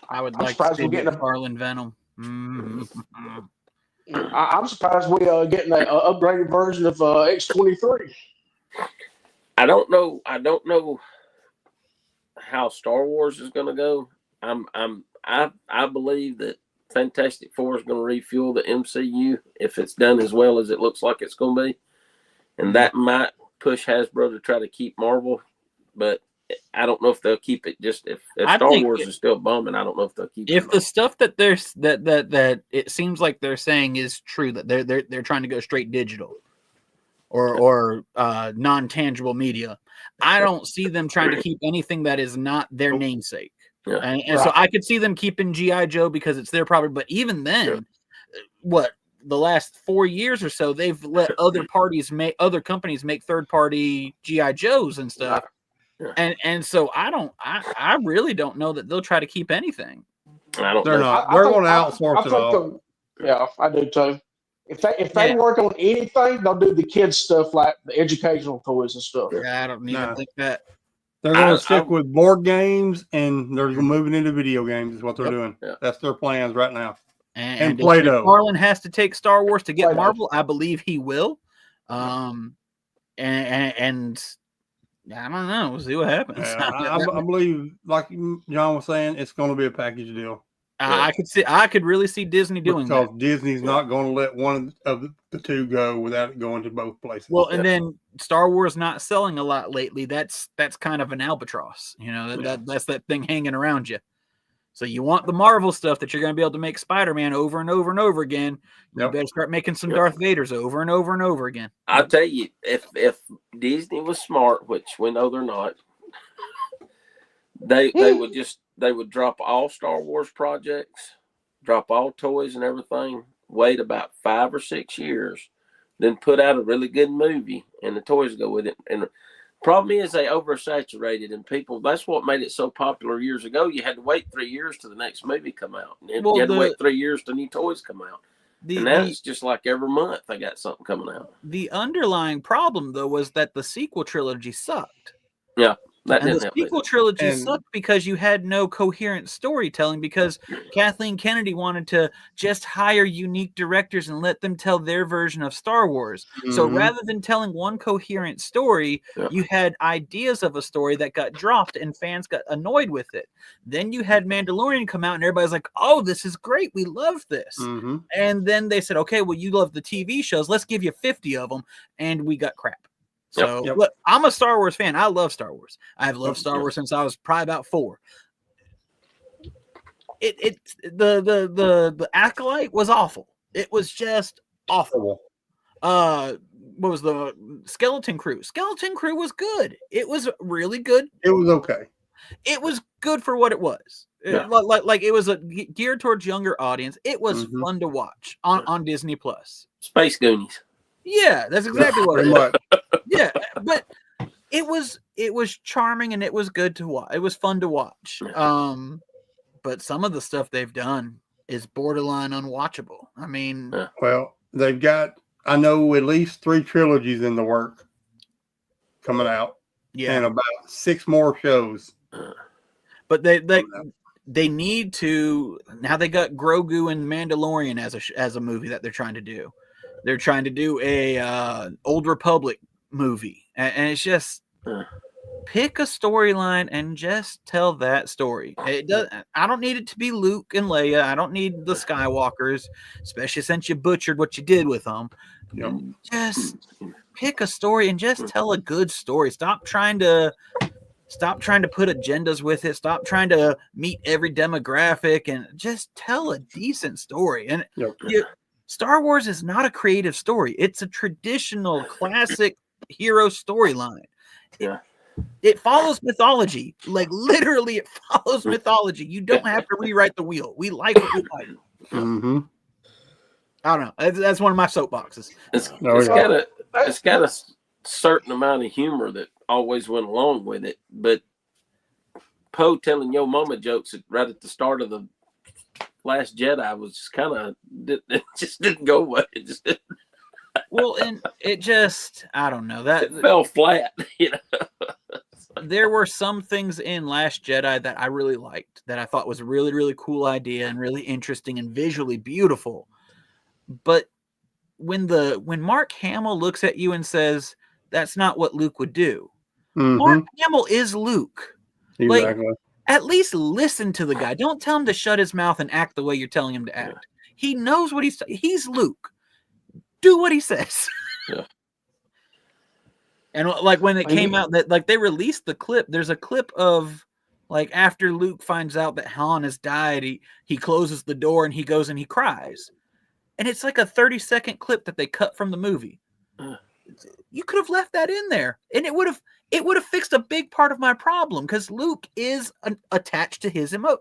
S2: I would
S3: I'm
S2: like to
S3: surprised
S2: see
S3: we're getting a-
S2: McFarlane Venom. Mm.
S3: I'm surprised we are getting an upgraded version of X-23.
S1: I don't know. I don't know how Star Wars is going to go. I believe that Fantastic Four is going to refuel the MCU if it's done as well as it looks like it's going to be, and that might push Hasbro to try to keep Marvel, but I don't know if they'll keep it. Just if Star Wars is still bombing, I don't know if they'll keep it.
S2: If the stuff that there's that it seems like they're saying is true, that they're trying to go straight digital or non-tangible media, I don't see them trying to keep anything that is not their namesake.
S1: Yeah.
S2: And so I could see them keeping G.I. Joe because it's their property. But even then, what, the last 4 years or so, they've let other companies make third-party G.I. Joes and stuff. Yeah. And so I really don't know that they'll try to keep anything.
S1: I don't
S4: They're
S1: know.
S4: not. They're going to outsource it all.
S3: Yeah, I do too. If they work on anything, they'll do the kids stuff like the educational toys and stuff.
S2: Yeah, I don't even think that.
S4: They're going to stick with board games, and they're moving into video games is what they're doing. Yeah. That's their plans right now.
S2: And Play-Doh. If McFarlane has to take Star Wars to get Play-Doh. Marvel, I believe he will. And I don't know. We'll see what happens.
S4: Yeah, I believe, like John was saying, it's going to be a package deal.
S2: I could really see Disney doing that.
S4: Because Disney's not going to let one of the two go without it going to both places.
S2: Well, and then Star Wars not selling a lot lately. That's kind of an albatross. You know, that's that thing hanging around you. So you want the Marvel stuff that you're going to be able to make Spider-Man over and over and over again. You better start making some Darth Vaders over and over and over again.
S1: I'll tell you, if Disney was smart, which we know they're not, they would drop all Star Wars projects, drop all toys and everything, wait about 5 or 6 years, then put out a really good movie, and the toys go with it. And the problem is they oversaturated, and people, that's what made it so popular years ago. You had to wait 3 years till the next movie come out. And you had to wait 3 years till new toys come out. And now it's just like every month they got something coming out.
S2: The underlying problem, though, was that the sequel trilogy sucked.
S1: Yeah.
S2: And the sequel trilogy sucked because you had no coherent storytelling, because Kathleen Kennedy wanted to just hire unique directors and let them tell their version of Star Wars. Mm-hmm. So rather than telling one coherent story, you had ideas of a story that got dropped and fans got annoyed with it. Then you had Mandalorian come out and everybody's like, oh, this is great. We love this. Mm-hmm. And then they said, okay, well, you love the TV shows. Let's give you 50 of them. And we got crap. So look, I'm a Star Wars fan. I love Star Wars. I've loved Star Wars since I was probably about 4. The Acolyte was awful. It was just awful. What was the Skeleton Crew? Skeleton Crew was good. It was really good.
S4: It was okay.
S2: It was good for what it was. Yeah. Like it was geared towards younger audience. It was fun to watch on Disney Plus.
S1: Space Goonies.
S2: Yeah, that's exactly what it was. Yeah, but it was charming and it was good to watch. It was fun to watch. But some of the stuff they've done is borderline unwatchable. I mean,
S4: well, they've got, I know, at least 3 trilogies in the work coming out. Yeah, and about 6 more shows.
S2: But they need to, now they got Grogu and Mandalorian as a movie that they're trying to do. They're trying to do a Old Republic movie, and it's just pick a storyline and just tell that story. It does. I don't need it to be Luke and Leia. I don't need the Skywalkers, especially since you butchered what you did with them. Yep. Just pick a story and just tell a good story. Stop trying to put agendas with it. Stop trying to meet every demographic, and just tell a decent story. And Star Wars is not a creative story. It's a traditional classic hero storyline. It follows mythology. Like, literally, it follows mythology. You don't have to rewrite the wheel. We like what we like.
S4: Mm-hmm.
S2: I don't know. That's one of my soapboxes.
S1: It's got a certain amount of humor that always went along with it. But Poe telling Yo Mama jokes right at the start of the Last Jedi was just kind of, it just didn't go well. It just didn't.
S2: Well, and it just, I don't know, that
S1: It fell flat, you know.
S2: There were some things in Last Jedi that I really liked, that I thought was a really, really cool idea and really interesting and visually beautiful. But when Mark Hamill looks at you and says, that's not what Luke would do. Mark Hamill is Luke.
S4: Exactly.
S2: Like, at least listen to the guy. Don't tell him to shut his mouth and act the way you're telling him to act. He knows what he's Luke. Do what he says.
S1: Yeah.
S2: And like when it came out that like they released the clip, there's a clip of like after Luke finds out that Han has died, he closes the door and he goes and he cries. And it's like a 30-second clip that they cut from the movie. You could have left that in there and it would have fixed a big part of my problem, because Luke is attached to his emotion.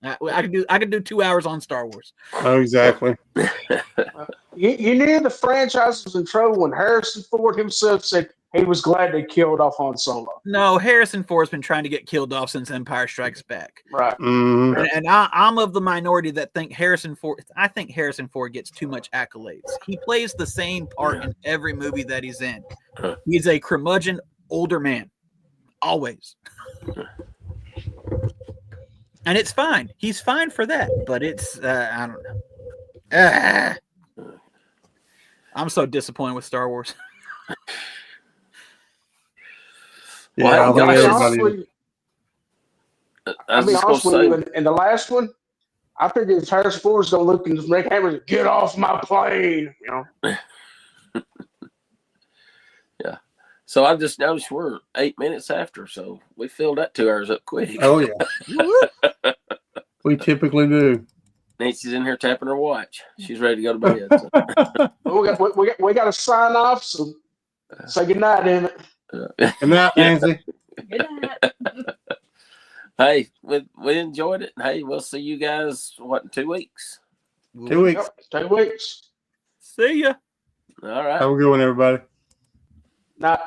S2: I could do 2 hours on Star Wars.
S4: Oh, exactly.
S3: You knew the franchise was in trouble when Harrison Ford himself said he was glad they killed off Han Solo.
S2: No, Harrison Ford's been trying to get killed off since Empire Strikes Back.
S3: Right.
S2: And I'm of the minority that think Harrison Ford gets too much accolades. He plays the same part in every movie that he's in. He's a curmudgeon older man. Always. And it's fine. He's fine for that. But it's, I don't know. I'm so disappointed with Star Wars.
S4: Yeah,
S1: Well,
S3: I mean,
S1: honestly,
S3: in the last one, I figured Harrison Ford was going to look and just make Hammer get off my plane. You know.
S1: Yeah. So I just noticed we're 8 minutes after, so we filled that 2 hours up quick.
S4: Oh yeah. We typically do.
S1: Nancy's in here tapping her watch. She's ready to go to bed. So.
S3: Well, we got to sign off. So say good night, Emmett.
S4: Good night, Nancy.
S5: Good night.
S1: Hey, we enjoyed it. Hey, we'll see you guys, in 2 weeks?
S4: 2 weeks.
S3: Yep, 2 weeks.
S2: See ya.
S1: All right.
S4: Have a good one, everybody.
S3: Night.